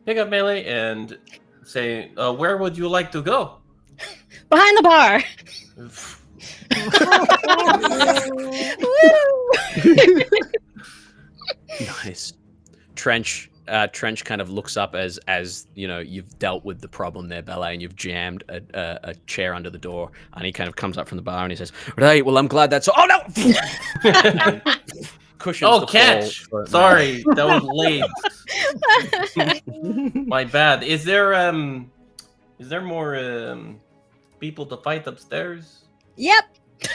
pick up Melee and say, "Where would you like to go?" Behind the bar. Nice. Trench kind of looks up as you know you've dealt with the problem there, Ballet, and you've jammed a chair under the door, and he kind of comes up from the bar and he says, "Right, well, I'm glad that's." Oh no! Cushions. Oh, catch! Sorry, that was late. My bad. Is there more people to fight upstairs? Yep.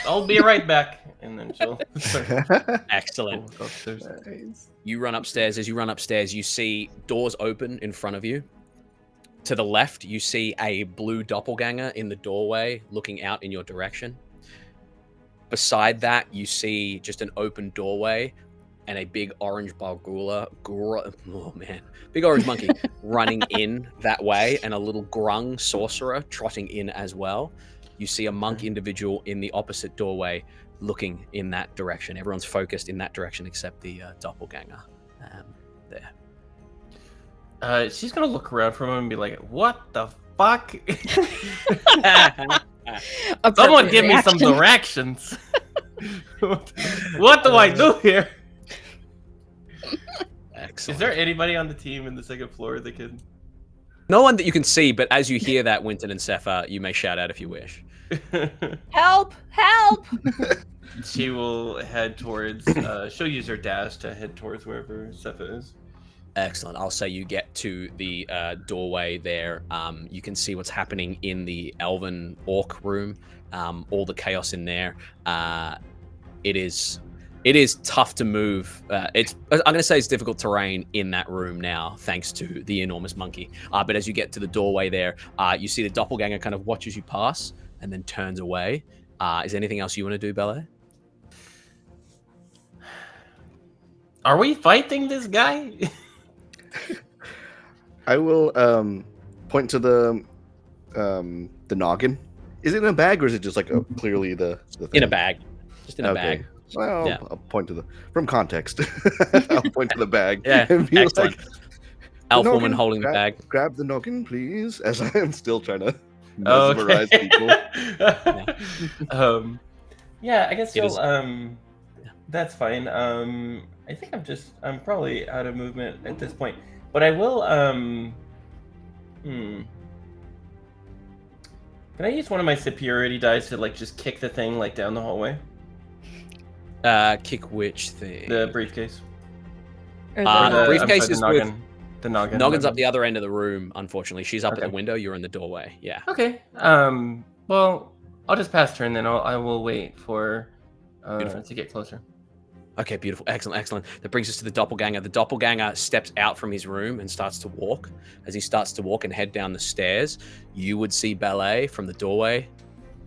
I'll be right back. And then she'll Excellent. go upstairs. You run upstairs. As you run upstairs, you see doors open in front of you. To the left, you see a blue doppelganger in the doorway looking out in your direction. Beside that, you see just an open doorway and a big orange big orange monkey running in that way, and a little grung sorcerer trotting in as well. You see a monk individual in the opposite doorway looking in that direction. Everyone's focused in that direction except the doppelganger there. She's gonna look around for a moment and be like, "What the fuck?" Someone give me some directions. What do I do here? Excellent. Is there anybody on the team in the second floor that can? No one that you can see, but as you hear that, Winton and Sepha, you may shout out if you wish. Help! Help! She will head towards. She'll use her dash to head towards wherever Sepha is. Excellent. I'll say you get to the doorway there. You can see what's happening in the elven orc room. All the chaos in there. It is tough to move. I'm going to say it's difficult terrain in that room now, thanks to the enormous monkey. But as you get to the doorway there, you see the doppelganger kind of watches you pass and then turns away. Is there anything else you want to do, Ballet? Are we fighting this guy? I will point to the noggin. Is it in a bag or is it just like clearly the thing? In a bag. Just in a bag. Well, Yeah. I'll point to from context. I'll point to the bag. Yeah, and be excellent. like, Elf "The woman noggin, holding the bag. Grab the noggin, please." As I am still trying to mesmerize people. Yeah, I guess It you'll. is- That's fine. I think I'm probably out of movement at this point, but I will. Can I use one of my superiority dice to like just kick the thing like down the hallway? Kick which thing? The briefcase. Or The the, briefcase I'm sorry, is the with- noggin. the noggin. Noggin's up the other end of the room, unfortunately. She's up at Okay. the window. You're in the doorway. Yeah. Okay. Well, I'll just pass turn then. I will wait for to get closer. Okay, beautiful. Excellent. That brings us to the doppelganger. The doppelganger steps out from his room and starts to walk. As he starts to walk and head down the stairs, you would see Ballet from the doorway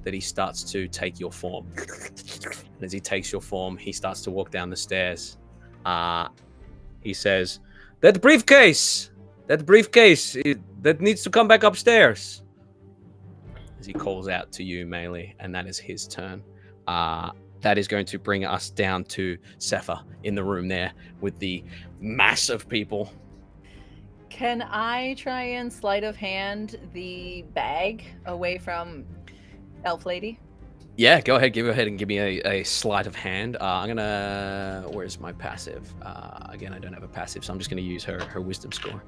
that he starts to take your form. And as he takes your form, he starts to walk down the stairs. He says, that briefcase, that needs to come back upstairs. As he calls out to you, Melee, and that is his turn. That is going to bring us down to Sepha in the room there with the mass of people. Can I try and sleight of hand the bag away from Elf Lady? Yeah, go ahead and give me a sleight of hand. I'm gonna. Where's my passive? Again, I don't have a passive, so I'm just gonna use her wisdom score.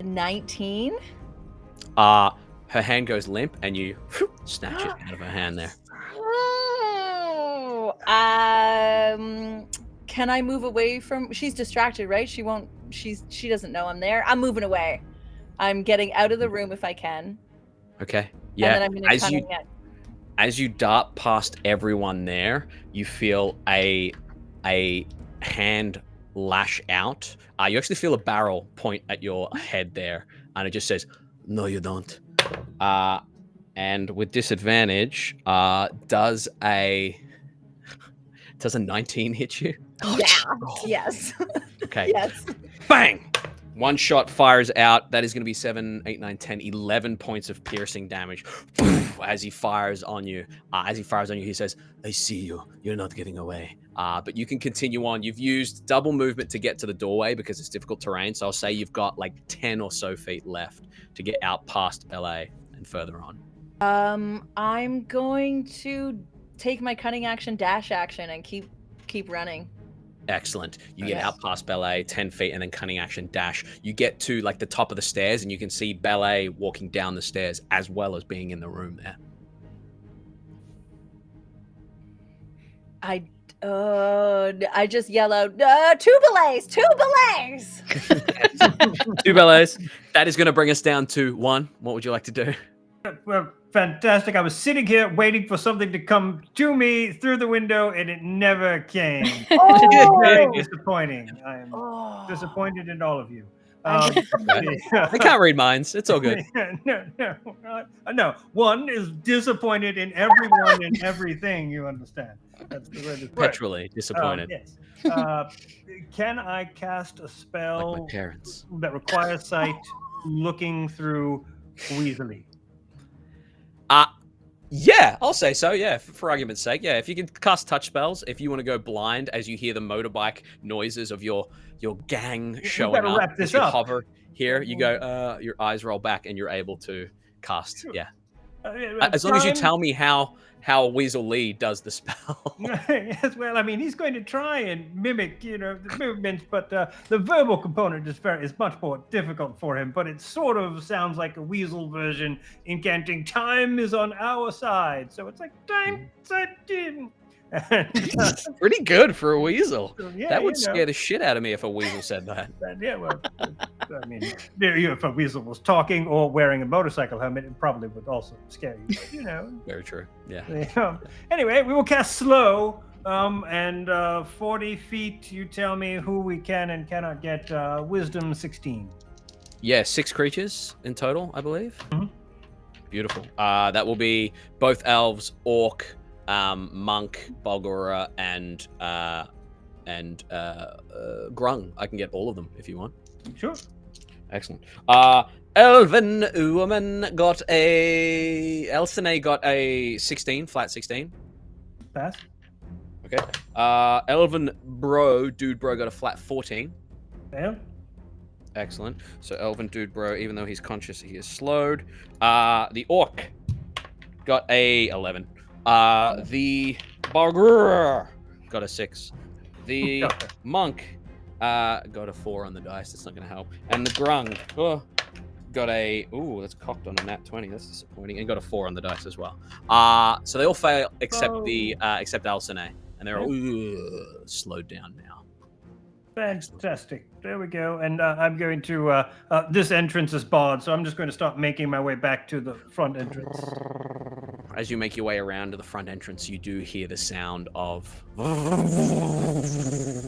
19. Her hand goes limp, and you snatch it out of her hand there. Oh, can I move away from? She's distracted, right? She won't. She doesn't know I'm there. I'm moving away. I'm getting out of the room if I can. Okay. Yeah. And then I'm gonna as you dart past everyone there, you feel a hand lash out. You actually feel a barrel point at your head there, and it just says, "No, you don't." And with disadvantage, does a 19 hit you? Yeah. Yes. Okay. Yes. Bang! One shot fires out. That is going to be 7, 8, 9, 10, 11 points of piercing damage. As he fires on you. He says, I see you. You're not getting away. But you can continue on. You've used double movement to get to the doorway because it's difficult terrain. So I'll say you've got like 10 or so feet left to get out past Ballet and further on. I'm going to take my cunning action dash action and keep running. Excellent. You get out past Ballet, 10 feet, and then cunning action dash. You get to like the top of the stairs, and you can see Ballet walking down the stairs as well as being in the room there. I just yell out, two ballets! Two ballets. That is going to bring us down to 1. What would you like to do? Well, fantastic. I was sitting here waiting for something to come to me through the window, and it never came. Very disappointing. I am disappointed in all of you. I can't read minds. It's all good. No. One is disappointed in everyone and everything. You understand? That's the way this works. Petrally disappointed. Yes. Can I cast a spell like my parents that requires sight looking through Weasley? Yeah, I'll say so. Yeah, for argument's sake. Yeah, if you can cast touch spells, if you want to go blind as you hear the motorbike noises of your gang showing up, wrap this as you up. hover here, you go. Your eyes roll back, and you're able to cast. Yeah, as long as you tell me how Weasel Lee does the spell. Yes, well, I mean, he's going to try and mimic, the movements, but the verbal component is much more difficult for him. But it sort of sounds like a weasel version, incanting "Time is on our side." So it's like time. Pretty good for a weasel. Yeah, that would scare the shit out of me if a weasel said that. Yeah, well, I mean, if a weasel was talking or wearing a motorcycle helmet, it probably would also scare you. But, Very true. Yeah. Anyway, we will cast slow, and 40 feet. You tell me who we can and cannot get. Wisdom 16. Yeah, 6 creatures in total, I believe. Mm-hmm. Beautiful. That will be both elves, orc, monk, Balgora, and Grung. I can get all of them if you want. Sure. Excellent. Elven woman got Elsene got a 16, flat 16. Pass. Okay. Elven dude bro got a flat 14. Fail. Excellent. So Elven dude bro, even though he's conscious, he is slowed. The orc got a 11. The Bargur got a 6. The monk got a 4 on the dice. That's not going to help. And the grung got a... Ooh, that's cocked on a nat 20. That's disappointing. And got a 4 on the dice as well. So they all fail except except Alcine. And they're all slowed down now. Fantastic. There we go. And I'm going to, this entrance is barred, so I'm just going to start making my way back to the front entrance. As you make your way around to the front entrance, you do hear the sound of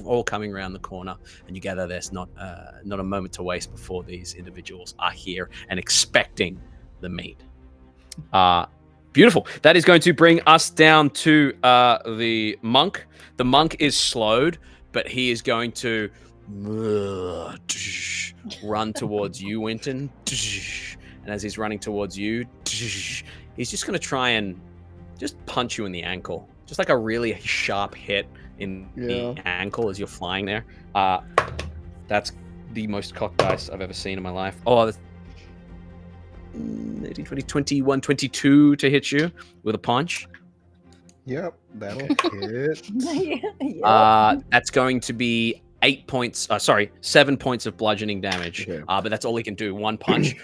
all coming around the corner, and you gather there's not a moment to waste before these individuals are here and expecting the meat. Beautiful. That is going to bring us down to the monk. The monk is slowed, but he is going to run towards you, Winton. And as he's running towards you, he's just going to try and just punch you in the ankle. Just like a really sharp hit in the ankle as you're flying there. That's the most cocked dice I've ever seen in my life. Oh, that's 18, 20, 21, 22 to hit you with a punch. Yep, that'll hit. That's going to be 7 points of bludgeoning damage. Okay. But that's all he can do. One punch.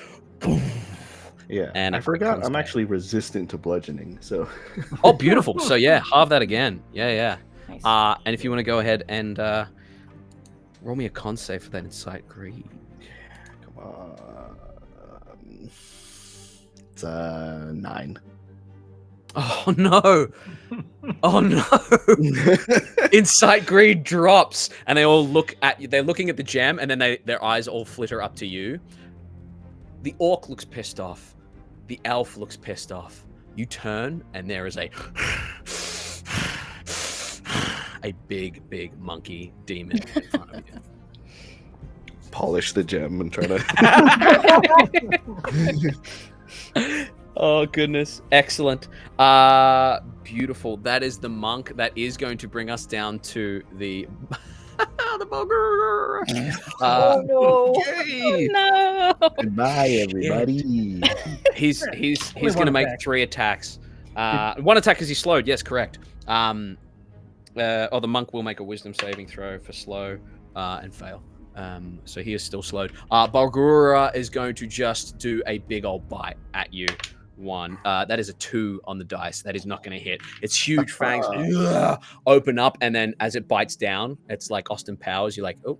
Yeah, And I forgot I'm actually resistant to bludgeoning, so. Oh, beautiful. So yeah, halve that again. Yeah. Nice. And if you want to go ahead and roll me a con save for that insight greed. Come on. It's 9. Oh no! Oh no! Insight greed drops, and they all look at you. They're looking at the gem, and then their eyes all flitter up to you. The orc looks pissed off. The elf looks pissed off. You turn, and there is a big monkey demon in front of you. Polish the gem and try to. Oh goodness, excellent. Beautiful. That is the monk. That is going to bring us down to the the bugger. Oh no! Yay. Oh, no! Goodbye, everybody. He's going to make 3 attacks. 1 attack because he's slowed. Yes, correct. The monk will make a wisdom saving throw for slow and fail. So he is still slowed. Bargura is going to just do a big old bite at you. 1. That is a 2 on the dice. That is not going to hit. Its huge fangs open up, and then as it bites down, it's like Austin Powers. You're like, oh,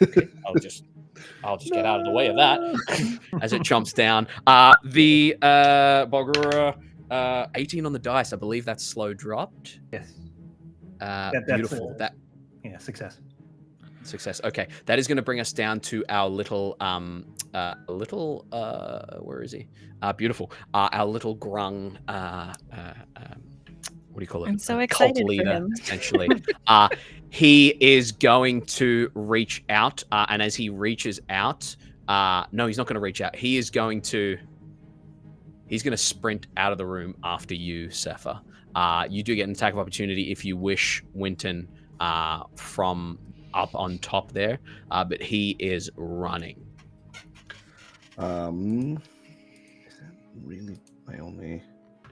okay, I'll just get out of the way of that as it chomps down. The Bargura 18 on the dice. I believe that's slow dropped. Yes. Beautiful. Success. Success. Okay, that is going to bring us down to our little where is he? Beautiful. Our little grung. What do you call it? I'm so Cult excited for leader, him. essentially. He is going to reach out, and as he reaches out, no, he's not going to reach out. He's going to sprint out of the room after you, Sepha. You do get an attack of opportunity if you wish, Winton, from up on top there, but he is running. Is that really my only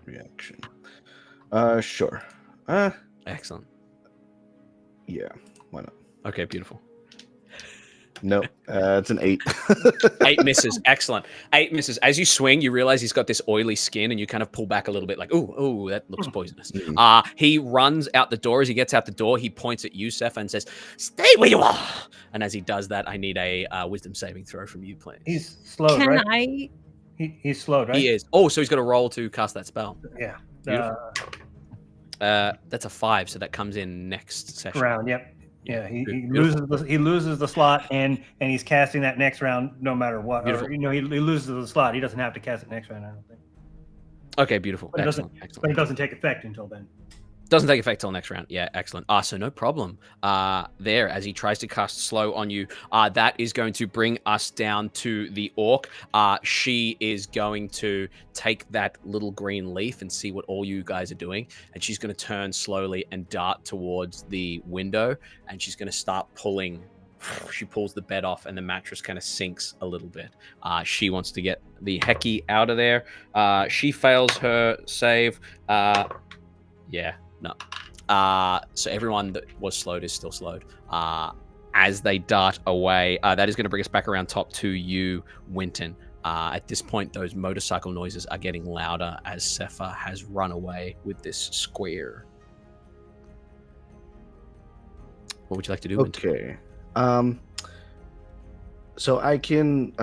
reaction? Sure. Excellent. Yeah, why not? Okay, beautiful. No, it's an 8. 8 misses. Excellent. 8 misses. As you swing, you realize he's got this oily skin, and you kind of pull back a little bit, like, ooh, that looks poisonous. He runs out the door. As he gets out the door, he points at you, Seph, and says, "Stay where you are." And as he does that, I need a wisdom saving throw from you, please. He's slowed, Can right? I? He's slowed, right? He is. Oh, so he's got to roll to cast that spell. Yeah. Beautiful. That's a 5, so that comes in next session. Round. Yep. Yeah, he Beautiful. loses the slot, and he's casting that next round no matter what. Beautiful. Or, he loses the slot. He doesn't have to cast it next round, I don't think. Okay, beautiful. But Excellent. But it doesn't take effect until then. Doesn't take effect till next round. Yeah, excellent. So no problem. There, as he tries to cast slow on you, that is going to bring us down to the orc. She is going to take that little green leaf and see what all you guys are doing, and she's going to turn slowly and dart towards the window, and she's going to start pulling. She pulls the bed off, and the mattress kind of sinks a little bit. She wants to get the hecky out of there. She fails her save. No. So everyone that was slowed is still slowed. As they dart away, that is going to bring us back around top to you, Winton. At this point, those motorcycle noises are getting louder as Sepha has run away with this square. What would you like to do, Winton? Okay. So I can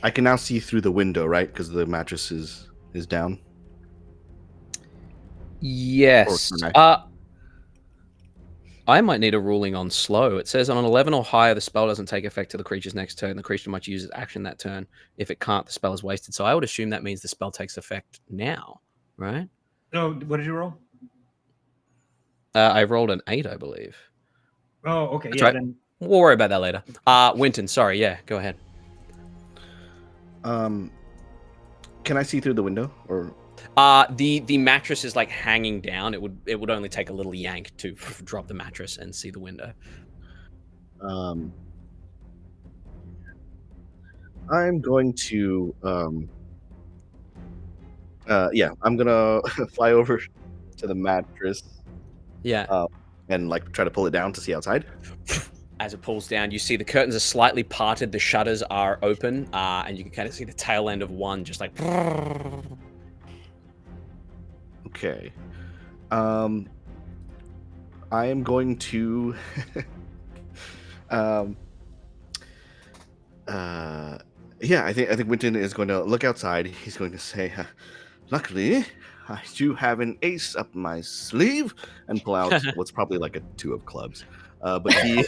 I can now see through the window, right? Because the mattress is down. Yes. Or can I might need a ruling on slow. It says on an 11 or higher, the spell doesn't take effect to the creature's next turn. The creature must use its action that turn. If it can't, the spell is wasted. So I would assume that means the spell takes effect now, right? So what did you roll? I rolled an 8, I believe. Oh, okay. That's yeah, right. then We'll worry about that later. Winton, sorry. Yeah, go ahead. Can I see through the window or? The mattress is like hanging down. It would only take a little yank to drop the mattress and see the window. I'm going to I'm gonna fly over to the mattress. Yeah. And like try to pull it down to see outside. As it pulls down, you see the curtains are slightly parted, the shutters are open, and you can kind of see the tail end of one just like. Okay. I am going to I think Winton is going to look outside. He's going to say, luckily, I do have an ace up my sleeve, and pull out what's probably like a 2 of clubs. But he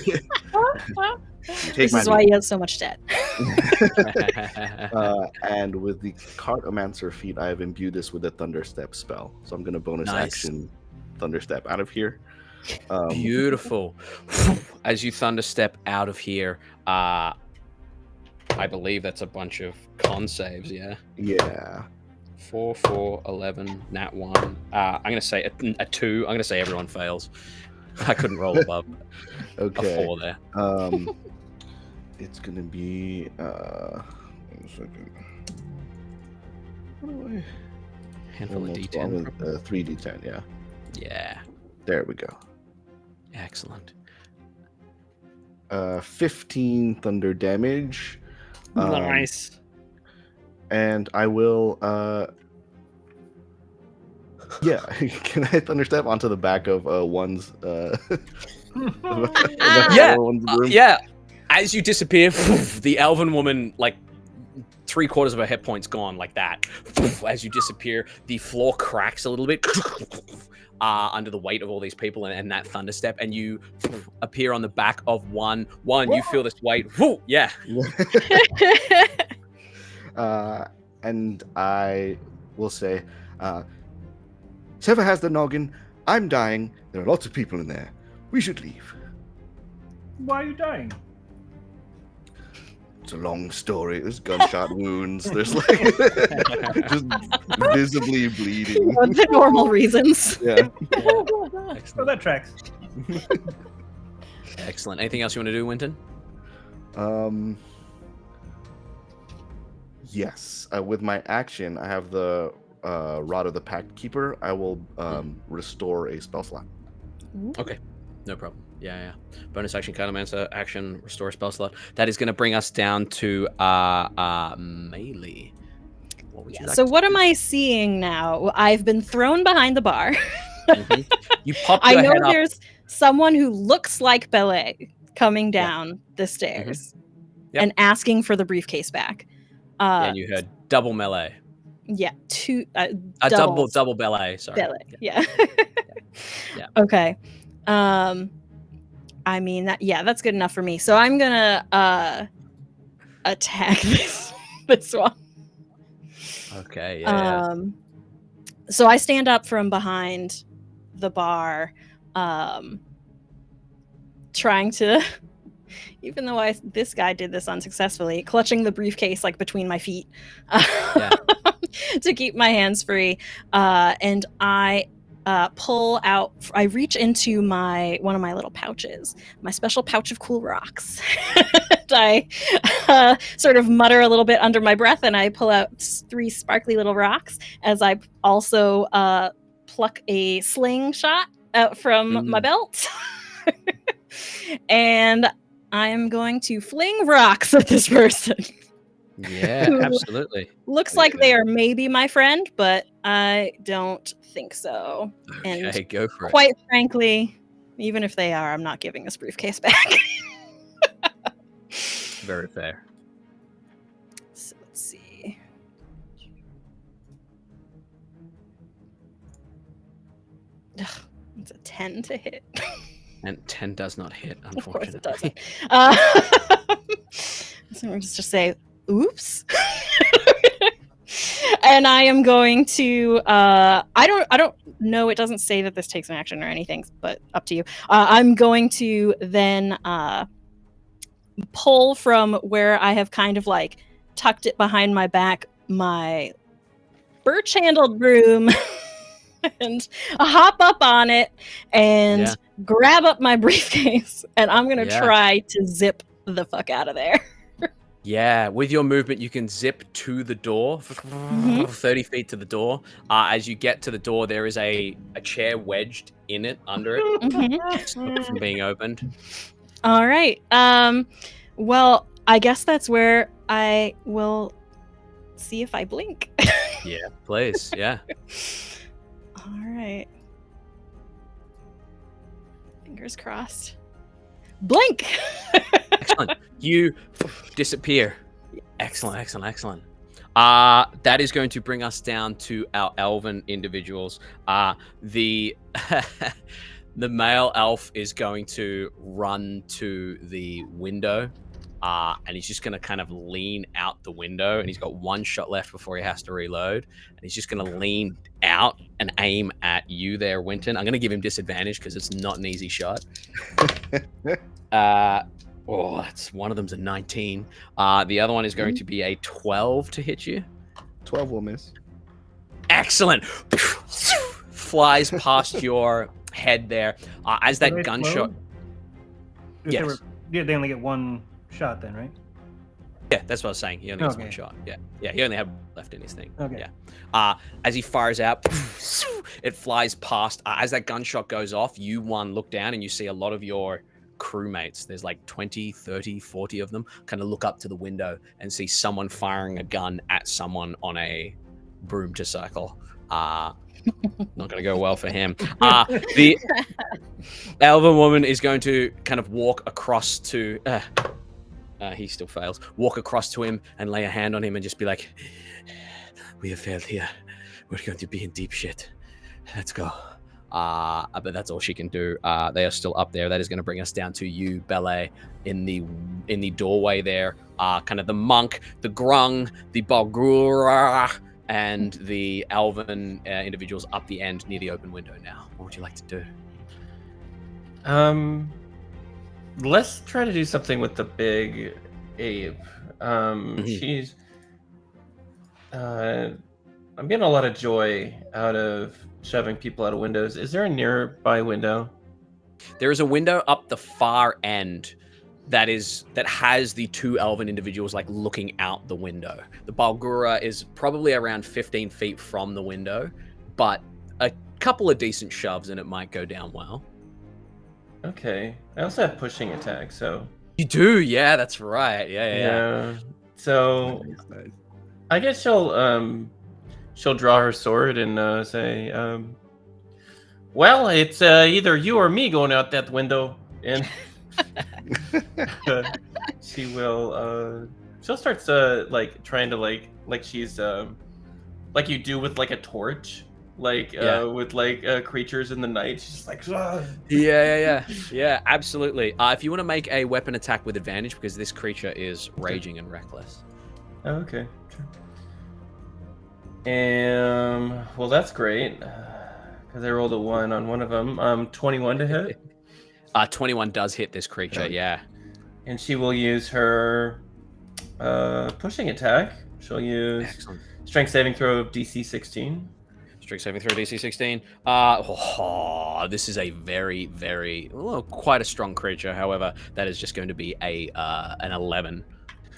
This is why he has so much debt. And with the Cartomancer feat, I have imbued this with a Thunderstep spell. So I'm going to bonus action Thunderstep out of here. Beautiful. As you Thunderstep out of here, I believe that's a bunch of con saves, yeah? Yeah. 4, 4, 11, nat 1. I'm going to say a 2. I'm going to say everyone fails. I couldn't roll above a 4 there. It's going to be... 1 second. What do I... Handful of D10. 3d10, yeah. Yeah. There we go. Excellent. 15 thunder damage. Nice. And I will... yeah, can I Thunderstep onto the back of one's... Yeah. One's room? Yeah. As you disappear, the elven woman, like, 3/4 of her hit points gone like that. As you disappear, the floor cracks a little bit under the weight of all these people and that Thunderstep, and you appear on the back of one. You feel this weight. Whoo, yeah. And I will say, Seva has the noggin. I'm dying. There are lots of people in there. We should leave. why are you dying? It's a long story. There's gunshot wounds. There's like just visibly bleeding. The normal reasons. Yeah. Oh, that tracks. Excellent. Anything else you want to do, Winton? Yes. With my action, I have the Rod of the Pact Keeper. I will restore a spell slot. Okay. No problem. Yeah. Bonus action, Cartomancer, action, restore a spell slot. That is going to bring us down to melee. What would you like So to what do? am I seeing now? I've been thrown behind the bar. You pop I your know head up. there's someone who looks like Ballet coming down the stairs Yep. and asking for the briefcase back. And you heard double melee. Yeah, two Double ballet, sorry. Ballet. Yeah. Yeah. Okay. I mean that's good enough for me. So I'm gonna attack this one. Okay, yeah. So I stand up from behind the bar, trying to, even though this guy did this unsuccessfully, clutching the briefcase like between my feet to keep my hands free, and I pull out. I reach into one of my little pouches, my special pouch of cool rocks. I sort of mutter a little bit under my breath, and I pull out 3 sparkly little rocks as I also pluck a slingshot out from my belt. And I'm going to fling rocks at this person. Yeah, Who absolutely. Looks like they are maybe my friend, but I don't think so. Okay, And go for it. quite frankly, Even if they are, I'm not giving this briefcase back. Very fair. So let's see. Ugh, it's a 10 to hit. And 10 does not hit, Of course it unfortunately. doesn't. So we'll just say, oops. And I am going to I don't know, it doesn't say that this takes an action or anything, but up to you. I'm going to then pull from where I have kind of like tucked it behind my back, my birch-handled broom, and hop up on it and grab up my briefcase, and I'm gonna try to zip the fuck out of there. Yeah, with your movement, you can zip to the door, 30 feet to the door. As you get to the door, there is a chair wedged in it, under it, from being opened. All right. Well, I guess that's where I will see if I blink. Yeah, please. Yeah. All right. Fingers crossed. Blink. Excellent. You disappear. Excellent, excellent, excellent. That is going to bring us down to our elven individuals. The the male elf is going to run to the window, and he's just going to kind of lean out the window, and he's got one shot left before he has to reload, and he's just going to lean out and aim at you there, Winton. I'm going to give him disadvantage because it's not an easy shot. Oh, that's one of them's a 19. The other one is going to be a 12 to hit you. 12 will miss. Excellent. Flies past your head there. As that gunshot. Yes. They only get one shot then, right? Yeah, that's what I was saying. He only gets one shot. Yeah. Yeah, he only had left in his thing. Okay. Yeah. As he fires out, it flies past. As that gunshot goes off, you look down and you see a lot of your crewmates. There's like 20, 30, 40 of them kind of look up to the window and see someone firing a gun at someone on a broom to cycle. Not going to go well for him. The elven woman is going to kind of walk across to he still fails. Walk across to him and lay a hand on him and just be like, we have failed here. We're going to be in deep shit. Let's go. But that's all she can do. They are still up there. That is going to bring us down to you, Bele, in the doorway there. Kind of the monk, the grung, the Balgura, and the elven individuals up the end near the open window now. What would you like to do? Let's try to do something with the big ape. She's I'm getting a lot of joy out of shoving people out of windows. Is there a nearby window? There is a window up the far end that has the two elven individuals like looking out the window. The Balgura is probably around 15 feet from the window, but a couple of decent shoves and it might go down well. Okay. I also have pushing attack, so you do, yeah, that's right. Yeah. So Nice. I guess she'll draw her sword and say, well, it's either you or me going out that window. And she'll start like trying to like she's like you do with like a torch, with like creatures in the night. She's just like, yeah, absolutely. If you want to make a weapon attack with advantage, because this creature is raging and reckless. Oh, okay. Sure. Well, that's great because I rolled a 1 on one of them. 21 to hit. 21 does hit this creature, yeah. And she will use her pushing attack. She'll use strength saving throw of DC 16. Strength saving throw DC 16. This is a very, very, quite a strong creature. However, that is just going to be an 11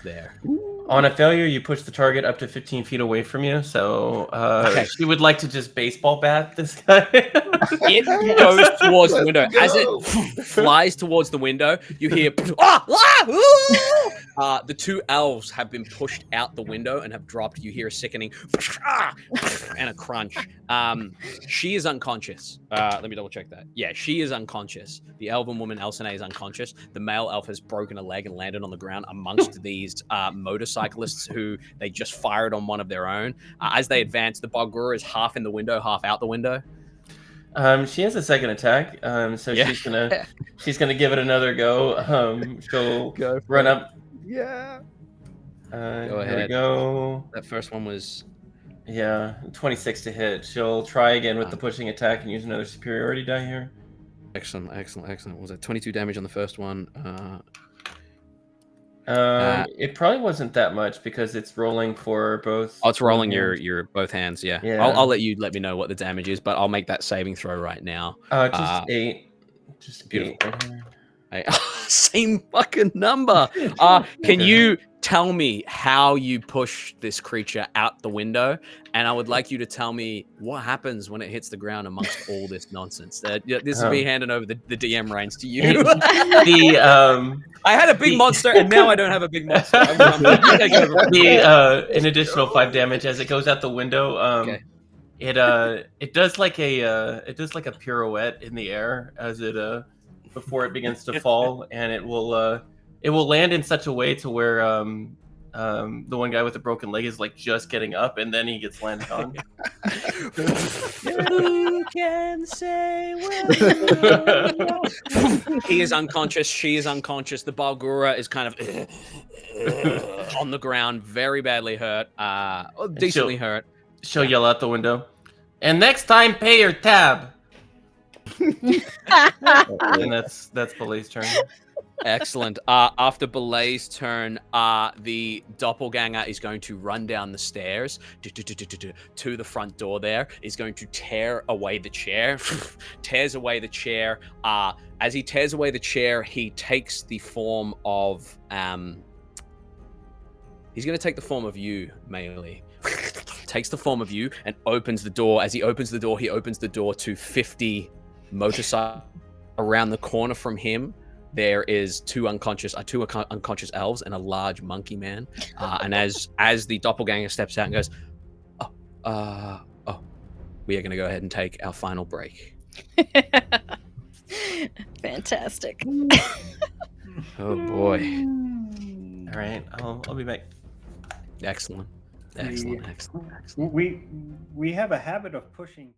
there. On a failure, you push the target up to 15 feet away from you. So Okay. she would like to just baseball bat this guy. It goes towards the window. As it flies towards the window, you hear the two elves have been pushed out the window and have dropped. You hear a sickening and a crunch. She is unconscious. Let me double check that. Yeah, she is unconscious. The elven woman Elsene is unconscious. The male elf has broken a leg and landed on the ground amongst these motorcyclists who they just fired on one of their own. As they advance, the Bargura is half in the window, half out the window. She has a second attack, so Yeah. she's gonna give it another go. She'll run up. Yeah. Go Here ahead. we go. That first one was 26 to hit. She'll try again with the pushing attack and use another superiority die here. excellent. What was it 22 damage on the first one? It probably wasn't that much because it's rolling for both. Oh, it's rolling hands. your both hands. Yeah. Yeah. I'll let you let me know what the damage is, but I'll make that saving throw right now. Just 8. Just beautiful. 8 right here. Same fucking number. Can you tell me how you push this creature out the window? And I would like you to tell me what happens when it hits the ground amongst all this nonsense. This will be handing over the DM reins to you. I had a big monster, and now I don't have a big monster. I'm taking over. An additional 5 damage as it goes out the window. Okay. It does like a pirouette in the air as it before it begins to fall, and it will land in such a way to where the one guy with the broken leg is like just getting up, and then he gets landed on. Who can say he is unconscious. She is unconscious. The Bargura is kind of on the ground, very badly hurt, decently hurt. She'll yell out the window, and next time pay your tab. And that's Belay's turn. Excellent. After Belay's turn, the doppelganger is going to run down the stairs to the front door there. Is going to tear away the chair. Tears away the chair. As he tears away the chair, he takes the form of... he's going to take the form of you, Melee. Takes the form of you and opens the door. As he opens the door, he opens the door to 50 motorcycles. Around the corner from him, there is two unconscious elves and a large monkey man. And as the doppelganger steps out and goes, we are going to go ahead and take our final break. Fantastic. Oh boy. All right, I'll be back. Excellent. We have a habit of pushing.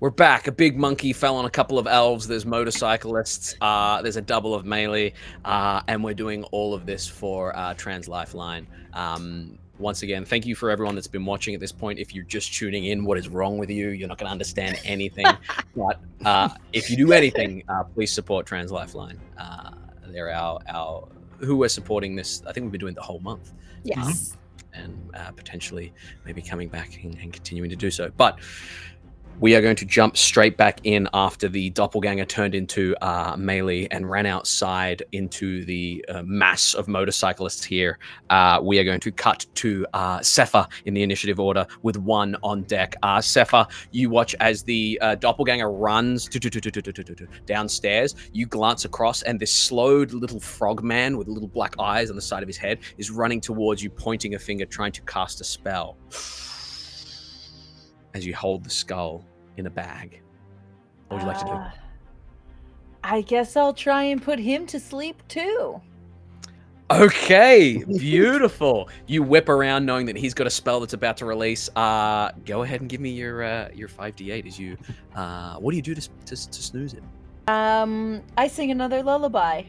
We're back. A big monkey fell on a couple of elves. There's motorcyclists. There's a double of melee. And we're doing all of this for Trans Lifeline. Once again, thank you for everyone that's been watching at this point. If you're just tuning in, what is wrong with you? You're not going to understand anything. But if you do anything, please support Trans Lifeline. They're our who we're supporting this. I think we've been doing it the whole month. Yes. And potentially maybe coming back and continuing to do so. But we are going to jump straight back in after the doppelganger turned into melee and ran outside into the mass of motorcyclists here. We are going to cut to Sepha in the initiative order with one on deck. Sepha, you watch as the doppelganger runs downstairs. You glance across and this slowed little frog man with little black eyes on the side of his head is running towards you, pointing a finger, trying to cast a spell. As you hold the skull in a bag. What would you like to do? I guess I'll try and put him to sleep too. Okay, beautiful. You whip around knowing that he's got a spell that's about to release. Go ahead and give me your 5d8 as you what do you do to snooze it? I sing another lullaby.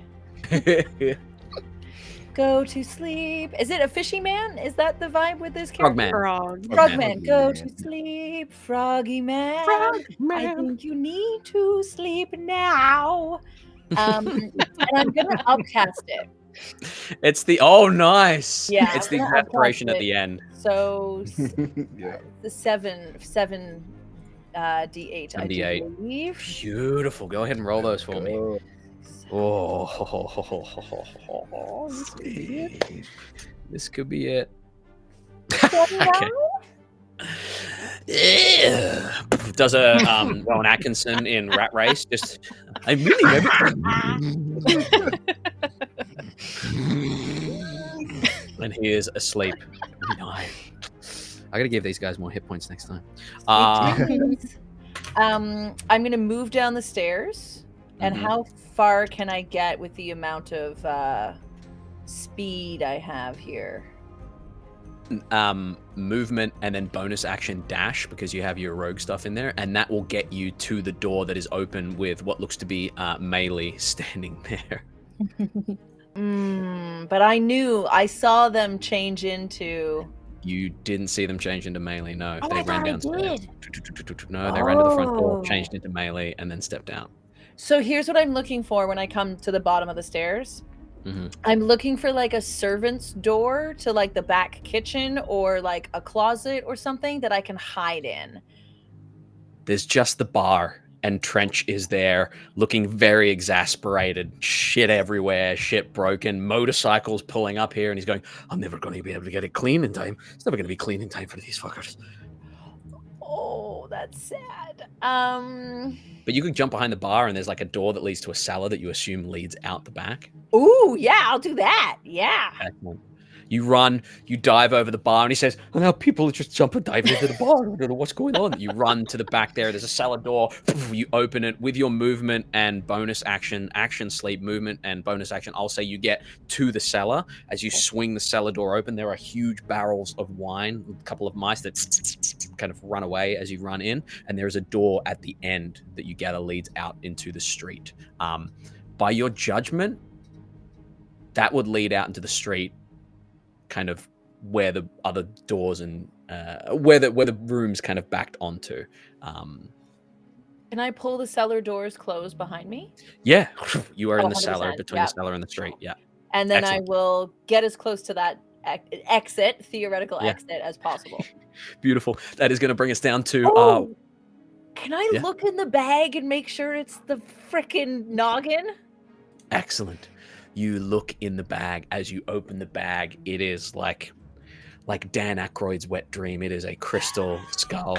Go to sleep. Is it a fishy man? Is that the vibe with this character? Frogman. Go to sleep, froggy man. I think you need to sleep now. And I'm gonna upcast it. It's the nice. Yeah, It's I'm the gonna exasperation upcast at the it. end. So Yeah. the seven d8. I do D8. believe. Beautiful. Go ahead and roll those for me. Oh, this could be it. Okay. Does a Rowan Atkinson in Rat Race? Just I'm really and he is asleep. I gotta give these guys more hit points next time. I'm gonna move down the stairs. And how far can I get with the amount of speed I have here? Movement and then bonus action dash because you have your rogue stuff in there, and that will get you to the door that is open with what looks to be melee standing there. But I saw them change into. You didn't see them change into melee, no. Oh, They I ran thought I downstairs. did. No, they ran to the front door, changed into melee, and then stepped out. So here's what I'm looking for when I come to the bottom of the stairs. I'm looking for like a servant's door to like the back kitchen or like a closet or something that I can hide in. There's just the bar, and Trench is there looking very exasperated. Shit everywhere, shit broken, motorcycles pulling up here, and he's going, I'm never going to be able to get it clean in time. It's never going to be clean in time for these fuckers. Oh, that's sad. But you could jump behind the bar, and there's like a door that leads to a cellar that you assume leads out the back. Ooh, yeah, I'll do that. Yeah. Excellent. You run, you dive over the bar, and he says, oh, now people are just jumping, diving into the bar. I don't know what's going on. You run to the back there. There's a cellar door. You open it with your movement and bonus action, sleep, movement, and bonus action. I'll say you get to the cellar. As you swing the cellar door open, there are huge barrels of wine, a couple of mice that kind of run away as you run in. And there's a door at the end that you gather leads out into the street. By your judgment, that would lead out into the street, kind of where the other doors and where the rooms kind of backed onto. Can I pull the cellar doors closed behind me? Yeah, you are in the 100%, cellar, between the cellar and the street. Yeah, and then Excellent. I will get as close to that theoretical exit as possible. Beautiful. That is going to bring us down to. Can I look in the bag and make sure it's the frickin' noggin? Excellent. You look in the bag. As you open the bag, it is like Dan Aykroyd's wet dream. It is a crystal skull.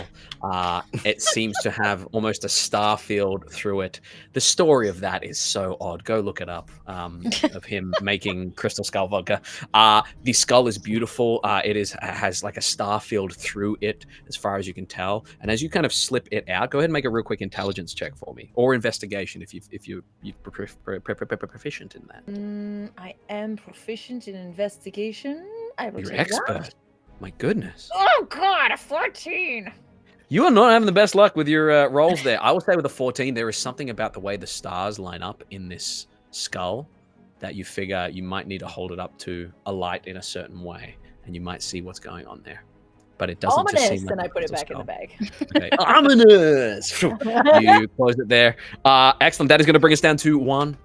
It seems to have almost a star field through it. The story of that is so odd. Go look it up, of him making crystal skull vodka. The skull is beautiful. It has like a star field through it as far as you can tell. And as you kind of slip it out, go ahead and make a real quick intelligence check for me, or investigation if you're proficient in that. I am proficient in investigation. I will You're take expert. that. My goodness. Oh god, a 14. You are not having the best luck with your rolls there. I will say with a 14, there is something about the way the stars line up in this skull that you figure you might need to hold it up to a light in a certain way, and you might see what's going on there. But it doesn't just Ominous, seem like and I put it crystal back in the skull. bag. Okay. Ominous! You close it there. Excellent. That is going to bring us down to 1.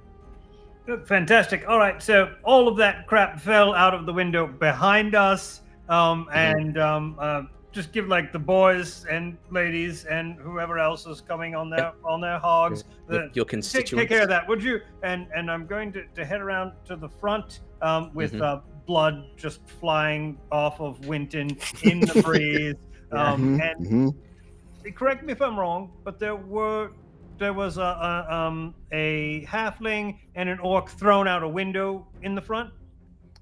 Fantastic. All right, so all of that crap fell out of the window behind us, just give like the boys and ladies and whoever else is coming on their hogs. Your constituents. Take care of that, would you? And I'm going to head around to the front with blood just flying off of Winton in the breeze. Correct me if I'm wrong, but there was a halfling and an orc thrown out a window in the front.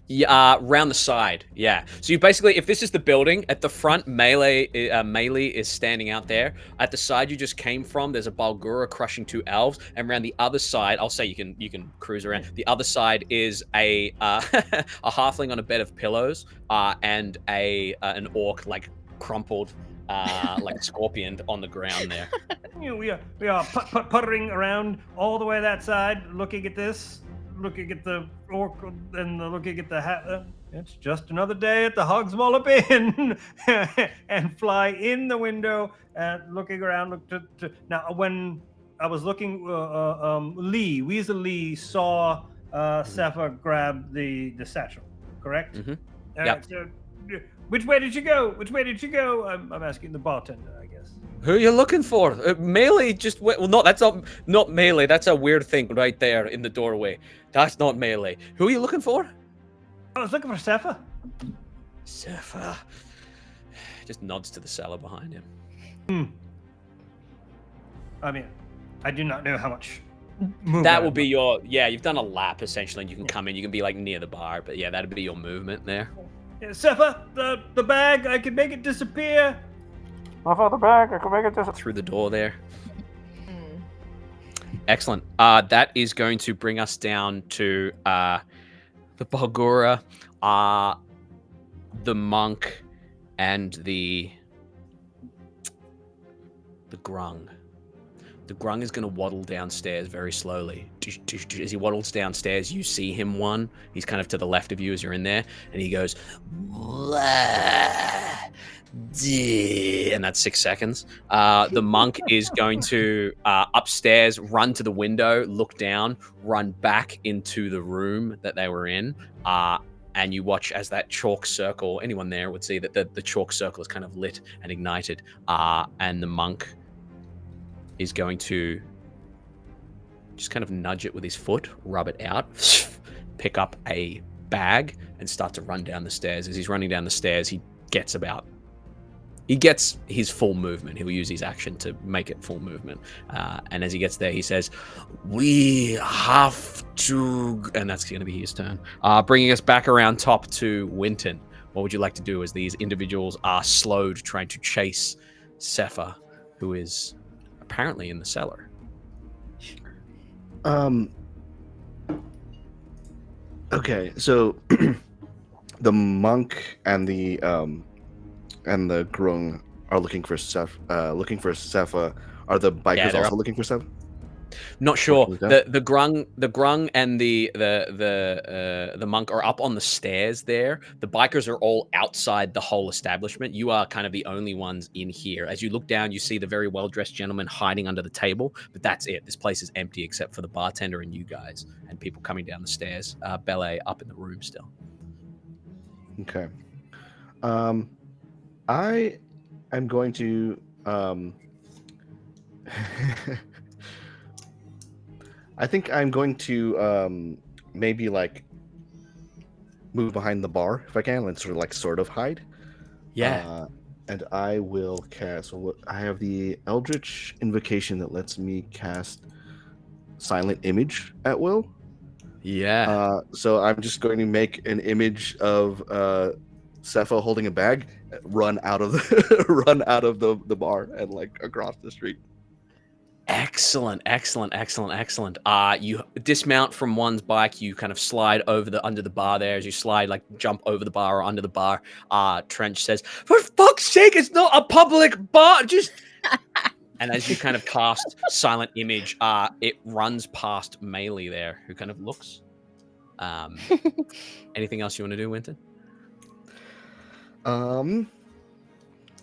Yeah, round the side. Yeah. So you basically, if this is the building at the front, melee is standing out there. At the side you just came from, there's a Balgura crushing 2 elves, and around the other side, I'll say you can cruise around. The other side is a a halfling on a bed of pillows, and an orc like crumpled, like scorpion on the ground there. We are puttering around all the way that side, looking at this. Looking at the orc and looking at the hat. It's just another day at the Hogswallop Inn, and fly in the window and looking around. Now, when I was looking, Weasel Lee saw Sepha grab the satchel, correct? Yep. So, which way did you go? Which way did you go? I'm asking the bartender, I guess. Who are you looking for? Melee just went. Well, no, that's not Melee. That's a weird thing right there in the doorway. That's not Melee. Who are you looking for? I was looking for Sepha. Sepha. Just nods to the cellar behind him. I mean, I do not know how much. That will be your. Yeah, you've done a lap essentially, and you can come in. You can be like near the bar, but yeah, that'd be your movement there. Yeah, Sepha, the bag. I can make it disappear. The bag. I can make it disappear. Through the door there. Excellent. That is going to bring us down to the Balgura, the monk, and the grung. The grung is going to waddle downstairs very slowly. As he waddles downstairs, you see him one. He's kind of to the left of you as you're in there, and he goes, and that's 6 seconds. The monk is going to upstairs, run to the window, look down, run back into the room that they were in, and you watch as that chalk circle, anyone there would see that the chalk circle is kind of lit and ignited, and the monk is going to just kind of nudge it with his foot, rub it out, pick up a bag, and start to run down the stairs. As he's running down the stairs, he gets his full movement. He'll use his action to make it full movement. And as he gets there, he says, "We have to," and that's going to be his turn. Bringing us back around top to Winton. What would you like to do as these individuals are slowed trying to chase Sepha, who is apparently in the cellar? Okay, so the monk and the grung are looking for Sepha. Are the bikers also looking for Sepha? Not sure. The grung and the monk are up on the stairs there. The bikers are all outside the whole establishment. You are kind of the only ones in here. As you look down, you see the very well-dressed gentleman hiding under the table, but that's it. This place is empty except for the bartender and you guys and people coming down the stairs. Ballet up in the room still. Okay. I am going to I think I'm going to maybe like move behind the bar if I can, and sort of hide. Yeah. And I will cast. I have the Eldritch Invocation that lets me cast Silent Image at will. Yeah. So I'm just going to make an image of Sepha holding a bag, run out of the bar and like across the street. Excellent. You dismount from one's bike. You kind of slide under the bar there. As you slide, like jump over the bar or under the bar. Trench says, "For fuck's sake, it's not a public bar. Just." And as you kind of cast silent image, it runs past Melee there, who kind of looks. Anything else you want to do, Winton?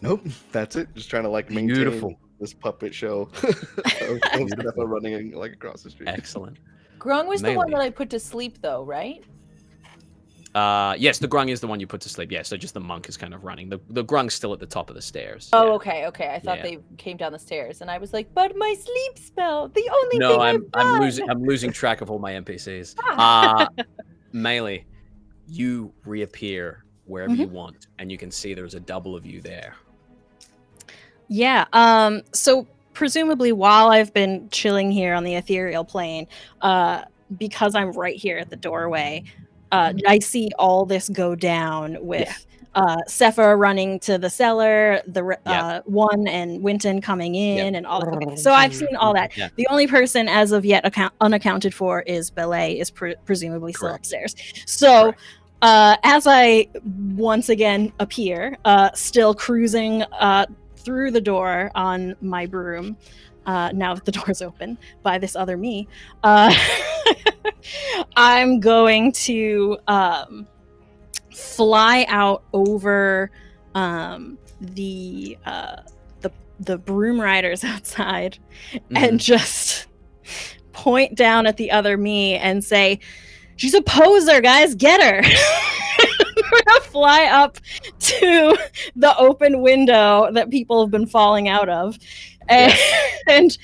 Nope, that's it. Just trying to like maintain Beautiful. this puppet show of Steffa running like across the street. Excellent. Grung was the one Melee. that I put to sleep, though, right? Yes, the grung is the one you put to sleep. Yeah, so just the monk is kind of running. The grung's still at the top of the stairs. Oh, Yeah. okay. I thought Yeah. they came down the stairs, and I was like, "But my sleep spell, the only No, thing I'm I've done." losing track of all my NPCs. Melee, you reappear wherever you want, and you can see there's a double of you there. Yeah. So presumably, while I've been chilling here on the ethereal plane, because I'm right here at the doorway, I see all this go down with Sepha running to the cellar, the one and Winton coming in, and all that. Okay, so I've seen all that. Yeah. The only person as of yet unaccounted for is Belay, is presumably still Correct. upstairs. So as I once again appear, still cruising through the door on my broom, now that the door's open by this other me, I'm going to fly out over the broom riders outside and just point down at the other me and say, "She's a poser, guys, get her." We're gonna fly up to the open window that people have been falling out of, and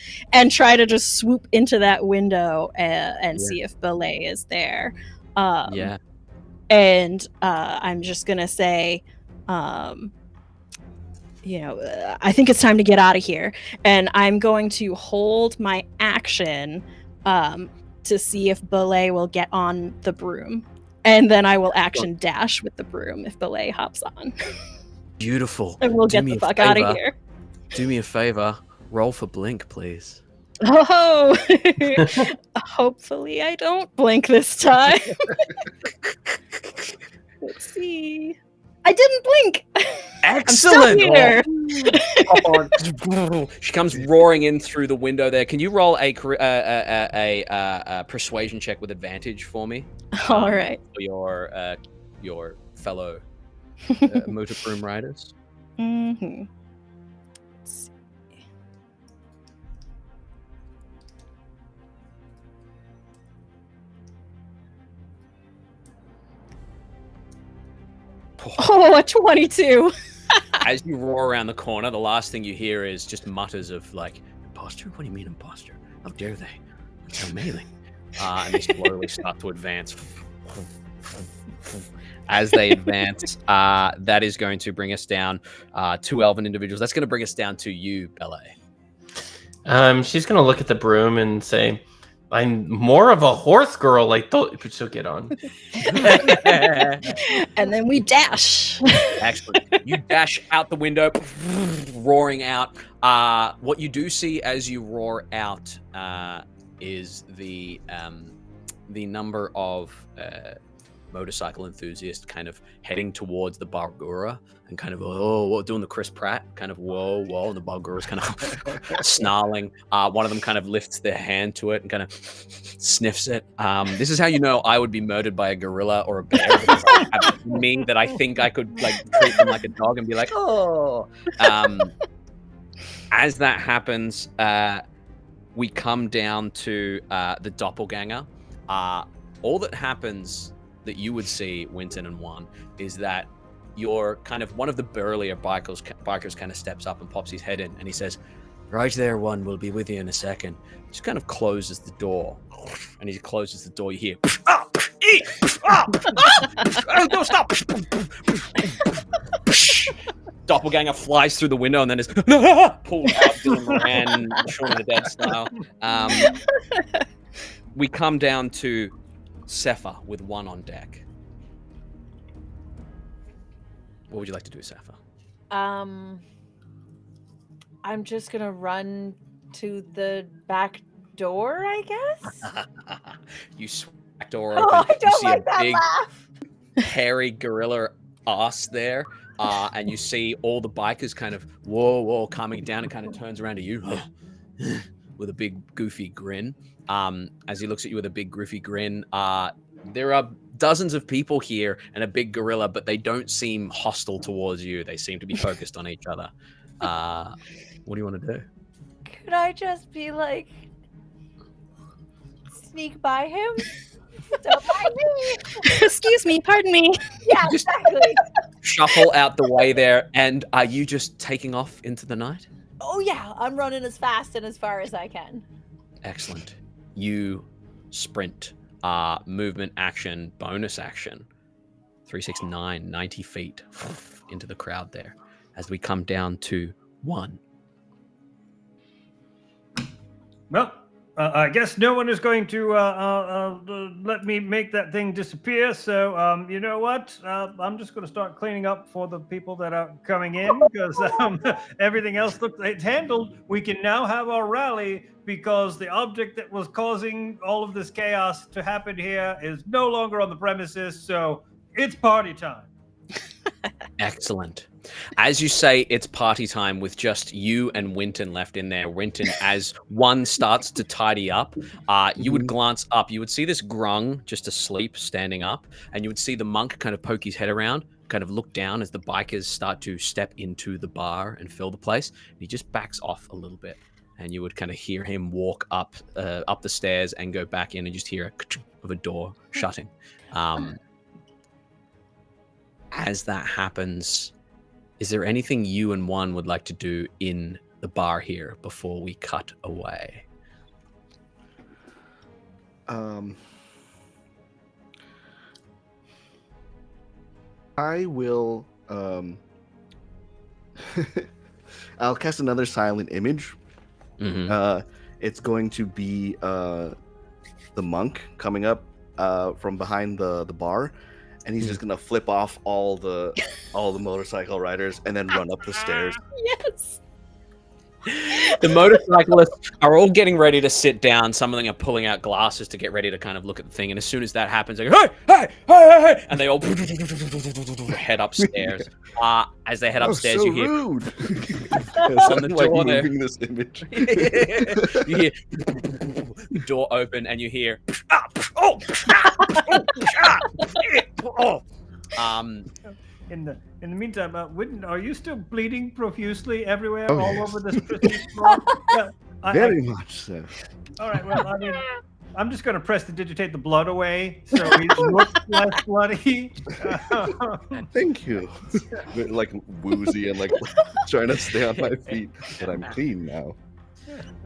try to just swoop into that window and see if Belay is there. And I'm just gonna say, I think it's time to get out of here, and I'm going to hold my action to see if Belay will get on the broom. And then I will action dash with the broom if Belay hops on. Beautiful. And we'll get the fuck out of here. Do me a favor. Roll for blink, please. Oh, hopefully I don't blink this time. Let's see. I didn't blink. Excellent. I'm still here. She comes roaring in through the window there. Can you roll a persuasion check with advantage for me? All right. For your fellow motorbroom riders. Mm-hmm. Oh, a 22. As you roar around the corner, the last thing you hear is just mutters of like, "Imposter? What do you mean imposter? How dare they? That's so amazing." And they slowly start to advance. As they advance, that is going to bring us down 2 elven individuals. That's going to bring us down to you, Belay. She's gonna look at the broom and say, "I'm more of a horse girl. But she'll get on." And then we dash. Excellent. You dash out the window, roaring out. What you do see as you roar out is the number of motorcycle enthusiasts kind of heading towards the Bargura and kind of doing the Chris Pratt kind of whoa, and the Bargura's kind of snarling. One of them kind of lifts their hand to it and kind of sniffs it. This is how you know I would be murdered by a gorilla or a bear, because I have me that I think I could like treat them like a dog and be like, oh. As that happens, we come down to the doppelganger. All that happens that you would see, Winton and One, is that you're kind of one of the burlier bikers kind of steps up and pops his head in, and he says, "Right there, One, we'll be with you in a second." Just kind of closes the door, and he closes the door. You hear, "No, stop!" Doppelganger flies through the window and then is pulled out, Dylan Moran, Shaun of the Dead style. We come down to Sepha with One on deck. What would you like to do, Sepha? I'm just gonna run to the back door, I guess. You swing the door open. Oh, I You don't see like a that big, laugh. hairy gorilla ass there. And you see all the bikers kind of whoa coming down, and kind of turns around to you with a big goofy grin. As he looks at you with a big goofy grin, there are dozens of people here and a big gorilla, but they don't seem hostile towards you. They seem to be focused on each other. What do you want to do? Could I just be like, sneak by him? Don't mind me. Excuse me, pardon me. Yeah, exactly. Shuffle out the way there, and are you just taking off into the night? Oh yeah, I'm running as fast and as far as I can. Excellent. You sprint, movement action, bonus action, 369, 90 feet into the crowd there as we come down to 1. Well, I guess no one is going to let me make that thing disappear. So, you know what? I'm just going to start cleaning up for the people that are coming in because everything else looks it's handled. We can now have our rally because the object that was causing all of this chaos to happen here is no longer on the premises. So it's party time. Excellent. As you say, it's party time with just you and Winton left in there. Winton, as one starts to tidy up, you would glance up. You would see this grung just asleep, standing up, and you would see the monk kind of poke his head around, kind of look down as the bikers start to step into the bar and fill the place. And he just backs off a little bit, and you would kind of hear him walk up the stairs and go back in, and just hear of a door shutting. As that happens, is there anything you and one would like to do in the bar here before we cut away? I will. I'll cast another silent image. It's going to be the monk coming up from behind the bar. And he's just gonna flip off all the motorcycle riders and then run up the stairs. Yes. The motorcyclists are all getting ready to sit down. Some of them are pulling out glasses to get ready to kind of look at the thing. And as soon as that happens, they go, hey! And they all head upstairs. As they head upstairs, so you hear... rude. on the door there. Moving this image. You hear the door open and you hear... In the meantime, Whitten, are you still bleeding profusely everywhere, all over this pristine floor? Very much so. All right. Well, I mean, I'm just going to prestidigitate the blood away so he looks less bloody. Thank you. Like woozy and like trying to stay on my feet, but I'm clean now.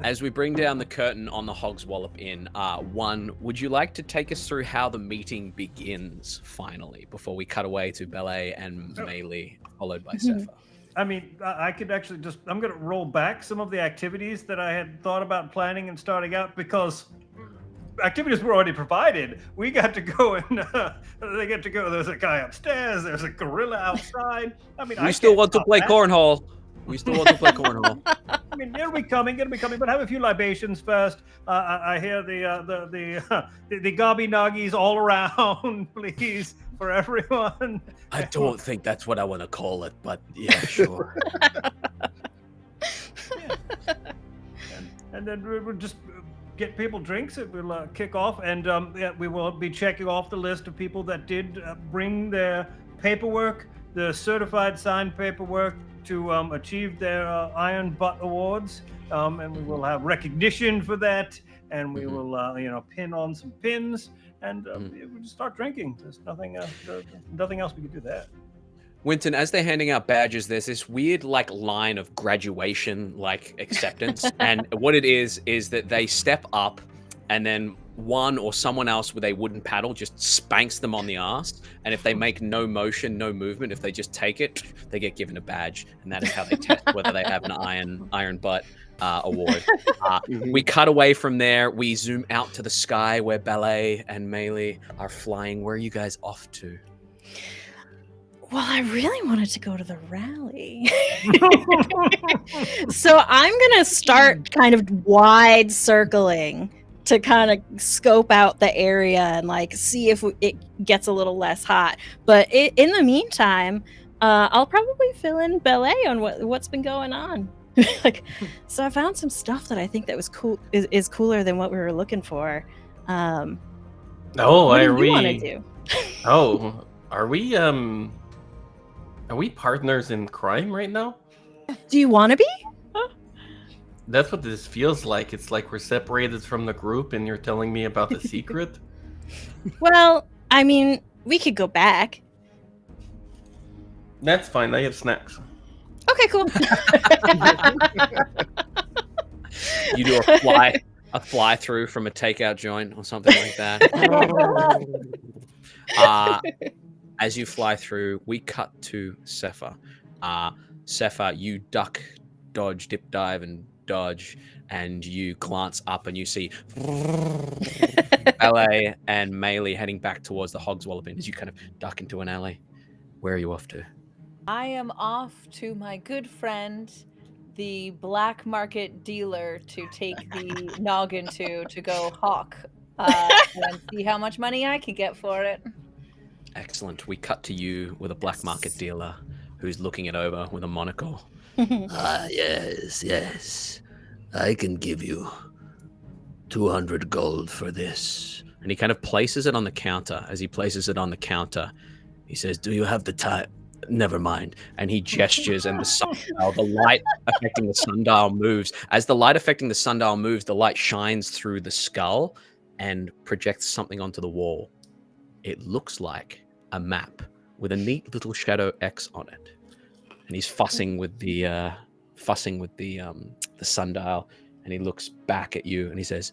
As we bring down the curtain on the Hogswallop Inn, one, would you like to take us through how the meeting begins finally before we cut away to Ballet and Melee, followed by Sepha? I mean, I could actually I'm going to roll back some of the activities that I had thought about planning and starting out because activities were already provided. We got to go and they get to go. There's a guy upstairs. There's a gorilla outside. I mean, We still want to play cornhole. I mean, it'll be coming, but have a few libations first. I hear the gobby noggies all around, please, for everyone. I don't think that's what I want to call it, but yeah, sure. And then we'll just get people drinks. We'll kick off, and we will be checking off the list of people that did bring their paperwork, the certified signed paperwork, to achieve their Iron Butt Awards, and we will have recognition for that, and we will, pin on some pins, and we'll just start drinking. There's nothing else we can do there. Winton, as they're handing out badges, there's this weird line of graduation, acceptance, and what it is that they step up, and then one or someone else with a wooden paddle just spanks them on the ass, and if they make no motion, no movement, if they just take it, they get given a badge, and that is how they test whether they have an iron butt award. We cut away from there. We zoom out to the sky where Ballet and Melee are flying. Where are you guys off to? Well, I really wanted to go to the rally. So I'm going to start kind of wide circling to kind of scope out the area and like see if it gets a little less hot. But in the meantime, I'll probably fill in ballet on what's been going on. Like, so I found some stuff that I think that was cool is cooler than what we were looking for. Oh, What do are you we? want to do? Oh, are we? Are we partners in crime right now? Do you want to be? That's what this feels like. It's like we're separated from the group, and you're telling me about the secret. Well, I mean, we could go back. That's fine. I have snacks. Okay, cool. You do a fly through from a takeout joint or something like that. As you fly through, we cut to Sepha. Sepha, you duck, dodge, dip, dive, and dodge, and you glance up and you see Ballet and Melee heading back towards the Hogswallop Inn as you kind of duck into an alley. Where are you off to? I am off to my good friend, the black market dealer, to take the noggin to go hawk and see how much money I can get for it. Excellent. We cut to you with a black market dealer who's looking it over with a monocle. Yes. I can give you 200 gold for this. And he kind of places it on the counter. As he places it on the counter, he says, "Do you have the time?" Never mind. And he gestures, and the light affecting the sundial moves. As the light affecting the sundial moves, the light shines through the skull and projects something onto the wall. It looks like a map with a neat little shadow X on it. And he's fussing with the sundial, and he looks back at you and he says,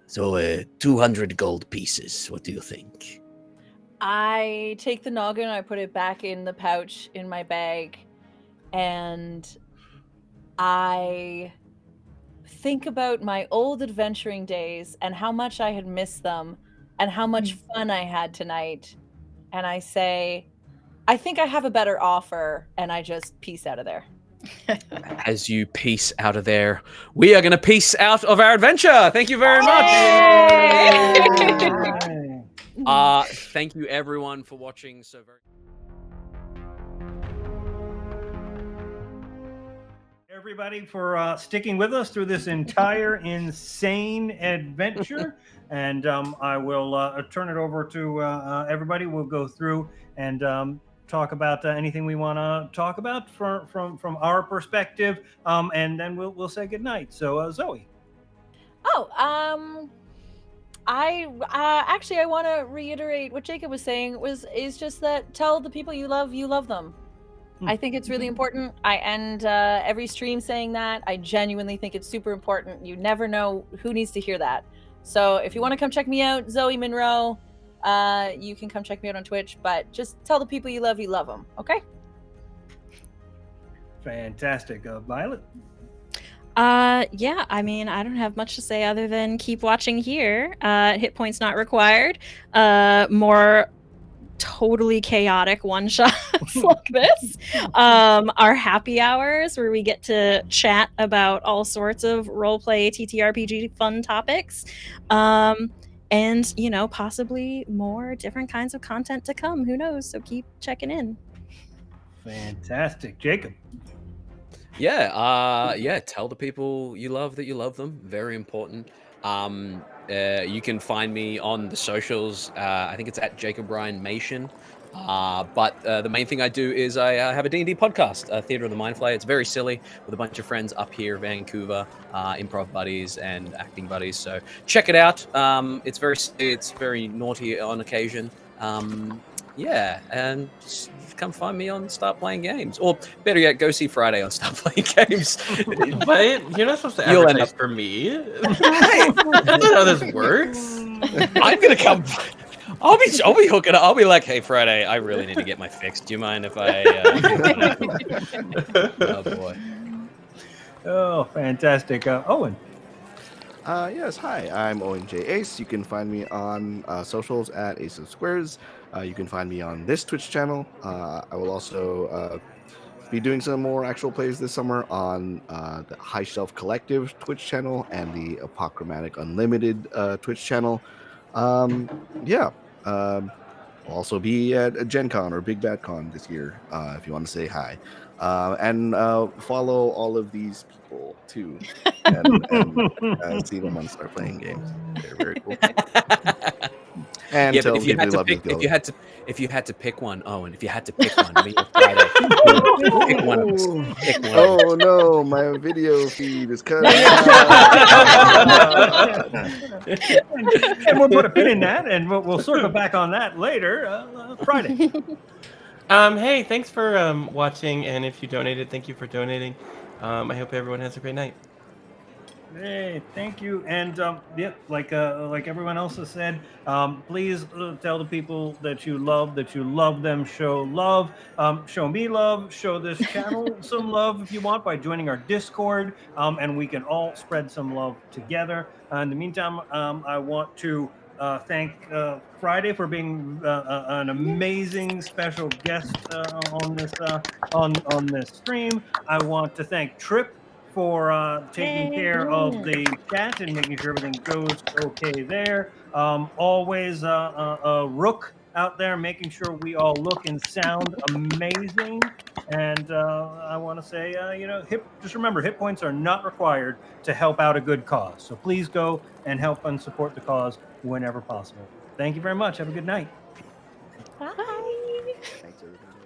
So 200 gold pieces. What do you think? I take the noggin, I put it back in the pouch in my bag, and I think about my old adventuring days and how much I had missed them and how much fun I had tonight. And I say, I think I have a better offer, and I just peace out of there. as you peace out of there, we are going to peace out of our adventure. Thank you very much. Thank you everyone for watching so very. Everybody for sticking with us through this entire insane adventure. And I will turn it over to everybody. We'll go through and talk about anything we want to talk about from our perspective, and then we'll say goodnight. So Zoe. I want to reiterate what Jacob was saying is just that tell the people you love them. I think it's really important. I end every stream saying that. I genuinely think it's super important. You never know who needs to hear that. So if you want to come check me out, Zoe Monroe, you can come check me out on Twitch, but just tell the people you love them, okay? Fantastic. Violet? Yeah, I mean, I don't have much to say other than keep watching here. Hit points not required. More totally chaotic one-shots like this. Our happy hours where we get to chat about all sorts of roleplay TTRPG fun topics. And, you know, possibly more different kinds of content to come. Who knows? So keep checking in. Fantastic. Jacob? Yeah, tell the people you love that you love them. Very important. You can find me on the socials. I think it's at Jacob Ryan Mation. But the main thing I do is I have a D&D podcast, Theatre of the Mind Flayer. It's very silly with a bunch of friends up here in Vancouver, improv buddies and acting buddies. So check it out. It's very naughty on occasion. Yeah, and just come find me on Start Playing Games. Or better yet, go see Friday on Start Playing Games. But you're not supposed to You'll advertise for me. That's not how this works. I'm going to come... I'll be hooking up. I'll be like, "Hey, Friday, I really need to get my fix. Do you mind if I?" Oh boy! Oh, fantastic, Owen. Yes, hi, I'm Owen J. Ace. You can find me on socials at Ace of Squares. You can find me on this Twitch channel. I will also be doing some more actual plays this summer on the High Shelf Collective Twitch channel and the Apochromatic Unlimited Twitch channel. Yeah. I'll also be at Gen Con or Big Bad Con this year if you want to say hi. And follow all of these people too. And see them on Start Playing Games. They're very cool. And Yeah, but tell if you people had we to love pick, you. if you had to pick one, Owen, if you had to pick one, me or Friday, pick one of us. Pick one of us. Oh no, my video feed is cut And we'll put a pin in that, and we'll circle back on that later, Friday. Hey, thanks for watching, and if you donated, thank you for donating. I hope everyone has a great night. Hey, thank you. And yeah, like everyone else has said, please tell the people that you love them. Show love. Show me love. Show this channel some love if you want by joining our Discord. And we can all spread some love together. In the meantime, I want to thank Friday for being an amazing special guest on this stream. I want to thank Trip for taking care of the chat and making sure everything goes okay there. Always Rook out there making sure we all look and sound amazing. And I want to say, just remember, hit points are not required to help out a good cause. So please go and help and support the cause whenever possible. Thank you very much. Have a good night. Bye. Thanks, everybody.